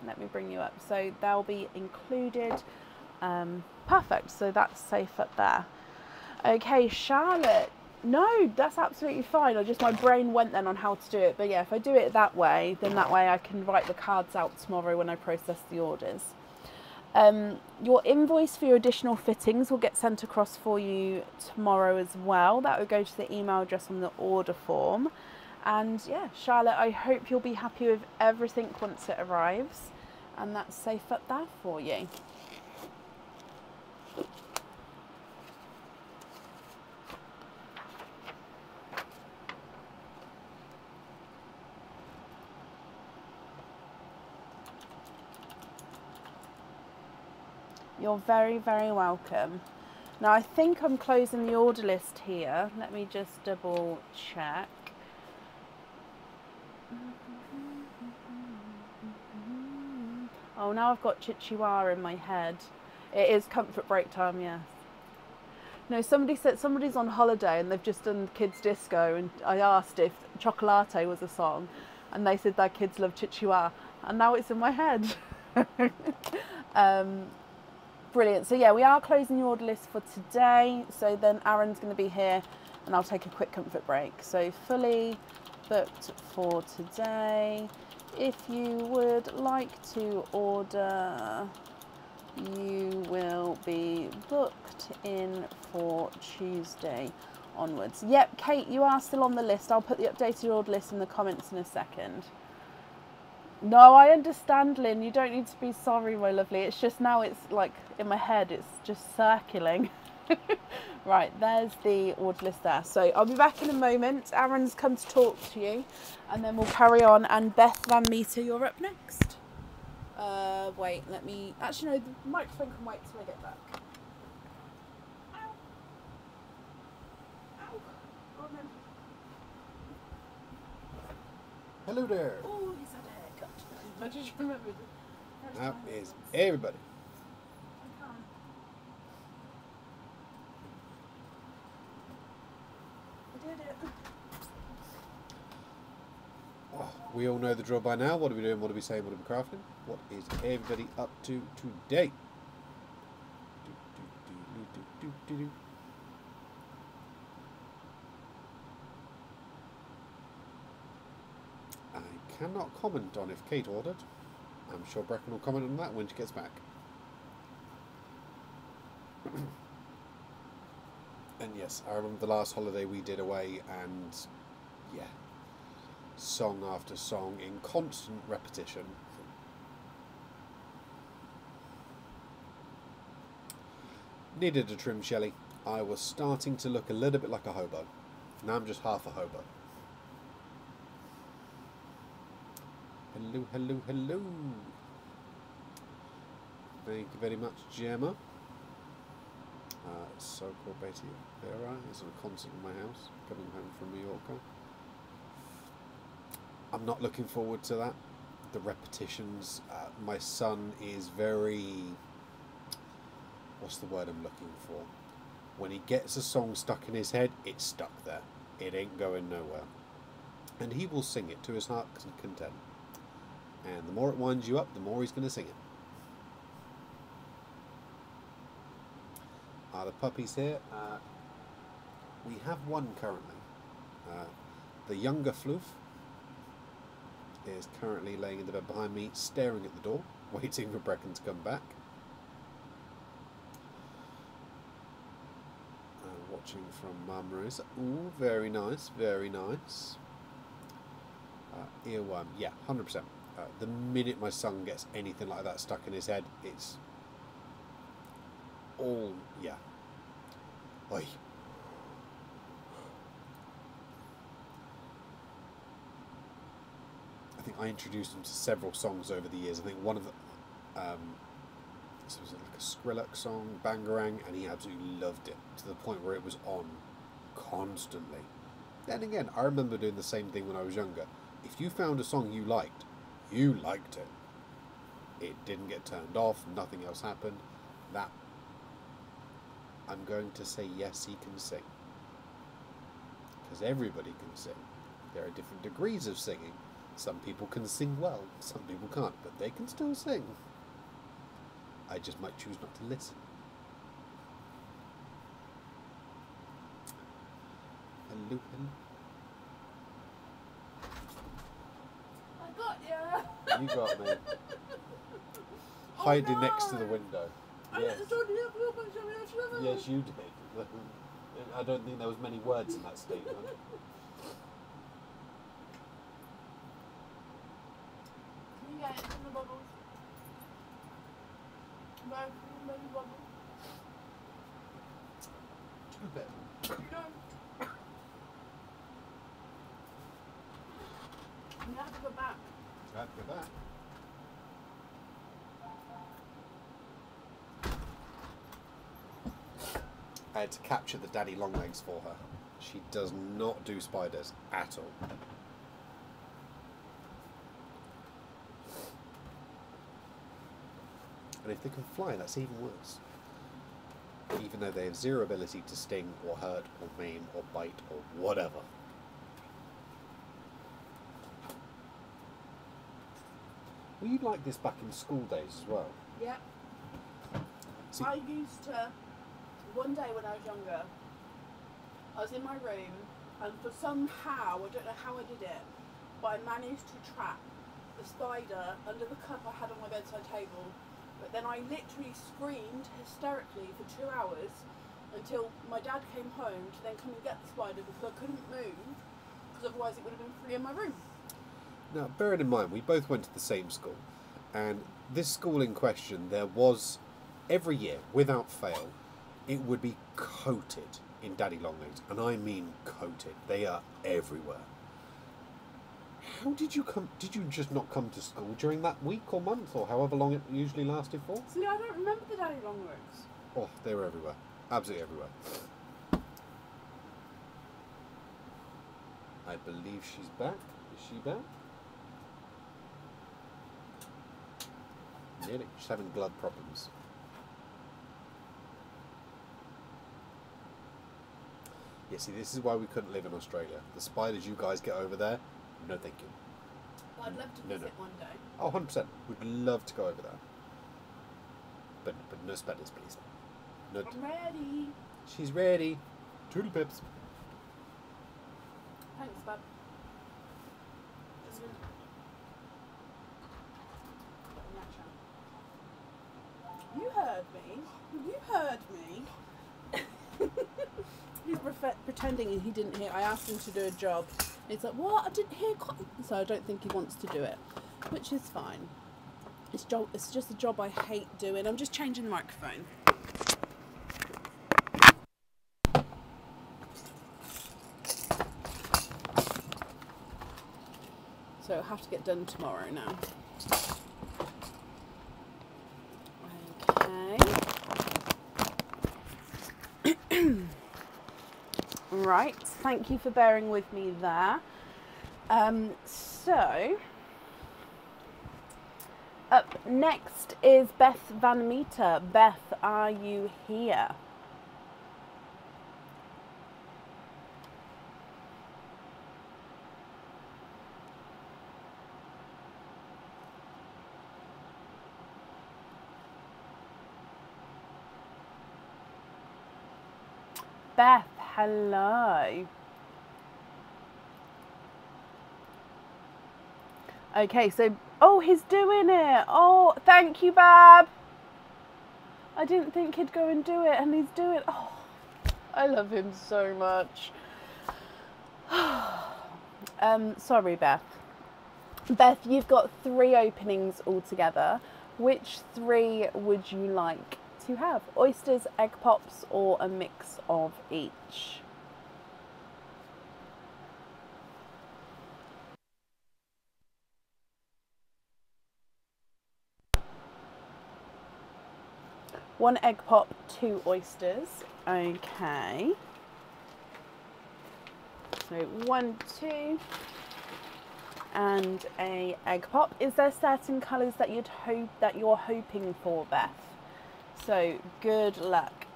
Let me bring you up. So they'll be included. Perfect. So that's safe up there. Okay, Charlotte. No, that's absolutely fine. My brain went then on how to do it. But yeah, if I do it that way, then that way I can write the cards out tomorrow when I process the orders. Your invoice for your additional fittings will get sent across for you tomorrow as well. That will go to the email address on the order form. And yeah, Charlotte, I hope you'll be happy with everything once it arrives. And that's safe up there for you. You're very, very welcome. Now I think I'm closing the order list here. Let me just double check. Oh, now I've got Chihuahua in my head. It is comfort break time, yes. No, somebody said somebody's on holiday and they've just done kids disco, and I asked if Chocolate was a song, and they said their kids love Chihuahua, and now it's in my head. Brilliant. So yeah, we are closing the order list for today. So then Aaron's going to be here and I'll take a quick comfort break. So fully booked for today. If you would like to order, you will be booked in for Tuesday onwards. Yep, Kate, you are still on the list. I'll put the updated order list in the comments in a second. No, I understand, Lynn. You don't need to be sorry, my lovely. It's just now it's like in my head, it's just circling. Right, there's the order list there. So I'll be back in a moment. Aaron's come to talk to you and then we'll carry on. And Beth Van Meter, you're up next. Wait, let me... Actually, no, the microphone can wait till I get back. Ow. Ow. Oh, no. Hello there. Oh, he's had a haircut. I just remembered. That is everybody. I can't. I did it. Oh, we all know the drill by now. What are we doing? What are we saying? What are we crafting? What is everybody up to today? I cannot comment on if Kate ordered. I'm sure Brecken will comment on that when she gets back. And yes, I remember the last holiday we did away, and yeah, song after song in constant repetition. Needed a trim, Shelley. I was starting to look a little bit like a hobo. Now I'm just half a hobo. Hello, hello, hello. Thank you very much, Gemma. So cool, Betty. Vera is on a concert in my house, coming home from Mallorca. I'm not looking forward to that. The repetitions. My son is very... What's the word I'm looking for? When he gets a song stuck in his head, it's stuck there. It ain't going nowhere. And he will sing it to his heart's content. And the more it winds you up, the more he's going to sing it. Are the puppies here? We have one currently. The younger Floof is currently laying in the bed behind me, staring at the door, waiting for Brecken to come back. Watching from Mum Marissa. Ooh, very nice, very nice. Earworm, yeah, 100%. The minute my son gets anything like that stuck in his head, it's all, yeah. Oi. I think I introduced him to several songs over the years. I think one of the, so was it like a Skrillex song, Bangarang, and he absolutely loved it to the point where it was on constantly. Then again, I remember doing the same thing when I was younger. If you found a song you liked it. It didn't get turned off, nothing else happened. That, I'm going to say yes, he can sing. Because everybody can sing. There are different degrees of singing. Some people can sing well, some people can't, but they can still sing. I just might choose not to listen. hello, hello. I got you. You got me. Hiding next to the window. Yes. Yes, you did. I don't think there was many words in that statement. Can you get it from the bubbles? Bubbles. Too bit. No. You have to go back. After that. I had to capture the daddy long legs for her. She does not do spiders at all. And if they can fly, that's even worse. Even though they have zero ability to sting or hurt or maim or bite or whatever. Were you like this back in school days as well? Yeah. See, I used to, one day when I was younger, I was in my room and for somehow, I don't know how I did it, but I managed to trap the spider under the cup I had on my bedside table. But then I literally screamed hysterically for 2 hours until my dad came home to then come and get the spider because I couldn't move, because otherwise it would have been free in my room. now, bearing in mind, we both went to the same school, and this school in question, there was, every year, without fail, it would be coated in daddy long legs, and I mean coated. They are everywhere. How did you come? Did you just not come to school during that week or month, or however long it usually lasted for? See, I don't remember the daddy long legs. Oh, they were everywhere. Absolutely everywhere. I believe she's back. Is she back? Nearly. She's having blood problems. Yeah, see, this is why we couldn't live in Australia. The spiders you guys get over there, no thank you. Well, I'd love to visit one day. Oh, 100%. We'd love to go over there. But no spiders, please. No. I'm ready. She's ready. Toodle pips. Thanks, bub. You heard me. You heard me. He's pretending he didn't hear. I asked him to do a job. He's like, what? I didn't hear. So I don't think he wants to do it, which is fine. It's just a job I hate doing. I'm just changing the microphone. So it'll have to get done tomorrow now. Okay. Right, thank you for bearing with me there. So, up next is Beth Van Meter. Beth, are you here? Beth, hello. Okay, so, oh, he's doing it. Oh, thank you, Bab. I didn't think he'd go and do it, and he's doing it. Oh, I love him so much. Sorry, Beth. Beth, you've got 3 openings altogether. Which 3 would you like to have? Oysters, egg pops, or a mix of each? One egg pop, 2 oysters. Okay. So 1, 2, and a egg pop. Is there certain colours that you're hoping for, Beth? So good luck.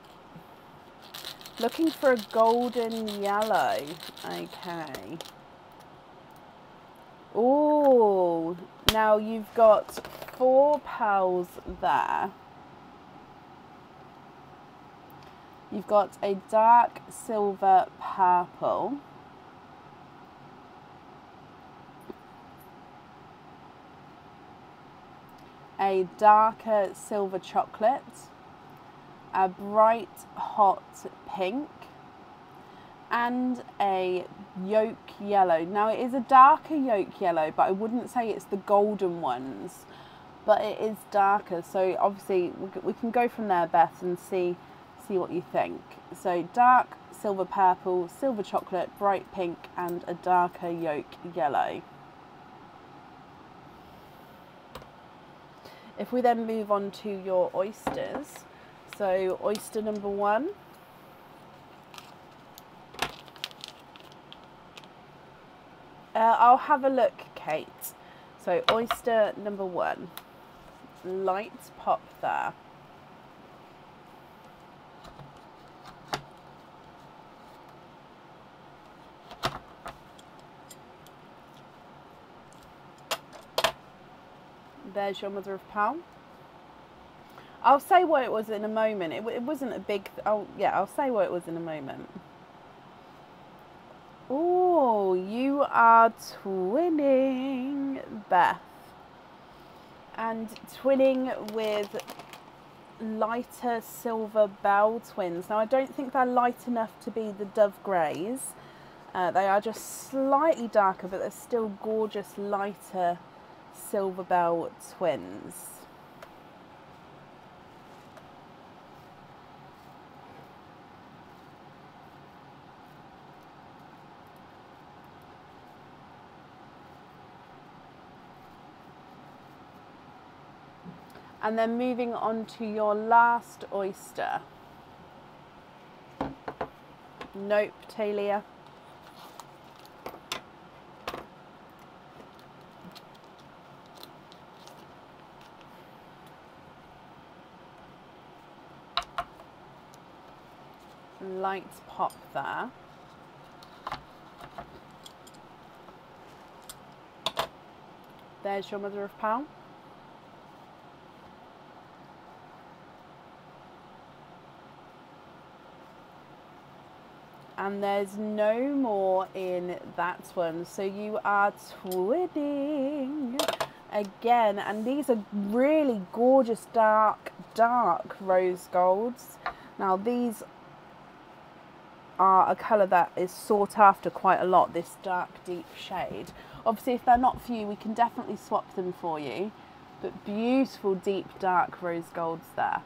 Looking for a golden yellow. Okay. Oh, now you've got 4 pals there. You've got a dark silver purple. a darker silver chocolate, a bright hot pink, and a yolk yellow. Now it is a darker yolk yellow, but I wouldn't say it's the golden ones, but it is darker. So obviously we can go from there, Beth, and see what you think. So dark silver purple, silver chocolate, bright pink, and a darker yolk yellow. If we then move on to your oysters, so oyster number 1. I'll have a look, Kate. So oyster number 1, lights pop there. There's your mother of pearl. I'll say what it was in a moment. It wasn't a big... Oh, yeah, I'll say what it was in a moment. Oh, you are twinning, Beth. And twinning with lighter silver bell twins. Now, I don't think they're light enough to be the Dove Greys. They are just slightly darker, but they're still gorgeous, lighter silver bell twins. And then moving on to your last oyster. Nope, Talia. Lights pop there. There's your mother of pearl. And there's no more in that one. So you are twinning again. And these are really gorgeous dark rose golds. Now these are a colour that is sought after quite a lot, this dark deep shade. Obviously if they're not for you, we can definitely swap them for you. But beautiful deep dark rose golds there.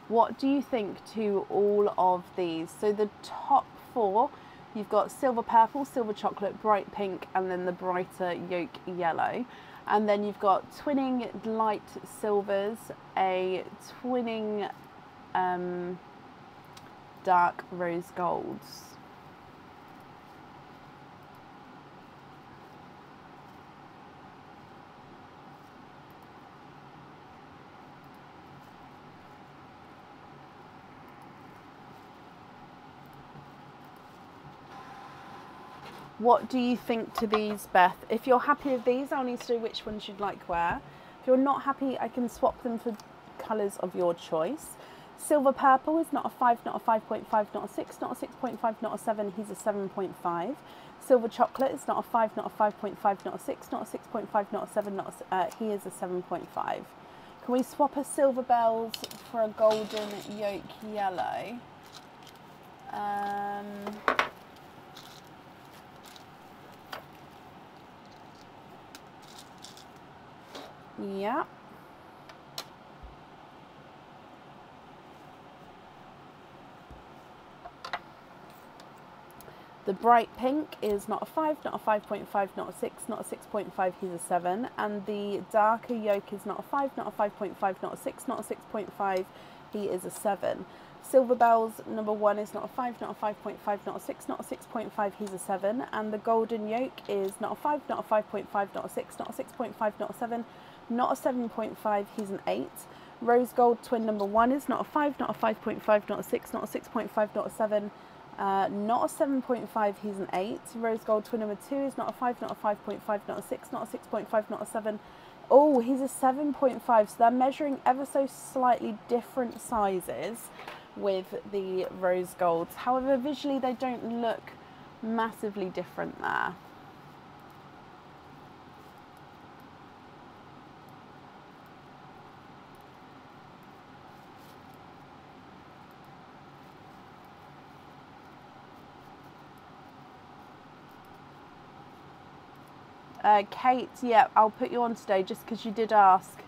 What do you think to all of these? So the top 4, you've got silver purple, silver chocolate, bright pink, and then the brighter yolk yellow. And then you've got twinning light silvers, a twinning dark rose golds. What do you think to these, Beth? If you're happy with these, I'll need to know which ones you'd like where. If you're not happy, I can swap them for colours of your choice. Silver purple is not a 5, not a 5.5, not a 6, not a 6.5, not a 7, he's a 7.5. Silver chocolate is not a 5, not a 5.5, not a 6, not a 6.5, not a 7, not a, he is a 7.5. Can we swap a silver bells for a golden yolk yellow? Yeah. The bright pink is not a 5, not a 5.5, not a 6, not a 6.5, he's a 7. And the darker yolk is not a 5, not a 5.5, not a 6, not a 6.5, he is a 7. Silver bells number 1 is not a 5, not a 5.5, not a 6, not a 6.5, he's a 7. And the golden yolk is not a 5, not a 5.5, not a 6, not a 6.5, not a 7, not a 7.5, he's an 8. Rose gold twin number 1 is not a 5, not a 5.5, not a 6, not a 6.5, not a 7, not a 7.5, he's an 8. Rose gold twin number 2 is not a 5, not a 5.5, not a 6, not a 6.5, not a 7. Oh, he's a 7.5. So they're measuring ever so slightly different sizes with the rose golds. However, visually they don't look massively different there. Kate, yeah, I'll put you on today just because you did ask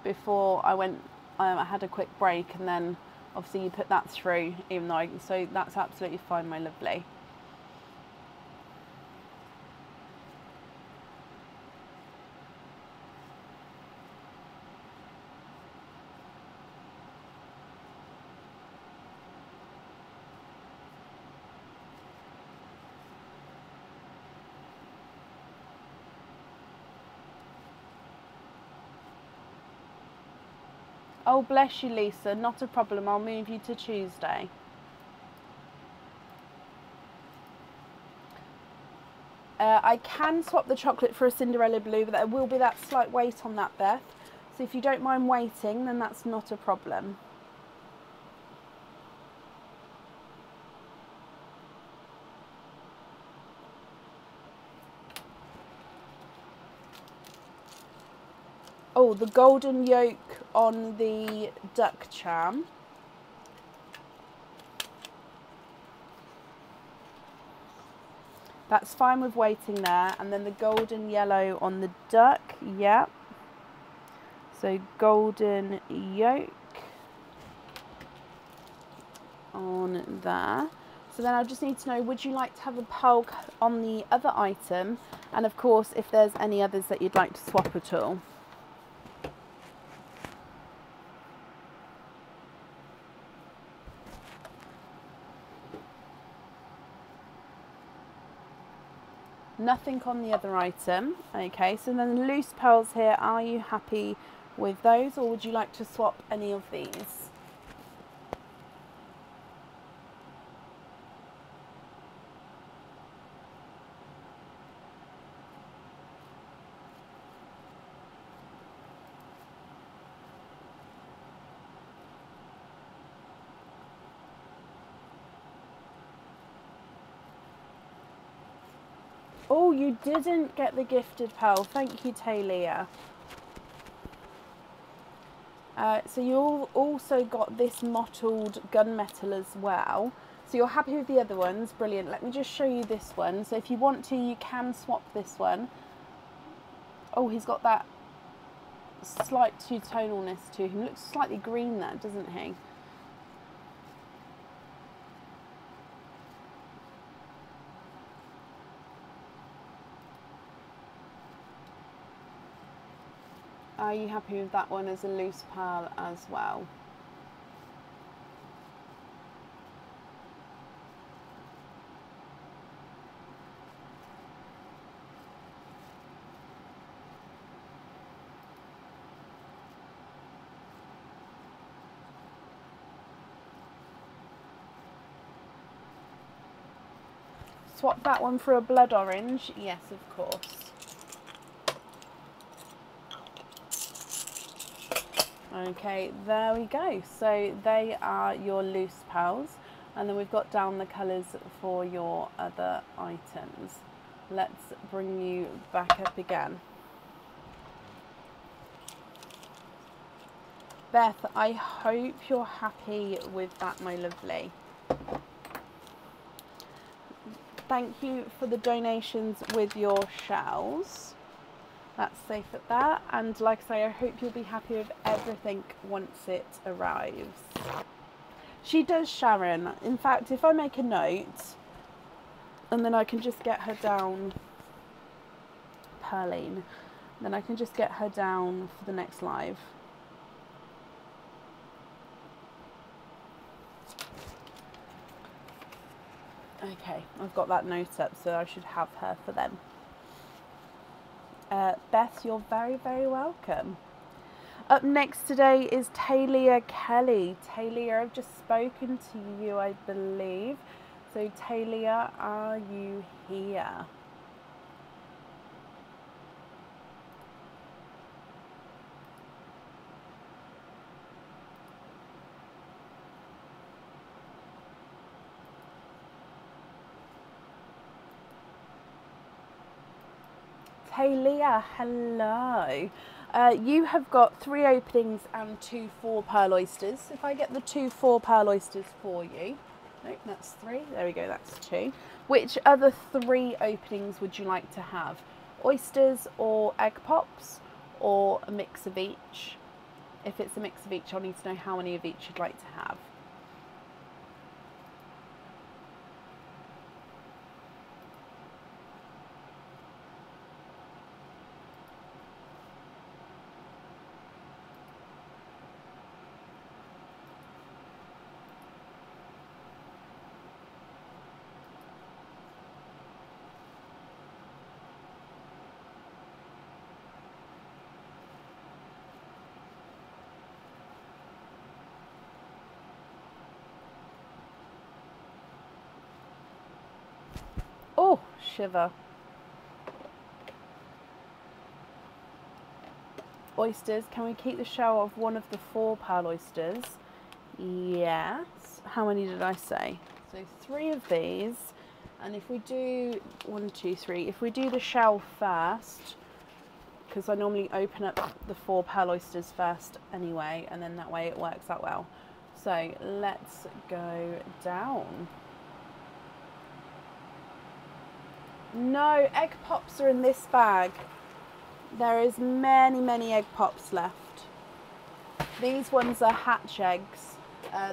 before I went. I had a quick break, and then obviously you put that through, even though so that's absolutely fine, my lovely. Oh, bless you, Lisa. Not a problem. I'll move you to Tuesday. I can swap the chocolate for a Cinderella blue, but there will be that slight weight on that, Beth. So if you don't mind waiting, then that's not a problem. Oh, the golden yolk on the duck charm. That's fine with waiting there. And then the golden yellow on the duck. Yep. So golden yolk on there. So then I just need to know, would you like to have a pearl on the other item? And of course, if there's any others that you'd like to swap at all. Nothing on the other item. Okay, so then the loose pearls here, are you happy with those, or would you like to swap any of these? Oh, you didn't get the gifted pearl. Thank you, Talia. So you also got this mottled gunmetal as well. So you're happy with the other ones. Brilliant. Let me just show you this one. So if you want to, you can swap this one. Oh, he's got that slight two-tonalness to him. Looks slightly green there, doesn't he? Are you happy with that one as a loose pearl as well? Swap that one for a blood orange? Yes, of course. Okay, there we go. So they are your loose pearls, and then we've got down the colours for your other items. Let's bring you back up again. Beth, I hope you're happy with that, my lovely. Thank you for the donations with your shells. That's safe at that, and like I say, I hope you'll be happy with everything once it arrives. She does, Sharon. In fact, if I make a note, and then I can just get her down, Pearline, then I can just get her down for the next live. Okay, I've got that note up, so I should have her for them. Beth, you're very, very welcome. Up next today is Talia Kelly. Talia, I've just spoken to you, I believe. So Talia, are you here? Talia, hello. You have got 3 openings and 2 4 pearl oysters. If I get the 2 4 pearl oysters for you. Nope, that's 3. There we go, that's 2. Which other 3 openings would you like to have? oysters or egg pops, or a mix of each. If it's a mix of each, I'll need to know how many of each you'd like to have. Oh, shiver. Oysters, can we keep the shell of one of the 4 pearl oysters? Yes. How many did I say? So 3 of these. And if we do 1, 2, 3, if we do the shell first, because I normally open up the 4 pearl oysters first anyway, and then that way it works out well. So let's go down. No, egg pops are in this bag. There is many egg pops left. These ones are hatch eggs.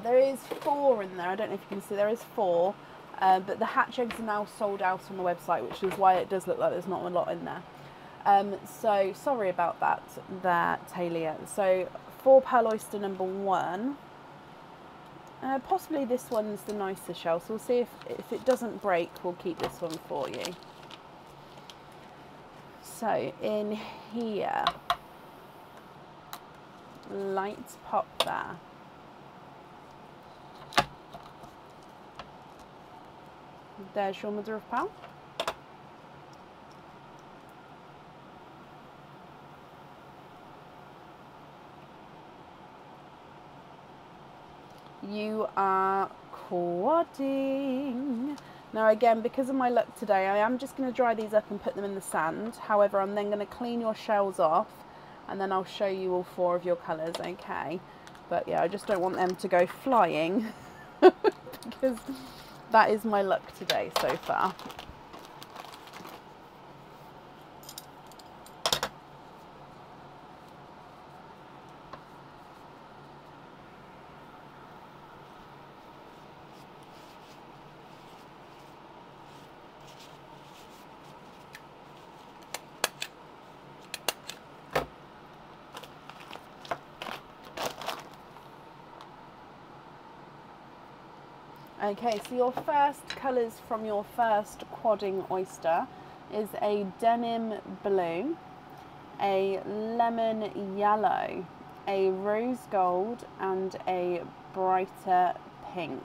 There is 4 in there. I don't know if you can see, there is 4. But the hatch eggs are now sold out on the website, which is why it does look like there's not a lot in there. So sorry about that there, Talia. So 4 pearl oyster number 1. Possibly this one's the nicer shell, so we'll see if it doesn't break, we'll keep this one for you. So in here, light pop there. There's your mother of pearl. You are quadding. Now again, because of my luck today, I am just going to dry these up and put them in the sand. However, I'm then going to clean your shells off and then I'll show you all 4 of your colours, okay? But yeah, I just don't want them to go flying because that is my luck today so far. Okay, so your first colours from your first quadding oyster is a denim blue, a lemon yellow, a rose gold and a brighter pink.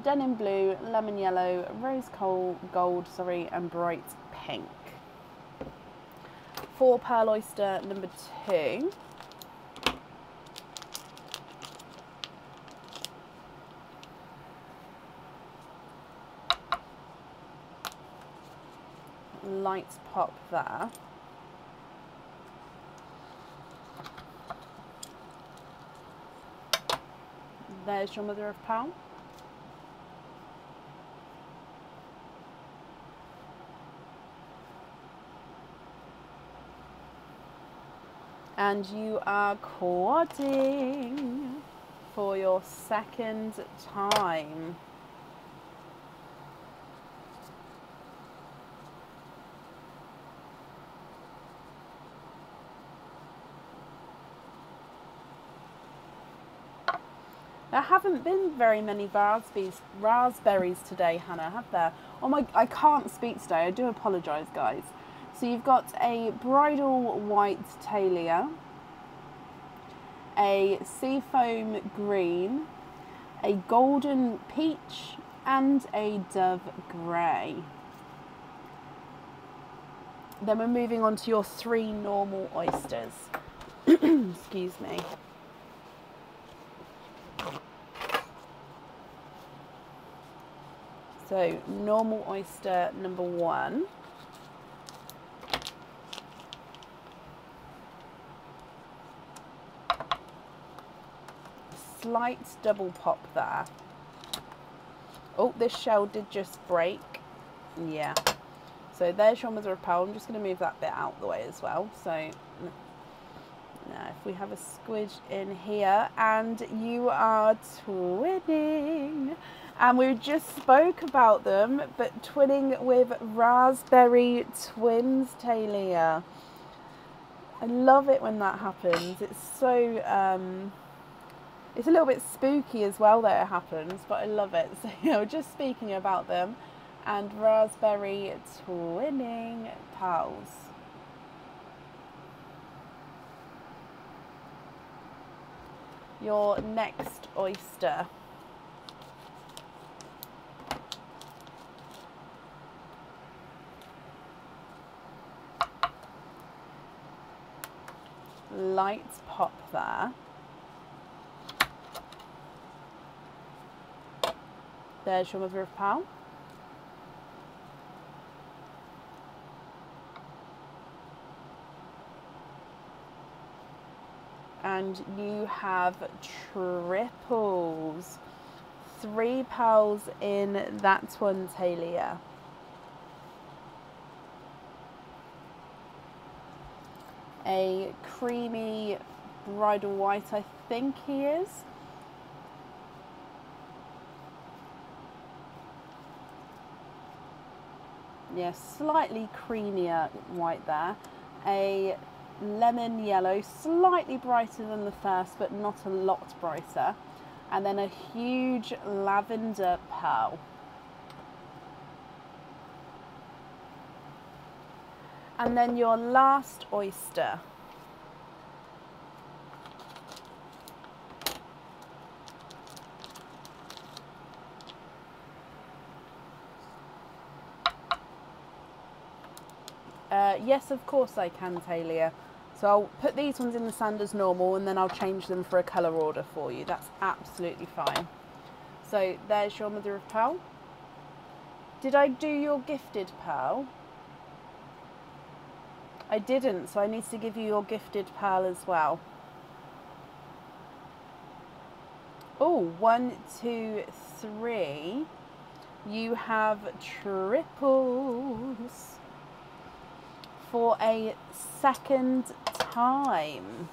Denim blue, lemon yellow, rose gold, and bright pink. 4 pearl oyster number 2. Lights pop there. There's your mother of pearl. And you are quadding for your second time. There haven't been very many raspberries today, Hannah, have there? Oh my, I can't speak today, I do apologise, guys. So you've got a bridal white Talia, a seafoam green, a golden peach, and a dove grey. Then we're moving on to your 3 normal oysters. Excuse me. So normal oyster number 1. Slight double pop there. Oh, this shell did just break. Yeah. So there's your mother of pearl. I'm just going to move that bit out the way as well. So now if we have a squidge in here, and you are twinning. And we just spoke about them, but twinning with raspberry twins, Talia. I love it when that happens. It's so, it's a little bit spooky as well that it happens, but I love it. So, you know, just speaking about them, and raspberry twinning pals. Your next oyster. Lights pop there. There's your mother of pearl. And you have triples. 3 pearls in that one, Talia. A creamy bridal white, I think he is. Yeah, slightly creamier white there. A lemon yellow, slightly brighter than the first, but not a lot brighter. And then a huge lavender pearl. And then your last oyster. Yes, of course I can, Talia. So I'll put these ones in the sand as normal, and then I'll change them for a colour order for you. That's absolutely fine. So there's your mother of pearl. Did I do your gifted pearl? I didn't, so I need to give you your gifted pearl as well. Oh, 1, 2, 3. You have triples for a second time.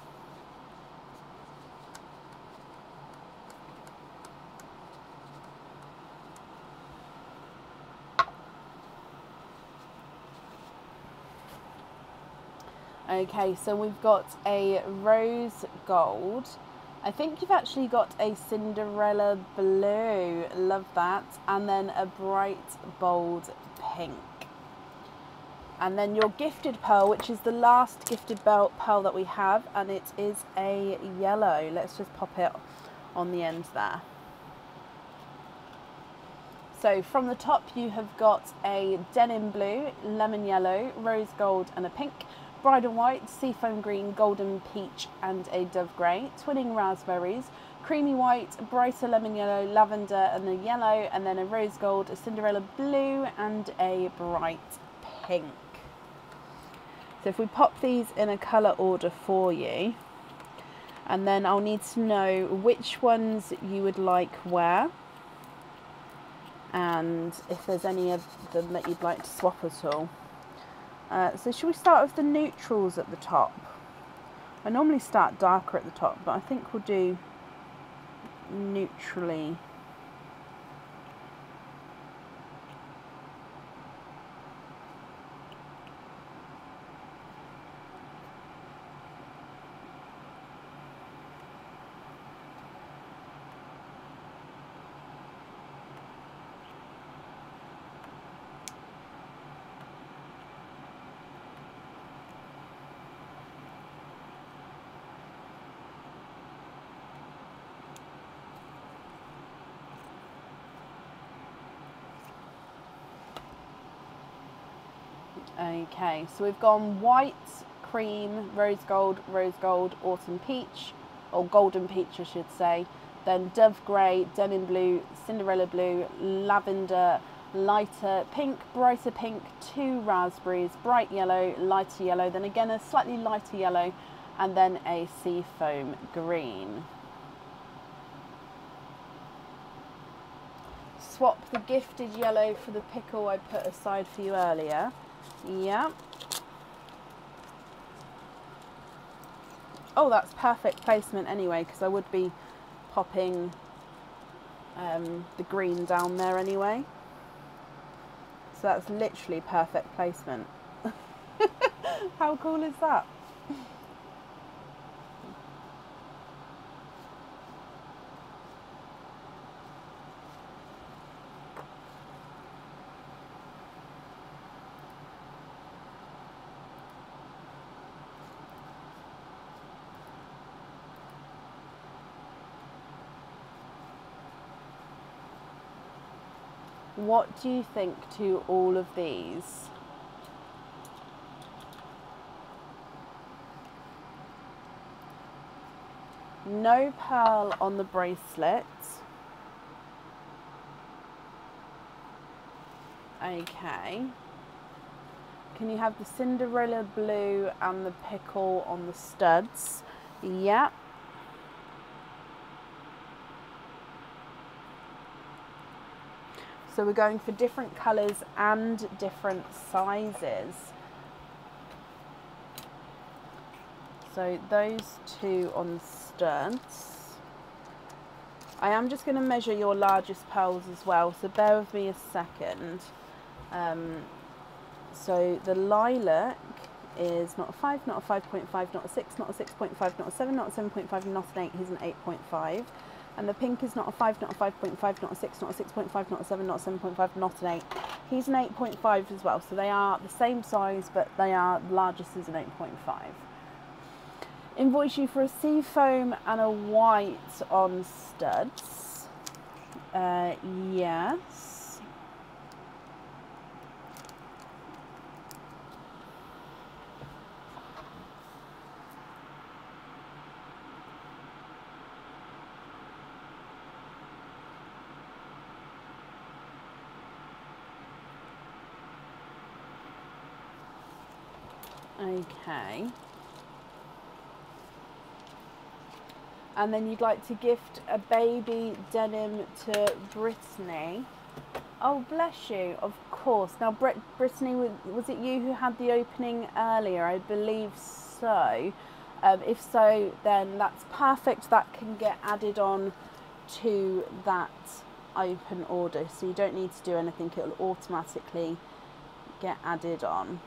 Okay, so we've got a rose gold. I think you've actually got a Cinderella blue, love that, and then a bright bold pink. And then your gifted pearl, which is the last gifted pearl that we have, and it is a yellow. Let's just pop it on the end there. So from the top you have got a denim blue, lemon yellow, rose gold and a pink, bridal white, seafoam green, golden peach and a dove grey, twinning raspberries, creamy white, brighter lemon yellow, lavender and a yellow, and then a rose gold, a Cinderella blue and a bright pink. So if we pop these in a colour order for you, and then I'll need to know which ones you would like where, and if there's any of them that you'd like to swap at all. So should we start with the neutrals at the top? I normally start darker at the top, but I think we'll do neutrally. Okay, so we've gone white, cream, rose gold, autumn peach, or golden peach I should say, then dove grey, denim blue, Cinderella blue, lavender, lighter pink, brighter pink, 2 raspberries, bright yellow, lighter yellow, then again a slightly lighter yellow, and then a seafoam green. Swap the gifted yellow for the pickle I put aside for you earlier. Yeah. Oh, that's perfect placement anyway, because I would be popping the green down there anyway. So that's literally perfect placement. How cool is that? What do you think to all of these? No pearl on the bracelet. Okay. Can you have the Cinderella blue and the pickle on the studs? Yeah. So we're going for different colours and different sizes. So those two on studs. I am just going to measure your largest pearls as well, so bear with me a second. So the lilac is not a 5, not a 5.5, not a 6, not a 6.5, not a 7, not a 7.5, not an 8, he's an 8.5. And the pink is not a 5, not a 5.5, not a 6, not a 6.5, not a 7, not a 7.5, not an 8. He's an 8.5 as well, so they are the same size, but they are, the largest is an 8.5. Invoice you for a sea foam and a white on studs. Yes. Okay. And then you'd like to gift a baby denim to Brittany. Oh, bless you, of course. Now, Brittany, was it you who had the opening earlier? I believe so. If so, then that's perfect. That can get added on to that open order. So you don't need to do anything. It will automatically get added on.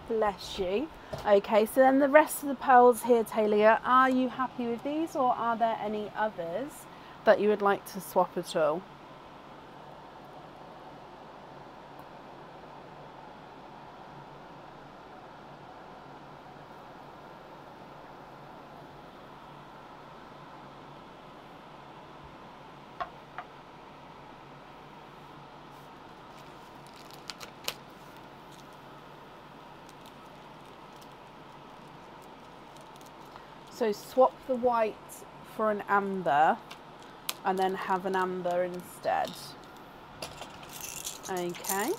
Bless you. Okay, so then the rest of the pearls here, Talia, are you happy with these, or are there any others that you would like to swap at all? So swap the white for an amber and then have an amber instead. Okay.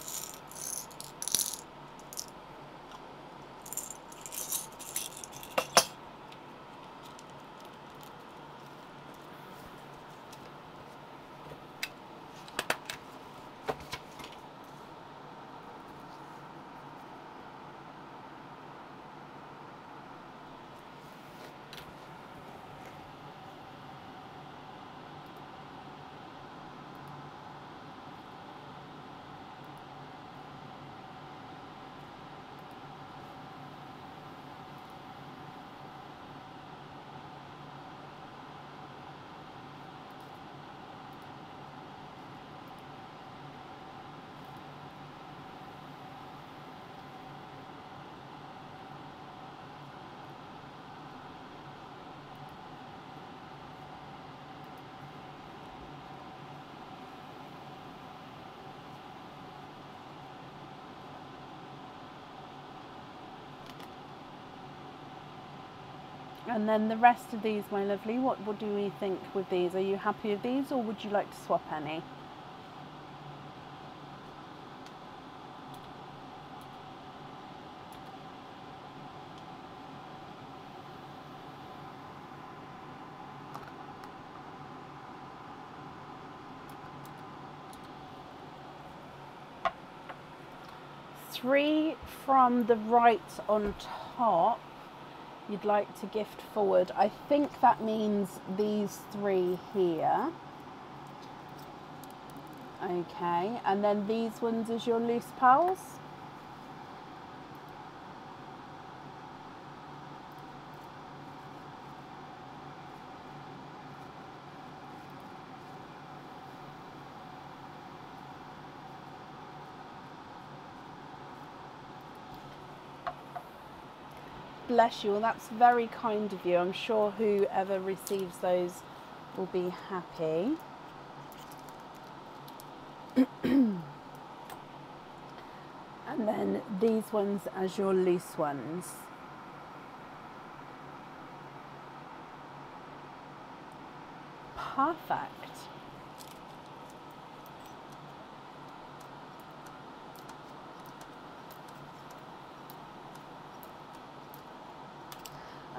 And then the rest of these, my lovely, what do we think with these? Are you happy with these, or would you like to swap any? Three from the right on top you'd like to gift forward. I think that means these three here. Okay, and then these ones as your loose pearls. Bless you. Well, that's very kind of you. I'm sure whoever receives those will be happy. And then these ones as your loose ones. Perfect.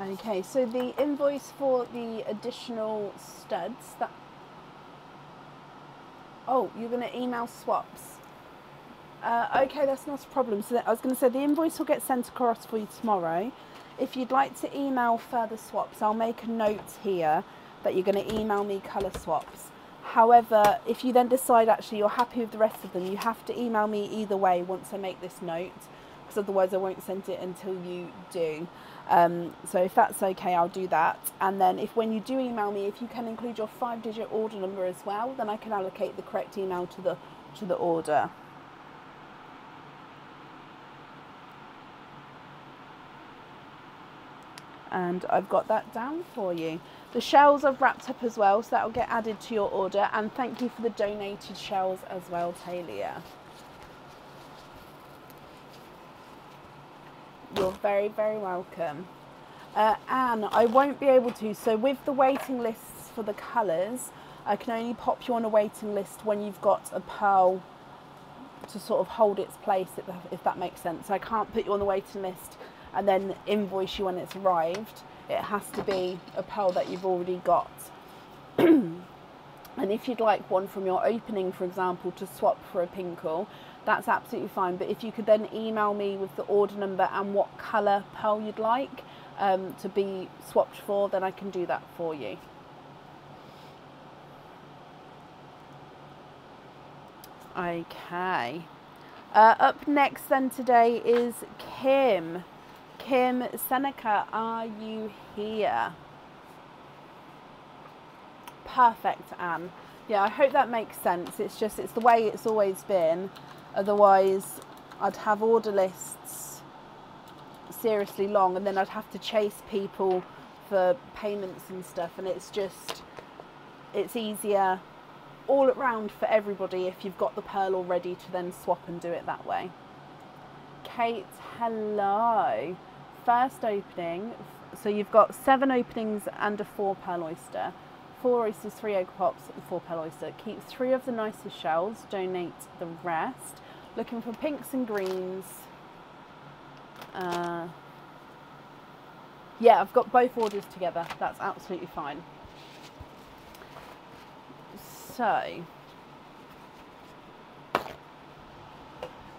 Okay, so the invoice for the additional studs that... Oh, you're going to email swaps. Okay, that's not a problem. So I was going to say the invoice will get sent across for you tomorrow. If you'd like to email further swaps, I'll make a note here that you're going to email me colour swaps. However, if you then decide actually you're happy with the rest of them, you have to email me either way once I make this note, because otherwise I won't send it until you do. So if that's okay, I'll do that. And then when you do email me, if you can include your 5-digit order number as well, then I can allocate the correct email to the order. And I've got that down for you. The shells I've wrapped up as well, so that will get added to your order. And thank you for the donated shells as well, Talia. You're very, very welcome. Anne, I won't be able to. So with the waiting lists for the colours, I can only pop you on a waiting list when you've got a pearl to sort of hold its place, if that makes sense. So I can't put you on the waiting list and then invoice you when it's arrived. It has to be a pearl that you've already got. And if you'd like one from your opening, for example, to swap for a pinkle, that's absolutely fine. But if you could then email me with the order number and what colour pearl you'd like to be swapped for, then I can do that for you. Okay. Up next then today is Kim. Kim Seneca, are you here? Perfect, Anne. Yeah, I hope that makes sense. It's the way it's always been. Otherwise, I'd have order lists seriously long, and then I'd have to chase people for payments and stuff, and it's easier all around for everybody if you've got the pearl already to then swap and do it that way. Kate, hello. First opening, so you've got 7 openings and a 4 pearl oyster. 4 oysters, 3 egg pops, and 4 pearl oyster. Keep 3 of the nicest shells, donate the rest. Looking for pinks and greens. Yeah, I've got both orders together. That's absolutely fine. So,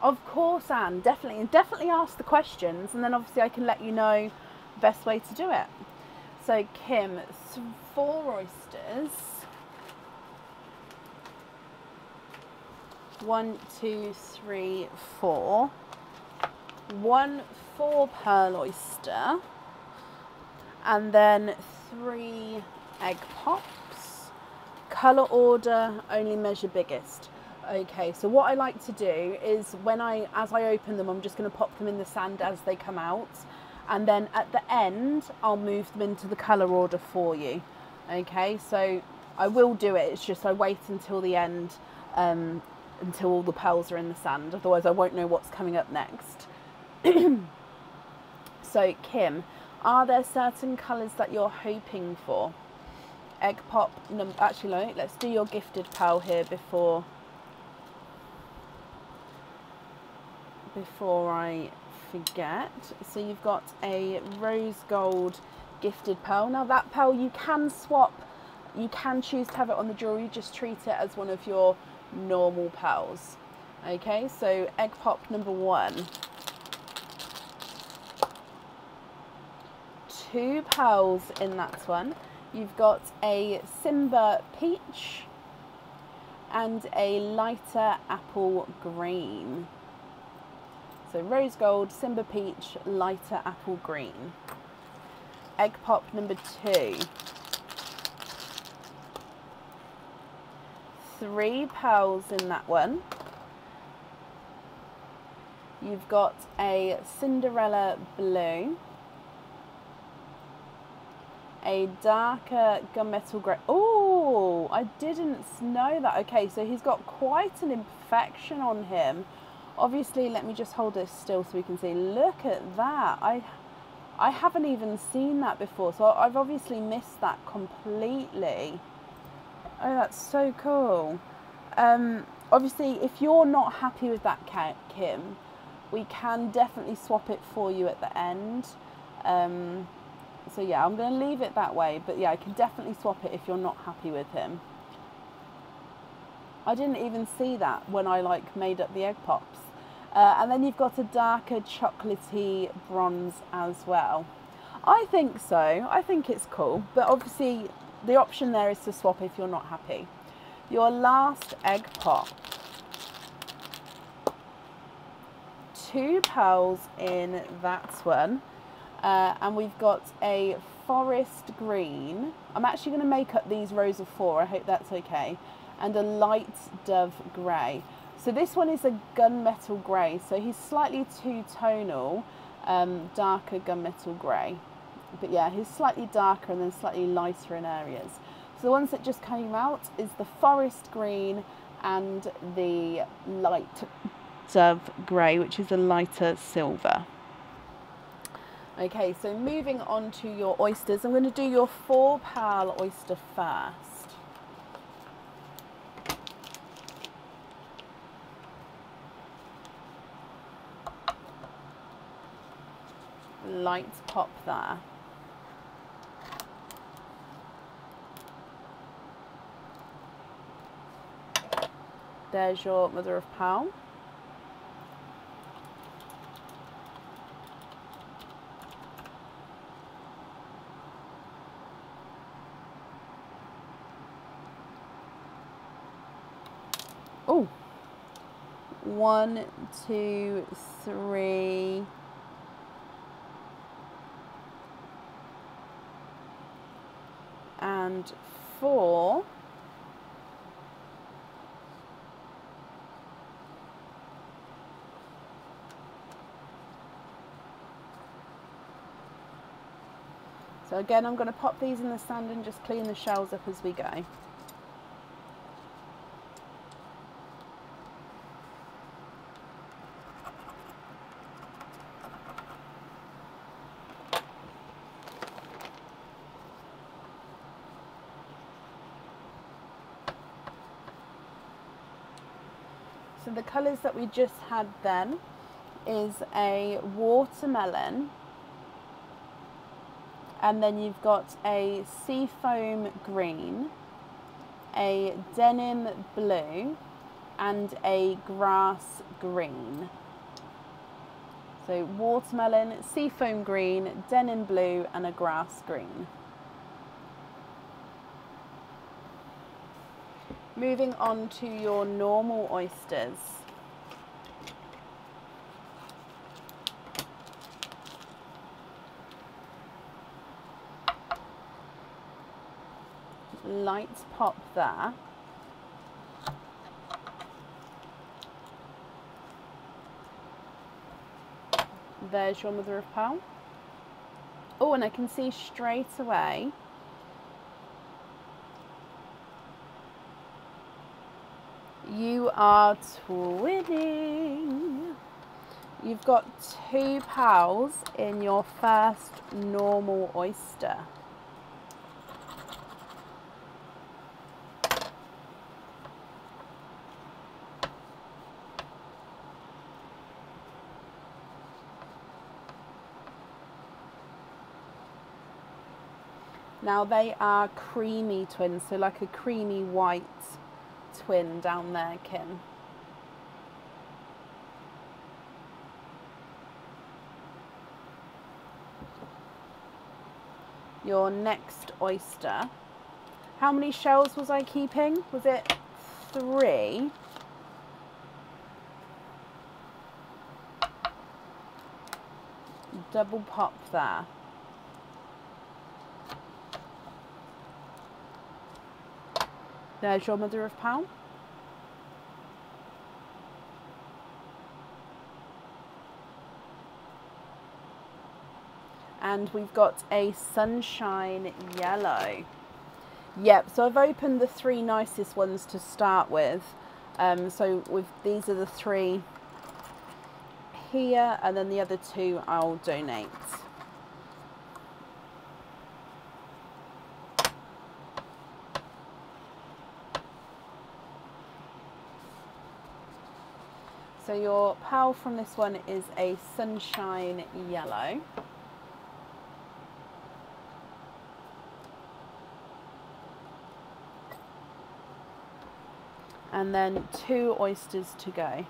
of course, Anne, definitely ask the questions, and then obviously I can let you know the best way to do it. So, Kim, 4 oysters. 1, 2, 3, 4. 1 4 pearl oyster, and then 3 egg pops. Colour order, only measure biggest. Okay, so what I like to do is as I open them, I'm just going to pop them in the sand as they come out, and then at the end I'll move them into the colour order for you. Okay, so I will do it, it's just I wait until the end, until all the pearls are in the sand, otherwise I won't know what's coming up next. So Kim, Are there certain colours that you're hoping for? Egg pop number, actually no, let's do your gifted pal here before I forget. So you've got a rose gold gifted pearl. Now that pearl you can swap, you can choose to have it on the jewellery, just treat it as one of your normal pearls. Okay, so egg pop number 1. 2 pearls in that one. You've got a Simba peach and a lighter apple green. So rose gold, Simba peach, lighter apple green. Egg pop number 2. 3 pearls in that one. You've got a Cinderella blue, a darker gunmetal grey. Oh, I didn't know that. Okay, so he's got quite an imperfection on him. Obviously, let me just hold this still so we can see. Look at that. I haven't even seen that before, so I've obviously missed that completely. Oh, that's so cool. Obviously, if you're not happy with that, Kim, we can definitely swap it for you at the end. So yeah, I'm going to leave it that way, but yeah, I can definitely swap it if you're not happy with him. I didn't even see that when I like made up the egg pops. And then you've got a darker chocolatey bronze as well. I think so. I think it's cool, but obviously the option there is to swap if you're not happy. Your last egg pop. 2 pearls in that one. And we've got a forest green. I'm actually going to make up these rows of 4. I hope that's okay. And a light dove grey. So this one is a gunmetal grey. So he's slightly two-tonal, darker gunmetal grey. But yeah, he's slightly darker and then slightly lighter in areas. So the ones that just came out is the forest green and the light dove grey, which is a lighter silver. Okay, so moving on to your oysters. I'm going to do your 4 pearl oyster first. Light pop there. There's your mother of pearl. Oh, 1, 2, 3. And 4. So again, I'm going to pop these in the sand and just clean the shells up as we go. So the colours that we just had then is a watermelon, and then you've got a seafoam green, a denim blue, and a grass green. So watermelon, seafoam green, denim blue, and a grass green. Moving on to your normal oysters. Light pop there. There's your mother of pearl. Oh, and I can see straight away you are twinning. You've got 2 pals in your first normal oyster. Now they are creamy twins, so like a creamy white twin down there, Kim. Your next oyster. How many shells was I keeping? Was it 3? Double pop there. There's your mother of pearl. And we've got a sunshine yellow. Yep, so I've opened the 3 nicest ones to start with. These are the 3 here, and then the other 2 I'll donate. So your pearl from this one is a sunshine yellow. And then 2 oysters to go.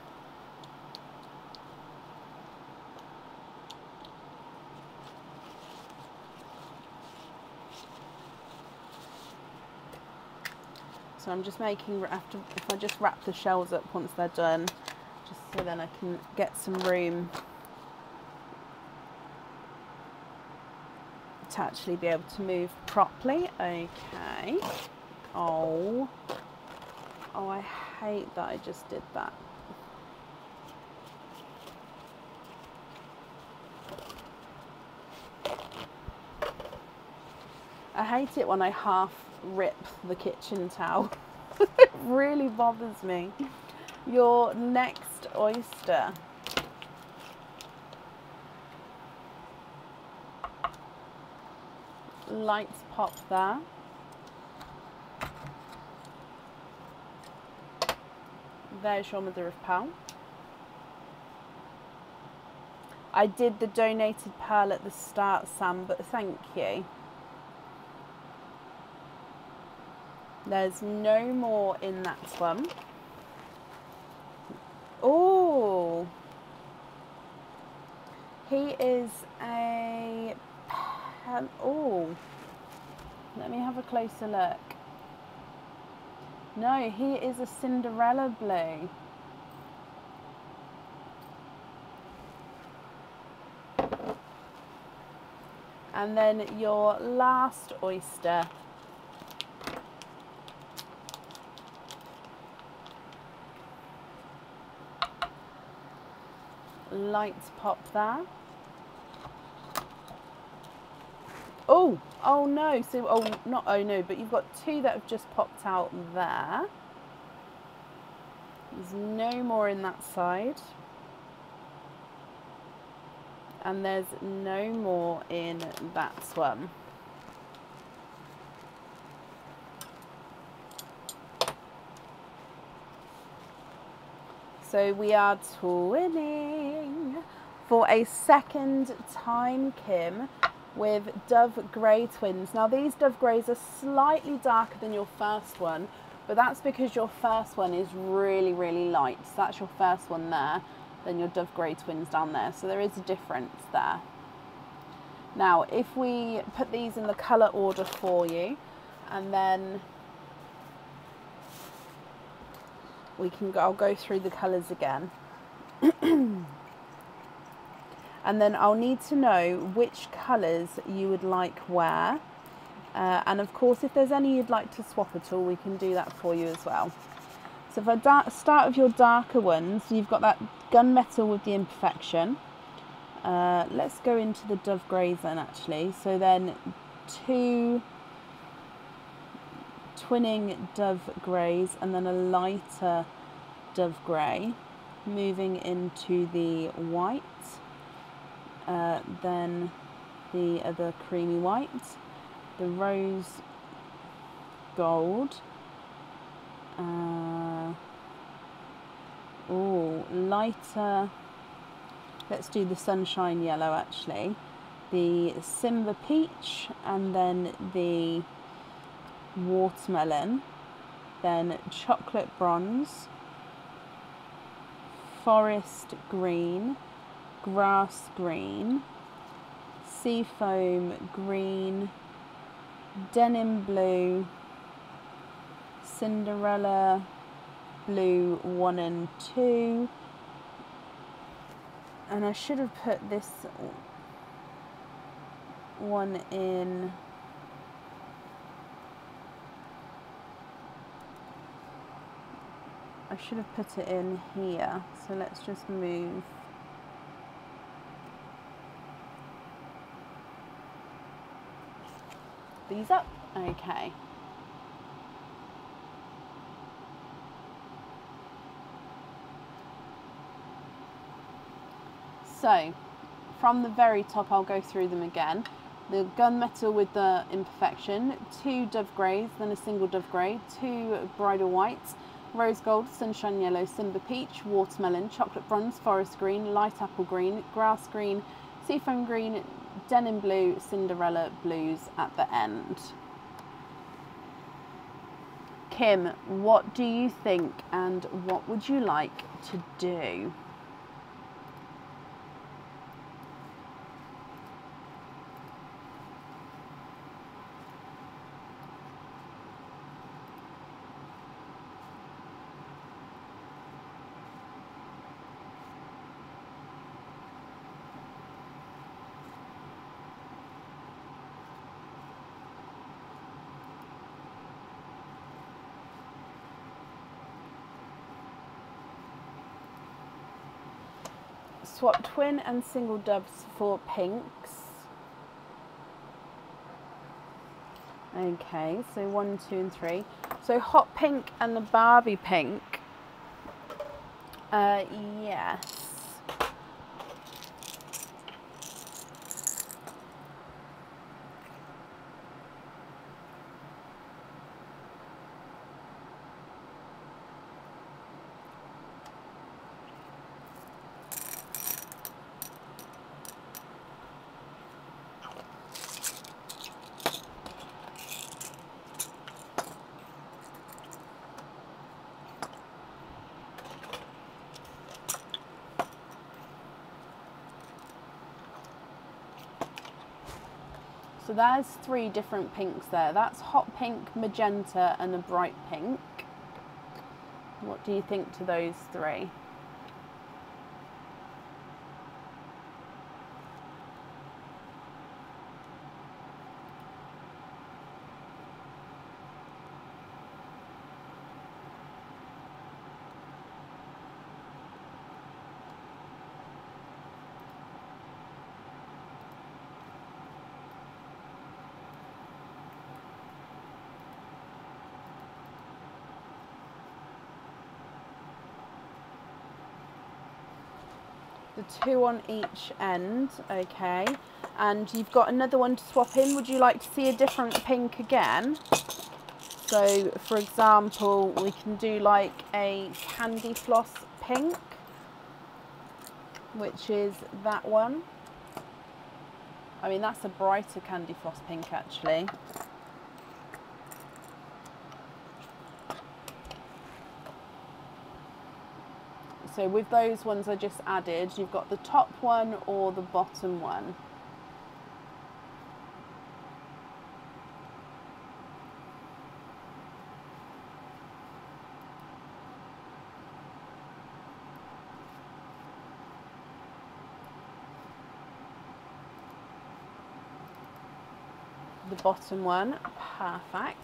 So I'm just making, if I just wrap the shells up once they're done, just so then I can get some room to actually be able to move properly. Okay. Oh, I hate that I just did that. I hate it when I half rip the kitchen towel. It really bothers me. Your next oyster. Lights pop there. There's your mother of pearl. I did the donated pearl at the start, Sam, but thank you. There's no more in that one. Oh, he is a oh, let me have a closer look. No, he is a Cinderella blue. And then your last oyster. Lights pop there. Oh no, so, not oh no, but you've got 2 that have just popped out there. There's no more in that side. And there's no more in that one. So we are twinning for a second time, Kim, with Dove Grey twins. Now these Dove Greys are slightly darker than your first one, but that's because your first one is really, really light. So that's your first one there, then your Dove Grey twins down there. So there is a difference there. Now, if we put these in the colour order for you, and then I'll go through the colours again. And then I'll need to know which colours you would like where. And of course, if there's any you'd like to swap at all, we can do that for you as well. So if I start with your darker ones, you've got that gunmetal with the imperfection. Let's go into the Dove Greys then, actually. So then 2 twinning Dove Greys and then a lighter Dove Grey. moving into the white, then the other creamy white, the rose gold, lighter, let's do the sunshine yellow actually, the Simba peach, and then the watermelon, then chocolate bronze, forest green, grass green, seafoam green, denim blue, Cinderella blue 1 and 2, and I should have put this one in I should have put it in here, so let's just move these up. Okay. So, from the very top, I'll go through them again. The gunmetal with the imperfection, 2 dove greys, then a single dove grey, 2 bridal whites, rose gold, sunshine yellow, Simba peach, watermelon, chocolate bronze, forest green, light apple green, grass green, seafoam green, denim blue, Cinderella blues at the end. Kim, what do you think and what would you like to do? Swap twin and single doves for pinks. Okay, so 1, 2 and 3. So hot pink and the Barbie pink. Yes. So there's 3 different pinks there. That's hot pink, magenta and a bright pink. What do you think to those 3? The 2 on each end, okay. And you've got another one to swap in. Would you like to see a different pink again? So, for example, we can do like a candy floss pink, which is that one. I mean, that's a brighter candy floss pink, actually. So with those ones I just added, you've got the top one or the bottom one. The bottom one, perfect.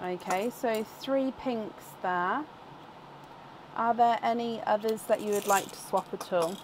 Okay, so 3 pinks there. Are there any others that you would like to swap at all?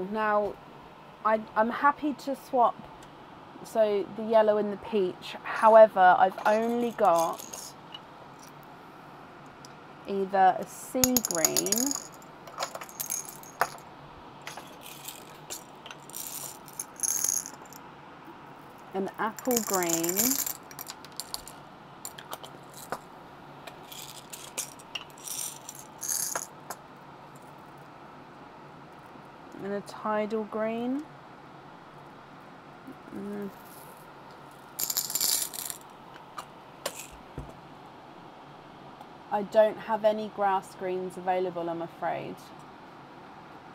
apple. Now, I'm happy to swap, so the yellow and the peach. However, I've only got either a sea green an apple green, and a tidal green. I don't have any grass greens available, I'm afraid.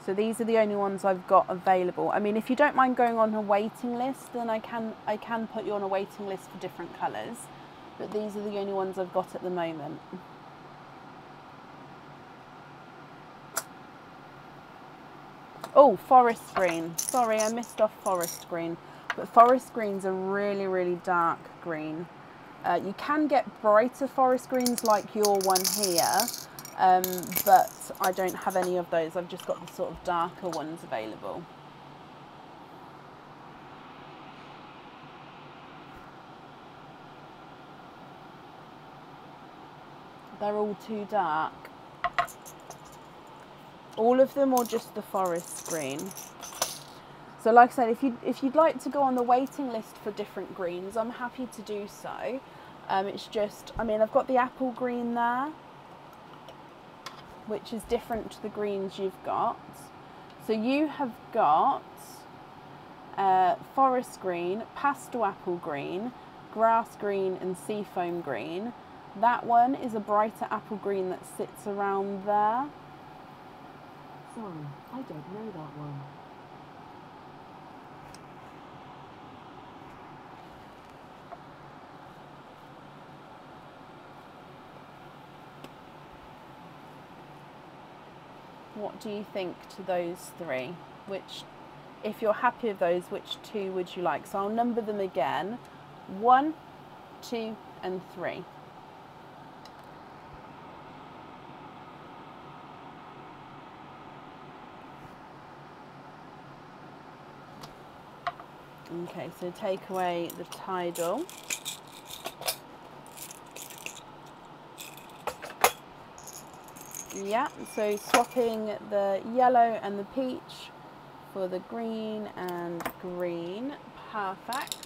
So these are the only ones I've got available. I mean, if you don't mind going on a waiting list, then I can put you on a waiting list for different colours. But these are the only ones I've got at the moment. Oh, forest green. Sorry, I missed off forest green. But forest green's a really, really dark green. You can get brighter forest greens like your one here. But I don't have any of those. I've just got the sort of darker ones available. They're all too dark. All of them, or just the forest green? So like I said, if you'd like to go on the waiting list for different greens, I'm happy to do so. It's just, I mean, I've got the apple green there, which is different to the greens you've got. So you have got forest green, pastel apple green, grass green and seafoam green. That one is a brighter apple green that sits around there. Sorry, I don't know that one. What do you think to those three? Which, if you're happy with those, which two would you like? So I'll number them again. 1, 2 and 3. Okay, so take away the tidal. Yeah, so swapping the yellow and the peach for the green and green. Perfect.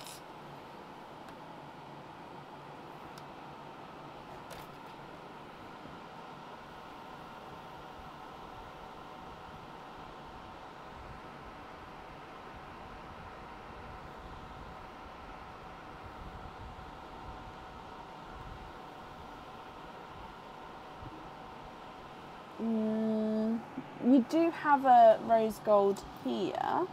You do have a rose gold here.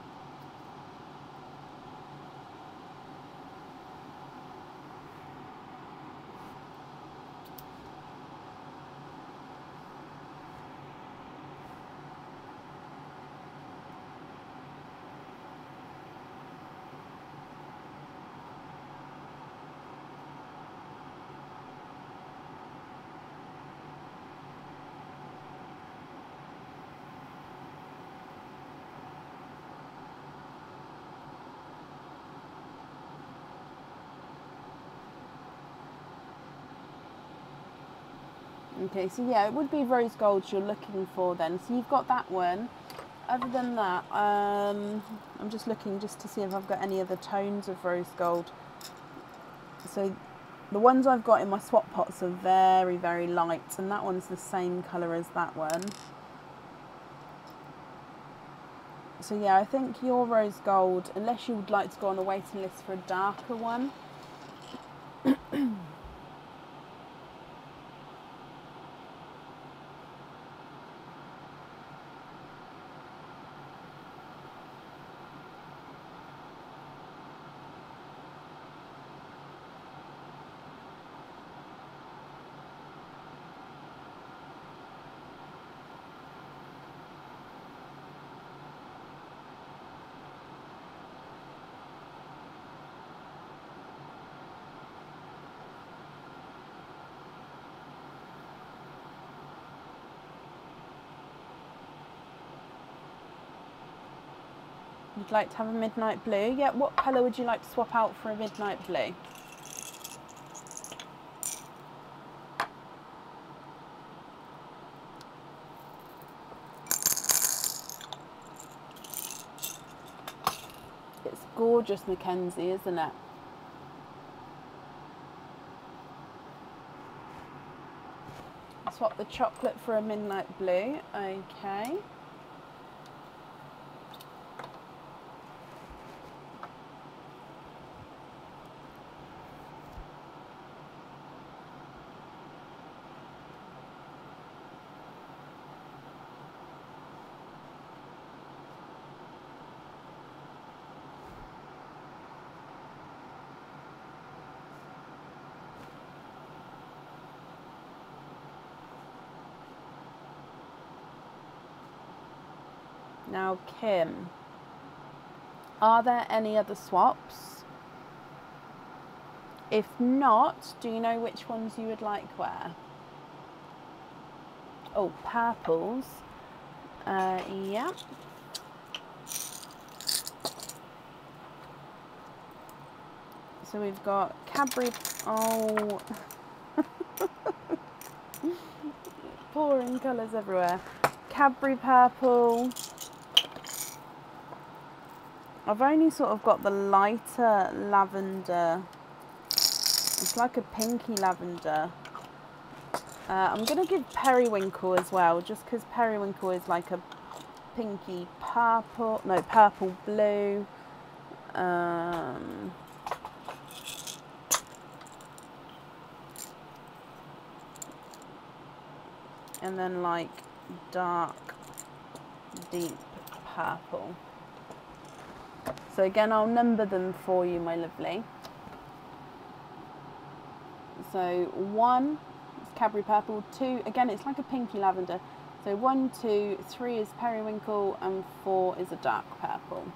Okay, so yeah, it would be rose gold you're looking for then. So you've got that one. Other than that, I'm just looking just to see if I've got any other tones of rose gold. So the ones I've got in my swap pots are very, very light, and that one's the same colour as that one. So yeah, I think your rose gold, unless you would like to go on a waiting list for a darker one. You'd like to have a midnight blue? Yeah, what colour would you like to swap out for a midnight blue? It's gorgeous, Mackenzie, isn't it? Swap the chocolate for a midnight blue. Okay. Now, Kim, are there any other swaps? If not, do you know which ones you would like where? Oh, purples. Yeah. So we've got Cadbury. Oh, pouring colours everywhere. Cadbury purple. I've only sort of got the lighter lavender. It's like a pinky lavender. I'm going to give periwinkle as well, just because periwinkle is like a pinky purple, no, purple blue. And then like dark, deep purple. So again, I'll number them for you, my lovely. So 1 is Cadbury purple, 2, again, it's like a pinky lavender. So 1, 2, 3 is periwinkle, and 4 is a dark purple.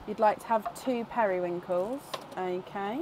You'd like to have 2 periwinkles, okay.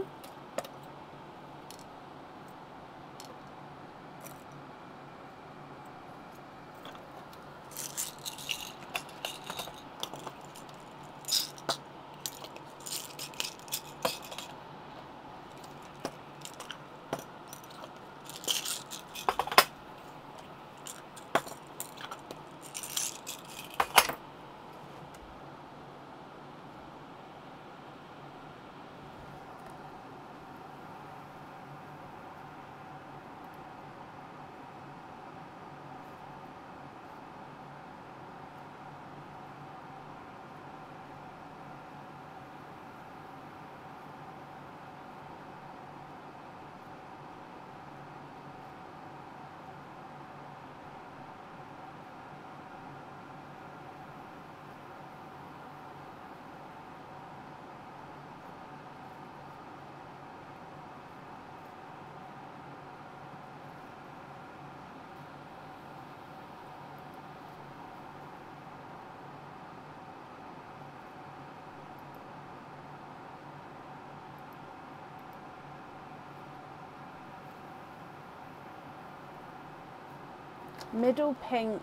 Middle pink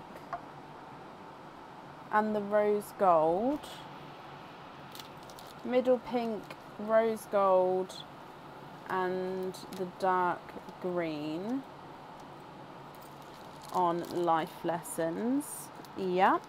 and the rose gold. Middle pink, rose gold and the dark green on life lessons. Yep.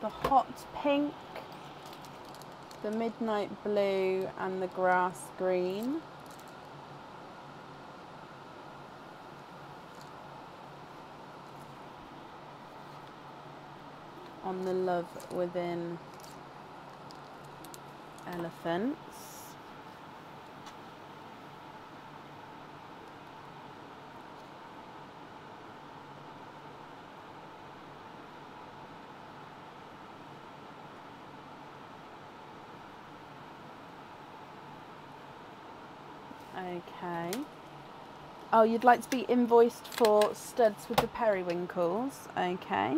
The hot pink, the midnight blue and the grass green. On the love within elephants. Okay. Oh, you'd like to be invoiced for studs with the periwinkles. Okay.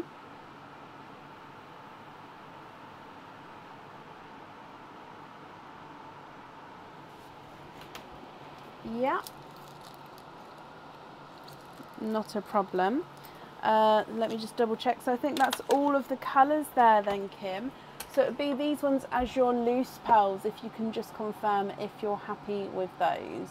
Yeah. Not a problem. Let me just double check. So I think that's all of the colours there then, Kim. So it would be these ones as your loose pearls, if you can just confirm if you're happy with those.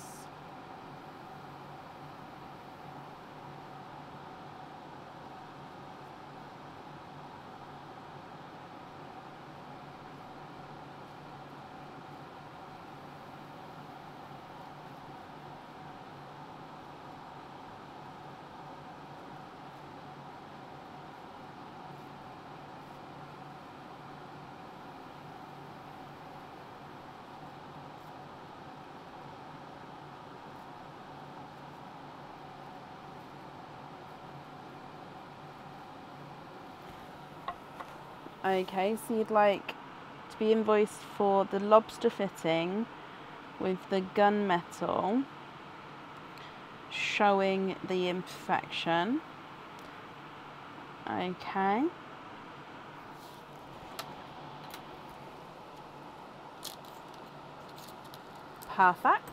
Okay, so you'd like to be invoiced for the lobster fitting with the gunmetal showing the imperfection. Okay. Perfect.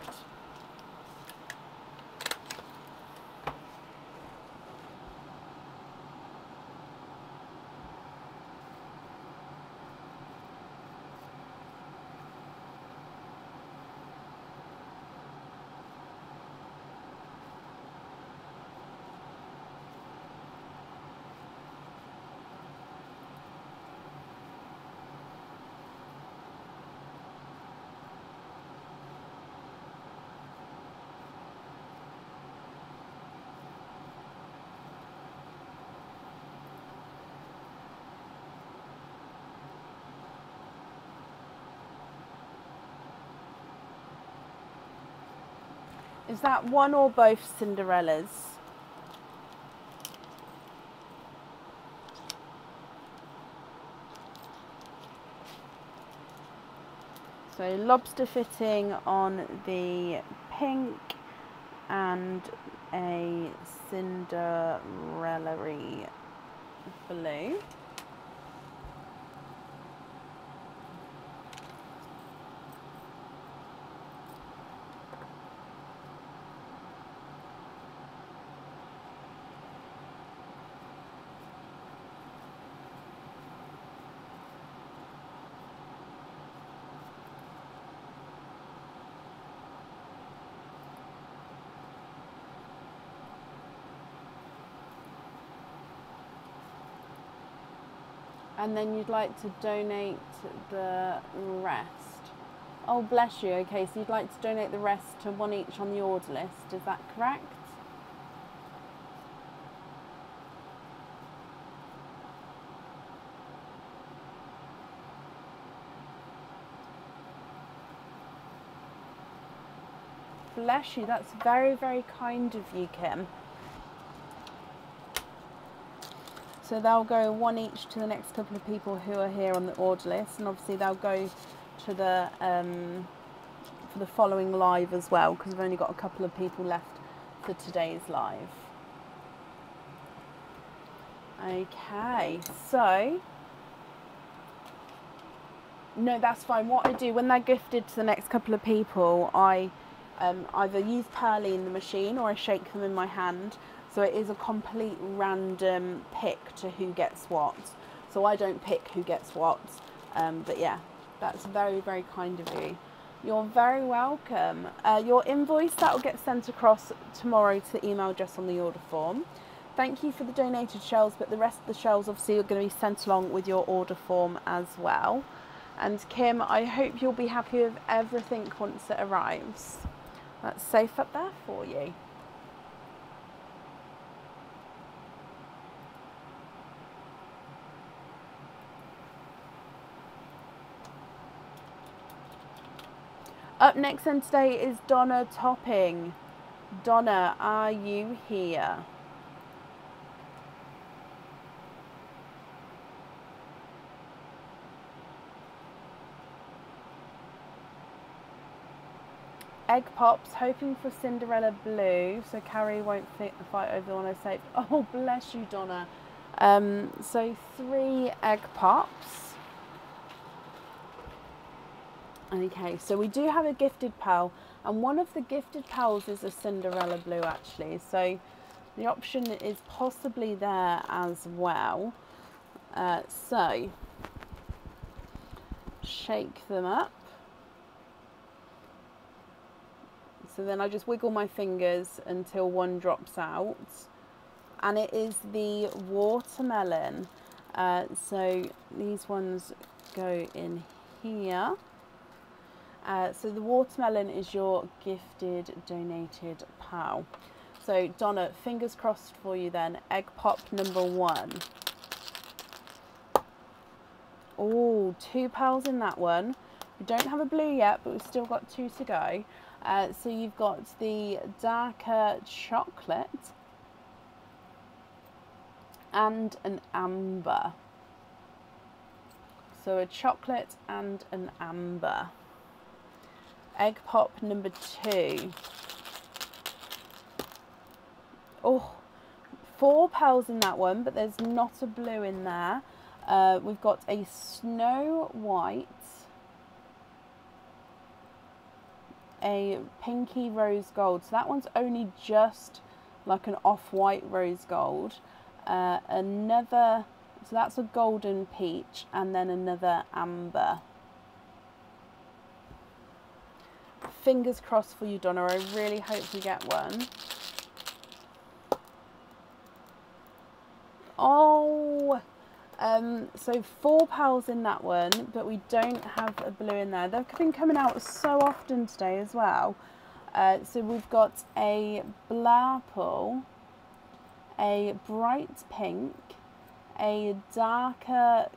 Is that one or both Cinderellas? So lobster fitting on the pink and a Cinderella-y blue. And then you'd like to donate the rest. Oh, bless you. Okay, so you'd like to donate the rest to one each on the order list. Is that correct? Bless you. That's very, very kind of you, Kim. So they'll go one each to the next couple of people who are here on the order list, and obviously they'll go to the for the following live as well, because we've only got a couple of people left for today's live. Okay, so no, that's fine. What I do when they're gifted to the next couple of people, I either use Pearly in the machine or I shake them in my hand. So it is a complete random pick to who gets what. So I don't pick who gets what. But yeah, that's very, very kind of you. You're very welcome. Your invoice, that will get sent across tomorrow to the email address on the order form. Thank you for the donated shells, but the rest of the shells obviously are going to be sent along with your order form as well. And Kim, I hope you'll be happy with everything once it arrives. That's safe up there for you. Up next then today is Donna Topping. Donna, are you here? Egg Pops, hoping for Cinderella Blue, so Carrie won't fight over the one I saved. Oh, bless you, Donna. So 3 Egg Pops. Okay, so we do have a gifted pal, and one of the gifted pals is a Cinderella Blue actually, so the option is possibly there as well. So shake them up. So then I just wiggle my fingers until one drops out, and it is the watermelon. So these ones go in here. So the watermelon is your gifted donated pal. So Donna, fingers crossed for you then. Egg pop number 1. Oh, 2 pals in that one. We don't have a blue yet, but we've still got 2 to go. So you've got the darker chocolate and an amber. So a chocolate and an amber. Egg pop number 2. Oh, 4 pals in that one, but there's not a blue in there. We've got a Snow White, a pinky rose gold. So that one's only just like an off-white rose gold. Another, so that's a golden peach, and then another amber. Fingers crossed for you, Donna. I really hope you get one. Oh, so 4 pals in that one, but we don't have a blue in there. They've been coming out so often today as well. So we've got a Blurple, a bright pink, a darker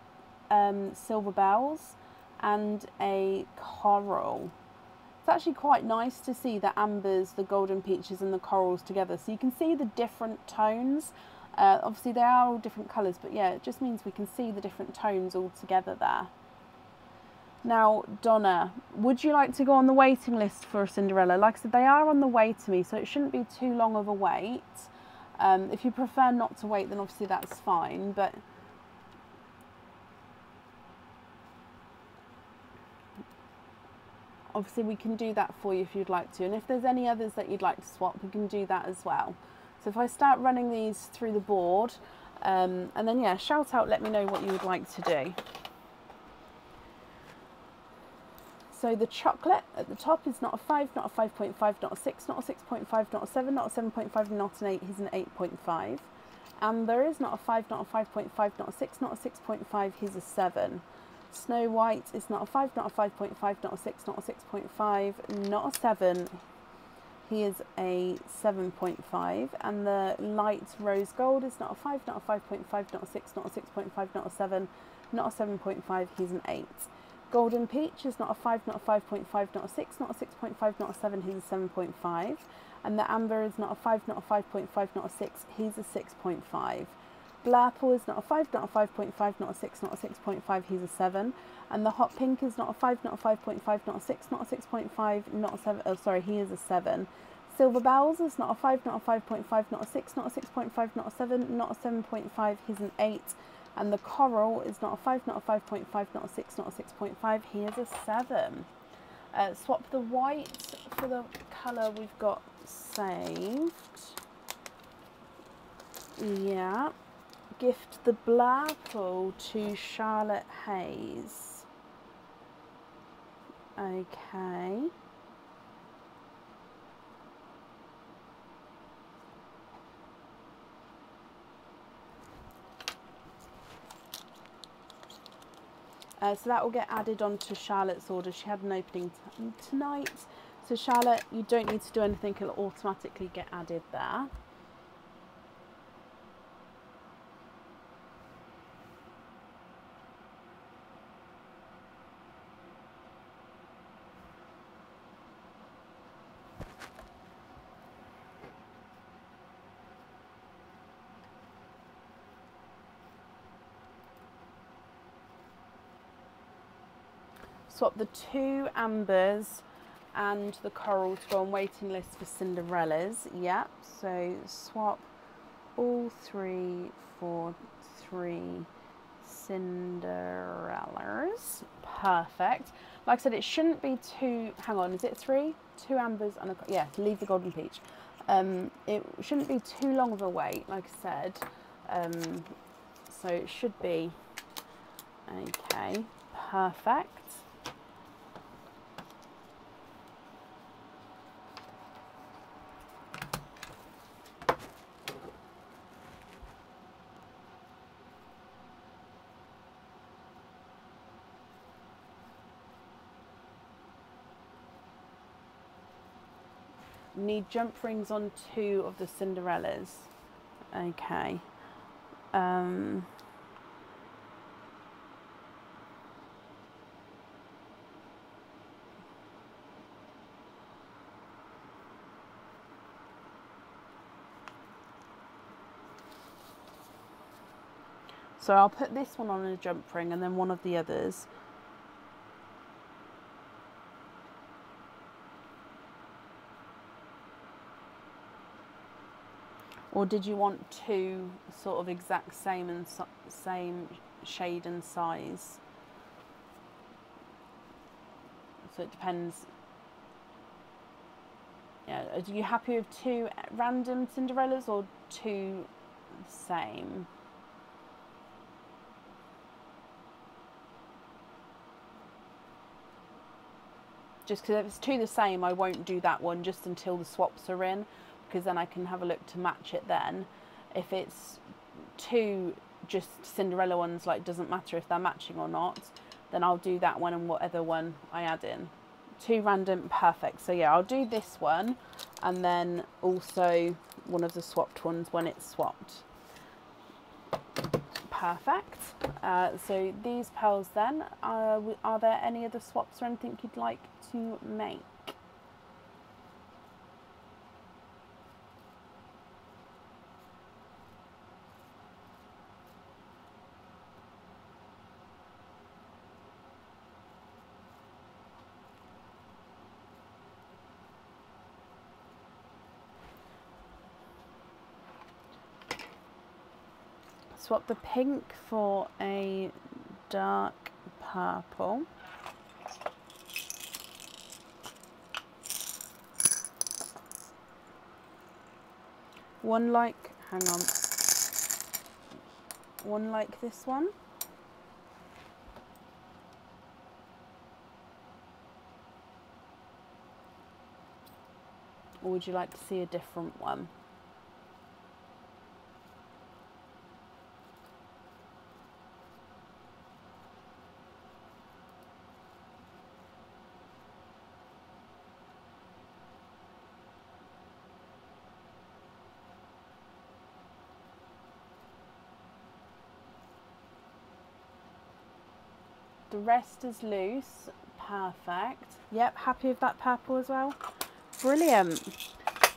Silver Bells, and a coral. It's actually quite nice to see the ambers, the golden peaches and the corals together, so you can see the different tones. Obviously they are all different colours, but yeah, it just means we can see the different tones all together there. Now, Donna, would you like to go on the waiting list for a Cinderella? Like I said, they are on the way to me, so it shouldn't be too long of a wait. If you prefer not to wait, then obviously that's fine, but obviously we can do that for you if you'd like to. And if there's any others that you'd like to swap, we can do that as well. So if I start running these through the board, and then yeah, shout out, let me know what you would like to do. So the chocolate at the top is not a 5, not a 5.5, not a 6, not a 6.5, not a 7, not a 7.5, not an 8, he's an 8.5. Amber is not a 5, not a 5.5, not a 6, not a 6.5, he's a 7. Snow White is not a 5, not a 5.5, not a 6, not a 6.5, not a 7, he is a 7.5. And the light rose gold is not a 5, not a 5.5, not a 6, not a 6.5, not a 7, not a 7.5, he's an 8. Golden Peach is not a 5, not a 5.5, not a 6, not a 6.5, not a 7, he's a 7.5. And the Amber is not a 5, not a 5.5, not a 6, he's a 6.5. Blurple is not a 5, not a 5.5, not a 6, not a 6.5, he's a 7. And the Hot Pink is not a 5, not a 5.5, not a 6, not a 6.5, not a 7, oh sorry, he is a 7. Silver Bells is not a 5, not a 5.5, not a 6, not a 6.5, not a 7, not a 7.5, he's an 8. And the Coral is not a 5, not a 5.5, not a 6, not a 6.5, he is a 7. Swap the white for the colour we've got saved. Yeah. Gift the Blurple to Charlotte Hayes. Okay. So that will get added onto Charlotte's order. She had an opening tonight. So Charlotte, you don't need to do anything, it'll automatically get added there. Swap the 2 ambers and the coral to go on waiting list for Cinderellas. Yep, so swap all 3 for 3 Cinderellas. Perfect. Like I said, it shouldn't be too, hang on, is it 3? 2 ambers and a, yeah, leave the golden peach. It shouldn't be too long of a wait, like I said. So it should be, okay, perfect. Need jump rings on 2 of the Cinderellas. Okay. So I'll put this one on a jump ring and then one of the others. Or did you want 2 sort of exact same and same shade and size? So it depends. Yeah, are you happy with 2 random Cinderellas or 2 same? Just because if it's 2 the same, I won't do that one just until the swaps are in, because then I can have a look to match it then. If it's 2 just Cinderella ones, like doesn't matter if they're matching or not, then I'll do that one and whatever one I add in. 2 random, perfect. So yeah, I'll do this one and then also one of the swapped ones when it's swapped. Perfect. So these pearls then, are there any other swaps or anything you'd like to make? Swap the pink for a dark purple. One like, hang on, one like this one. Or would you like to see a different one? The rest is loose. Perfect. Yep, happy with that purple as well. Brilliant.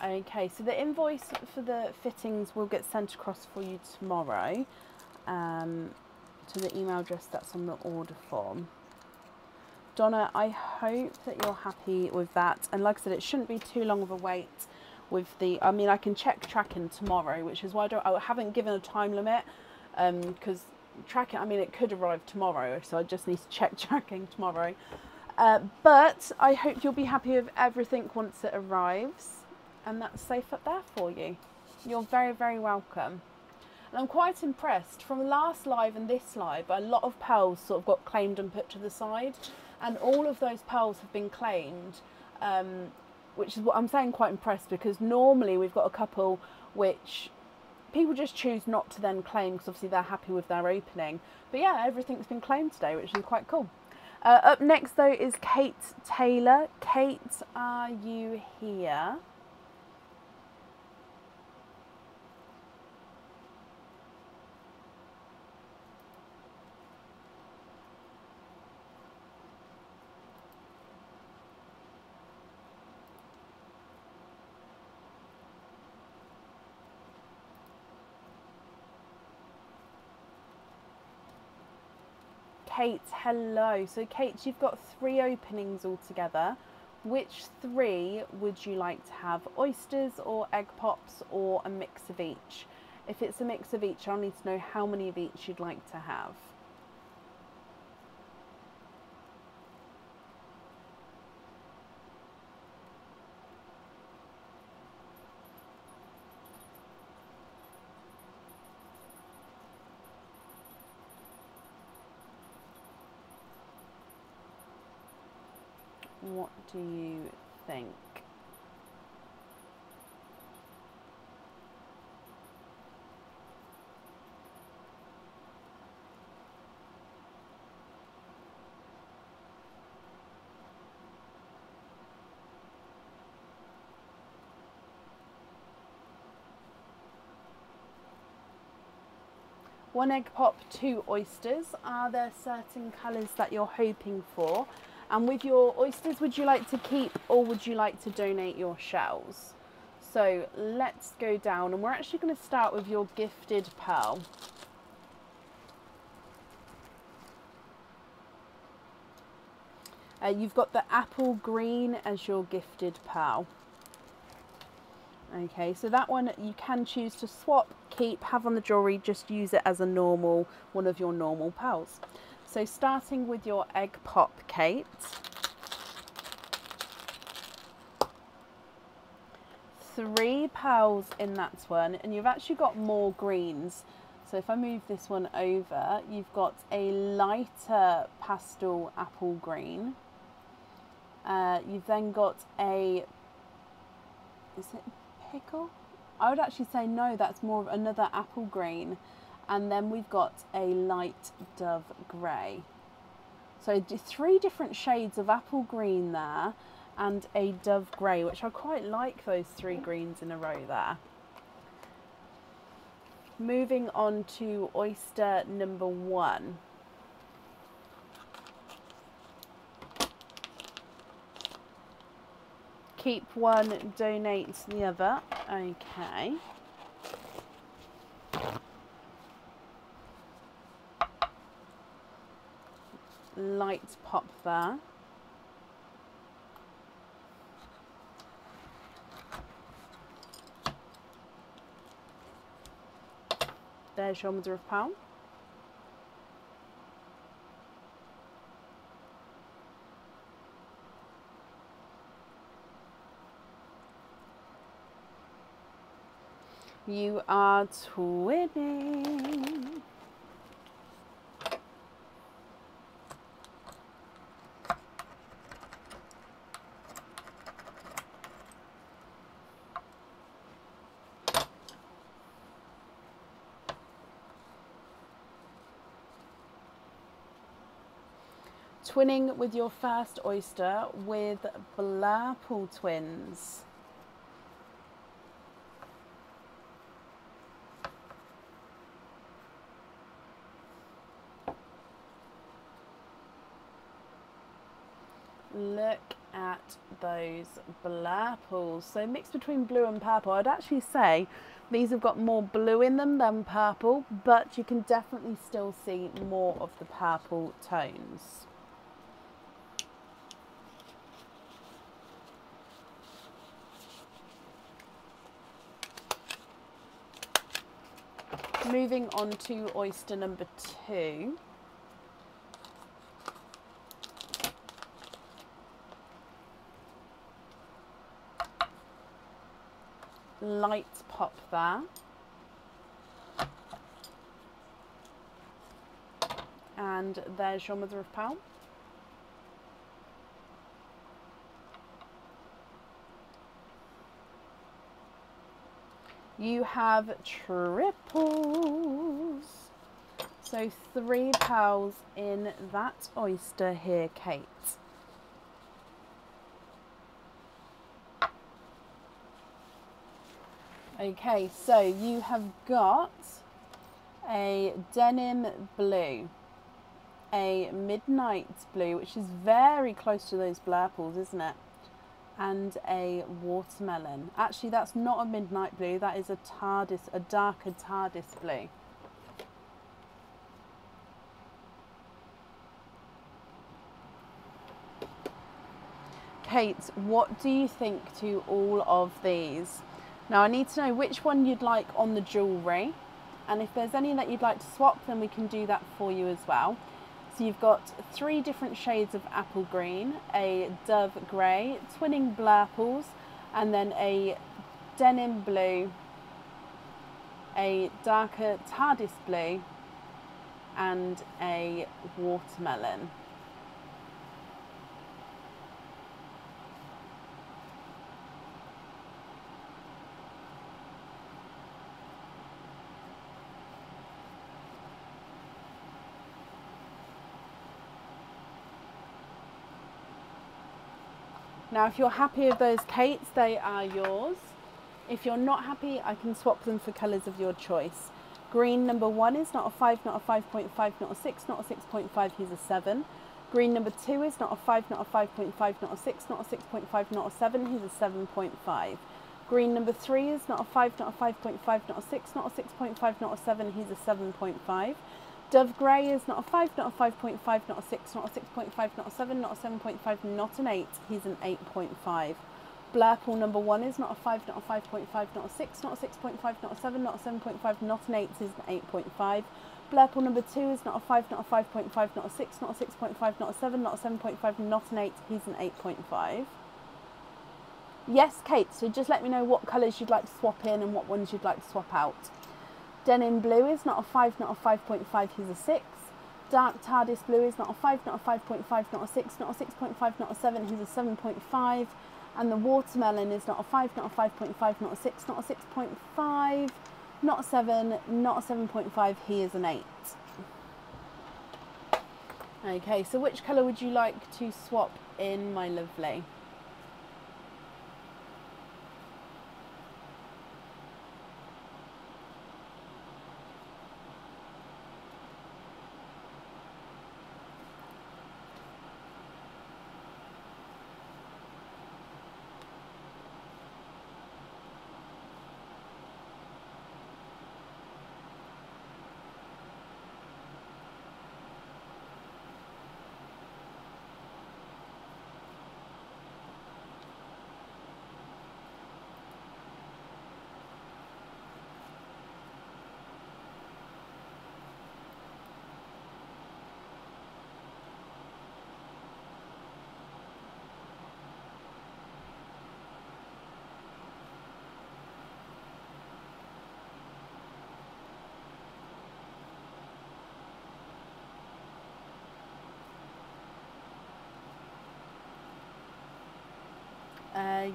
Okay, so the invoice for the fittings will get sent across for you tomorrow to the email address that's on the order form. Donna, I hope that you're happy with that. And like I said, it shouldn't be too long of a wait with the, I mean, I can check tracking tomorrow, which is why I haven't given a time limit because tracking, I mean, it could arrive tomorrow, so I just need to check tracking tomorrow. But I hope you'll be happy with everything once it arrives, and that's safe up there for you. You're very, very welcome. And I'm quite impressed. From last live and this live, a lot of pearls sort of got claimed and put to the side, and all of those pearls have been claimed, which is what I'm saying, quite impressed, because normally we've got a couple which people just choose not to then claim because obviously they're happy with their opening. But yeah, everything's been claimed today, which is quite cool. Up next though is Kate Taylor. Kate, are you here? Kate, hello. So Kate, you've got 3 openings altogether. Which three would you like to have? Oysters or egg pops or a mix of each? If it's a mix of each, I'll need to know how many of each you'd like to have. What do you think? One egg pop, two oysters. Are there certain colours that you're hoping for? And with your oysters, would you like to keep or would you like to donate your shells? So let's go down, and we're actually going to start with your gifted pearl. You've got the apple green as your gifted pearl. Okay, so that one you can choose to swap, keep, have on the jewellery, just use it as a normal, one of your normal pearls. So starting with your egg pop, Kate. 3 pearls in that one, and you've actually got more greens. So if I move this one over, you've got a lighter pastel apple green. You've then got a, is it pickle? I would actually say no, that's more of another apple green. And then we've got a light dove grey. So 3 different shades of apple green there and a dove grey, which I quite like, those 3 greens in a row there. Moving on to oyster number 1. Keep one, donate the other. Okay. Light pop there. There's your mother of pearl. You are twinning. Twinning with your first oyster with Blurple twins. Look at those blurples. So mixed between blue and purple. I'd actually say these have got more blue in them than purple, but you can definitely still see more of the purple tones. Moving on to oyster number 2. Light pop there. And there's your mother of pearl. You have triples. So 3 pearls in that oyster here, Kate. Okay, so you have got a denim blue, a midnight blue, which is very close to those blurples, isn't it? And a watermelon. Actually, that's not a midnight blue, that is a darker TARDIS blue. Kate, what do you think to all of these? Now I need to know which one you'd like on the jewellery, and if there's any that you'd like to swap, then we can do that for you as well. So you've got 3 different shades of apple green, a dove grey, twinning blurples, and then a denim blue, a darker TARDIS blue, and a watermelon. Now if you're happy with those Kates, they are yours. If you're not happy, I can swap them for colours of your choice. Green number 1 is not a 5, not a 5.5, not a 6, not a 6.5, he's a 7. Green number 2 is not a 5, not a 5.5, not a 6, not a 6.5, not a 7, he's a 7.5. Green number 3 is not a 5, not a 5.5, not a 6, not a 6.5, not a 7, he's a 7.5. Dove grey is not a 5, not a 5.5, not a 6, not a 6.5, not a 7, not a 7.5, not an 8, he's an 8.5. Blurple number 1 is not a 5, not a 5.5, not a 6, not a 6.5, not a 7, not a 7.5, not an 8, he's an 8.5. Blurple number 2 is not a 5, not a 5.5, not a 6, not a 6.5, not a 7, not a 7.5, not an 8, he's an 8.5. Yes, Kate, so just let me know what colours you'd like to swap in and what ones you'd like to swap out. Denim blue is not a 5, not a 5.5, he's a 6. Dark TARDIS blue is not a 5, not a 5.5, not a 6, not a 6.5, not a 7, he's a 7.5. And the watermelon is not a 5, not a 5.5, not a 6, not a 6.5, not a 7, not a 7.5, he is an 8. Okay, so which colour would you like to swap in, my lovely?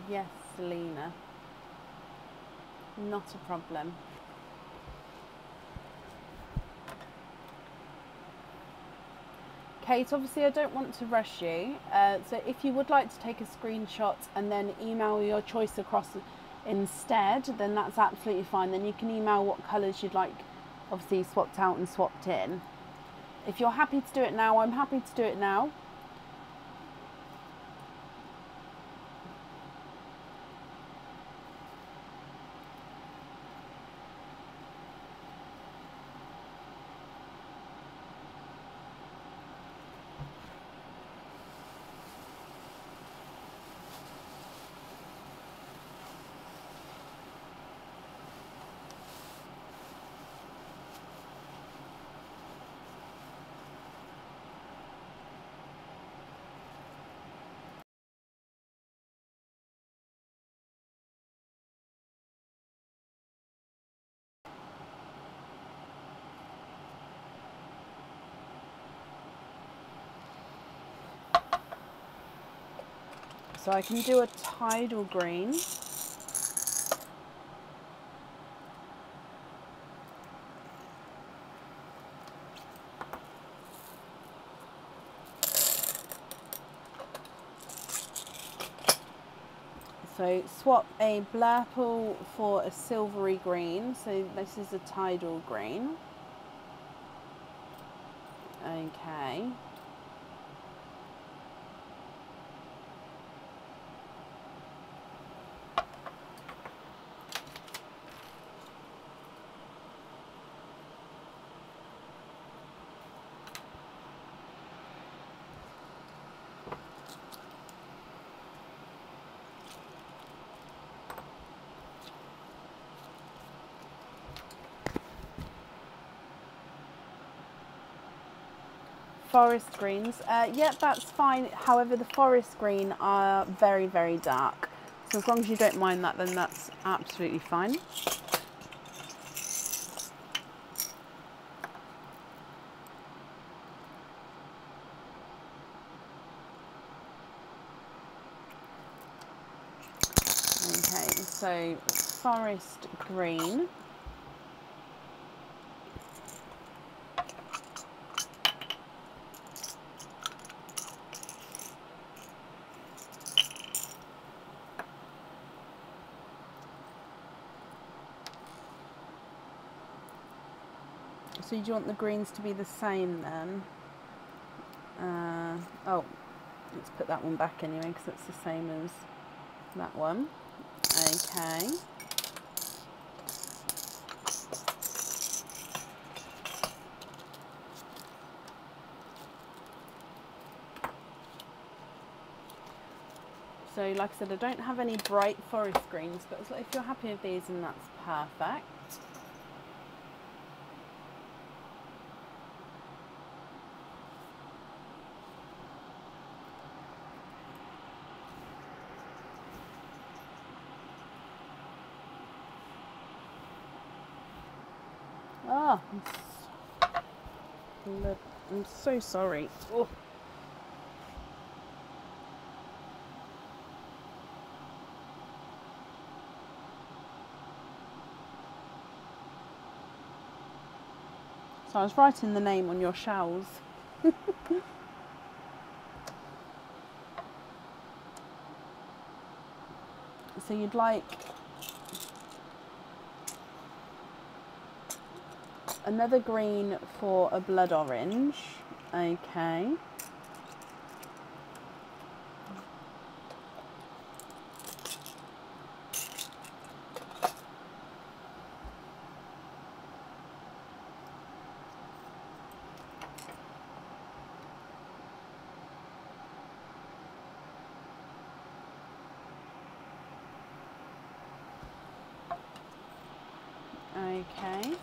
Yes, Selena. Not a problem. Kate, obviously I don't want to rush you, so if you would like to take a screenshot and then email your choice across instead, then that's absolutely fine. Then you can email what colours you'd like, obviously swapped out and swapped in. If you're happy to do it now, I'm happy to do it now. So I can do a tidal green. So swap a blurple for a silvery green. So this is a tidal green. Okay. Forest greens. Yeah, that's fine. However, the forest green are very, very dark. So as long as you don't mind that, then that's absolutely fine. Okay, so forest green. So do you want the greens to be the same then? Oh, let's put that one back anyway because it's the same as that one. Okay. So like I said, I don't have any bright forest greens, but if you're happy with these, then that's perfect. Oh, I'm so sorry. Oh. So I was writing the name on your shells. So you'd like another green for a blood orange. Okay. Okay.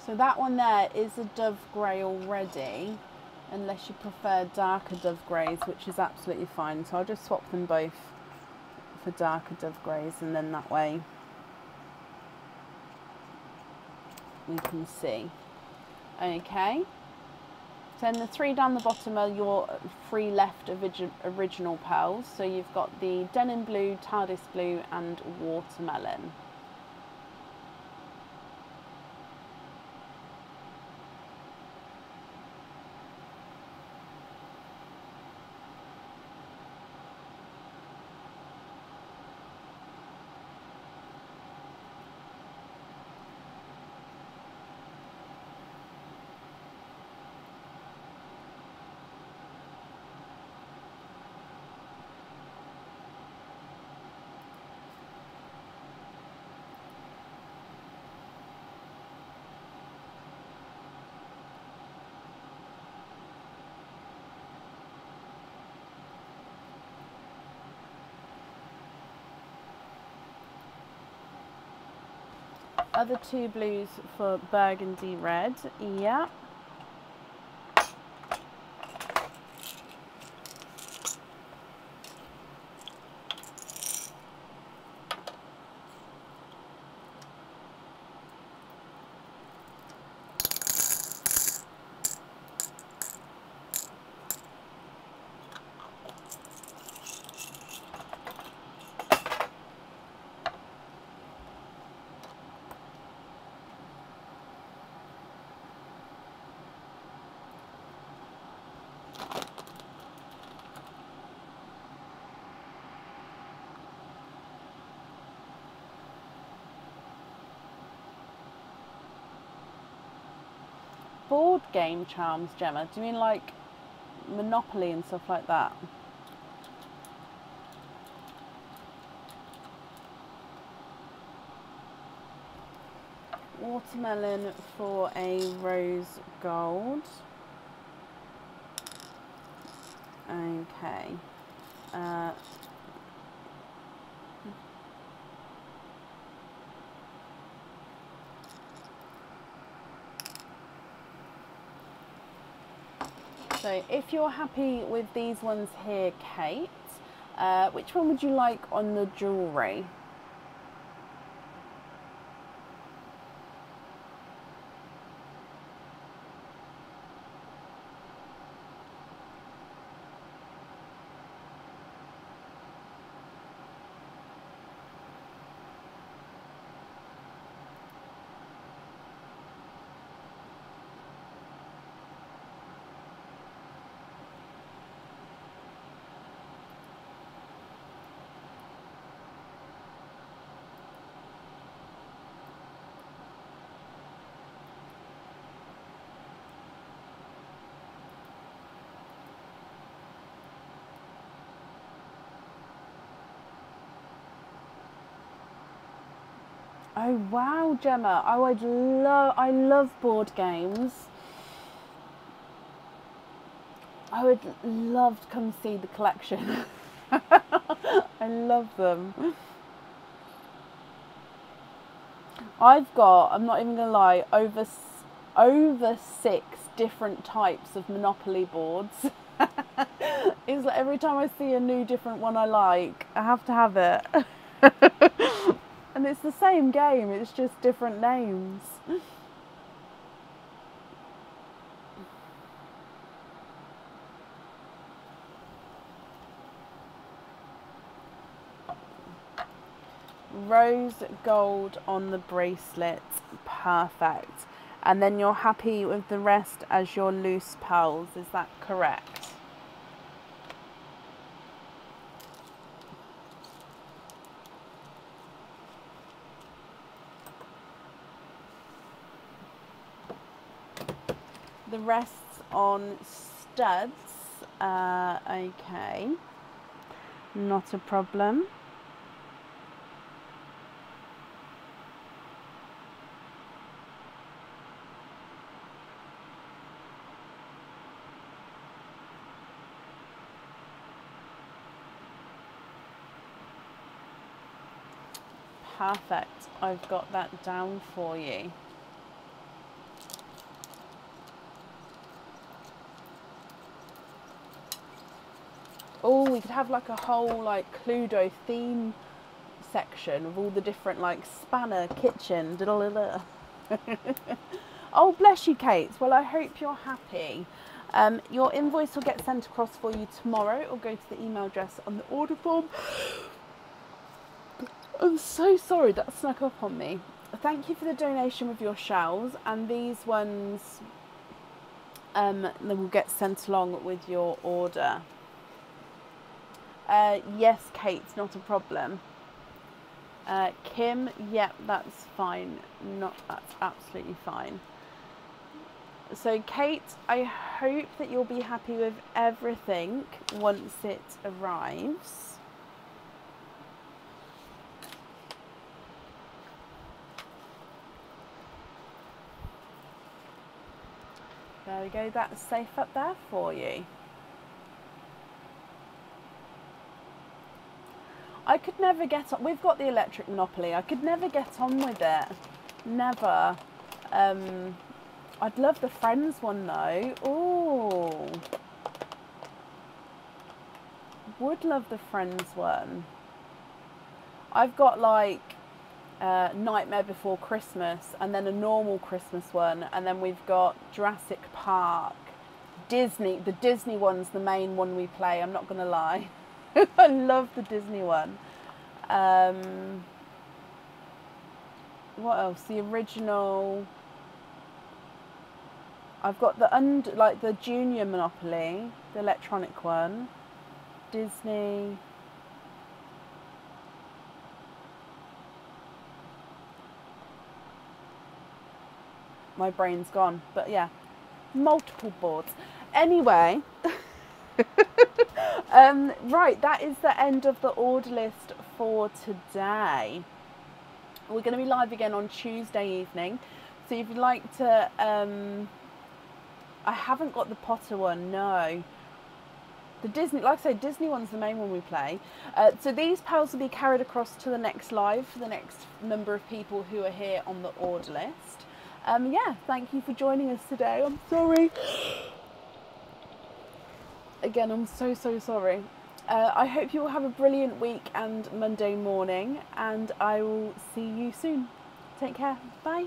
So that one there is a dove grey already, unless you prefer darker dove greys, which is absolutely fine. So I'll just swap them both for darker dove greys, and then that way we can see. Okay. So then the three down the bottom are your three left original pearls. So you've got the denim blue, TARDIS blue and watermelon. Other two blues for burgundy red, yeah. board game charms, Gemma? Do you mean like Monopoly and stuff like that? Watermelon for a rose gold. Okay. So if you're happy with these ones here, Kate, which one would you like on the jewellery? Oh wow, Gemma! Oh, I love board games. I would love to come see the collection. I love them. I've got, I'm not even gonna lie, over 6 different types of Monopoly boards. It's like every time I see a new different one I like, I have to have it. And it's the same game, it's just different names. Rose gold on the bracelet, perfect. And then you're happy with the rest as your loose pearls, is that correct? The rest's on studs, okay, not a problem. Perfect, I've got that down for you. Oh, we could have like a whole like Cluedo theme section of all the different like spanner, kitchen, da-da-da-da. Oh, bless you, Kate. Well, I hope you're happy. Your invoice will get sent across for you tomorrow. It will go to the email address on the order form. I'm so sorry, that snuck up on me. Thank you for the donation with your shells, and these ones they will get sent along with your order. Yes, Kate, not a problem. Kim, yep, that's fine. That's absolutely fine. So, Kate, I hope that you'll be happy with everything once it arrives. There we go, that's safe up there for you. I could never get on, we've got the electric Monopoly, I could never get on with it, never. I'd love the Friends one though. Ooh, would love the Friends one. I've got like Nightmare Before Christmas, and then a normal Christmas one, and then we've got Jurassic Park, Disney. The Disney one's the main one we play, I'm not gonna lie. I love the Disney one. What else? The original. I've got the Junior Monopoly, the electronic one. Disney. My brain's gone, but yeah. multiple boards. Anyway, right, that is the end of the order list for today. We're going to be live again on Tuesday evening. So if you'd like to, I haven't got the Potter one, no. The Disney, like I say, Disney one's the main one we play. So these pals will be carried across to the next live for the next number of people who are here on the order list. Yeah, thank you for joining us today. I'm sorry. Again, I'm so sorry. I hope you all have a brilliant week and Monday morning, and I will see you soon. Take care. Bye.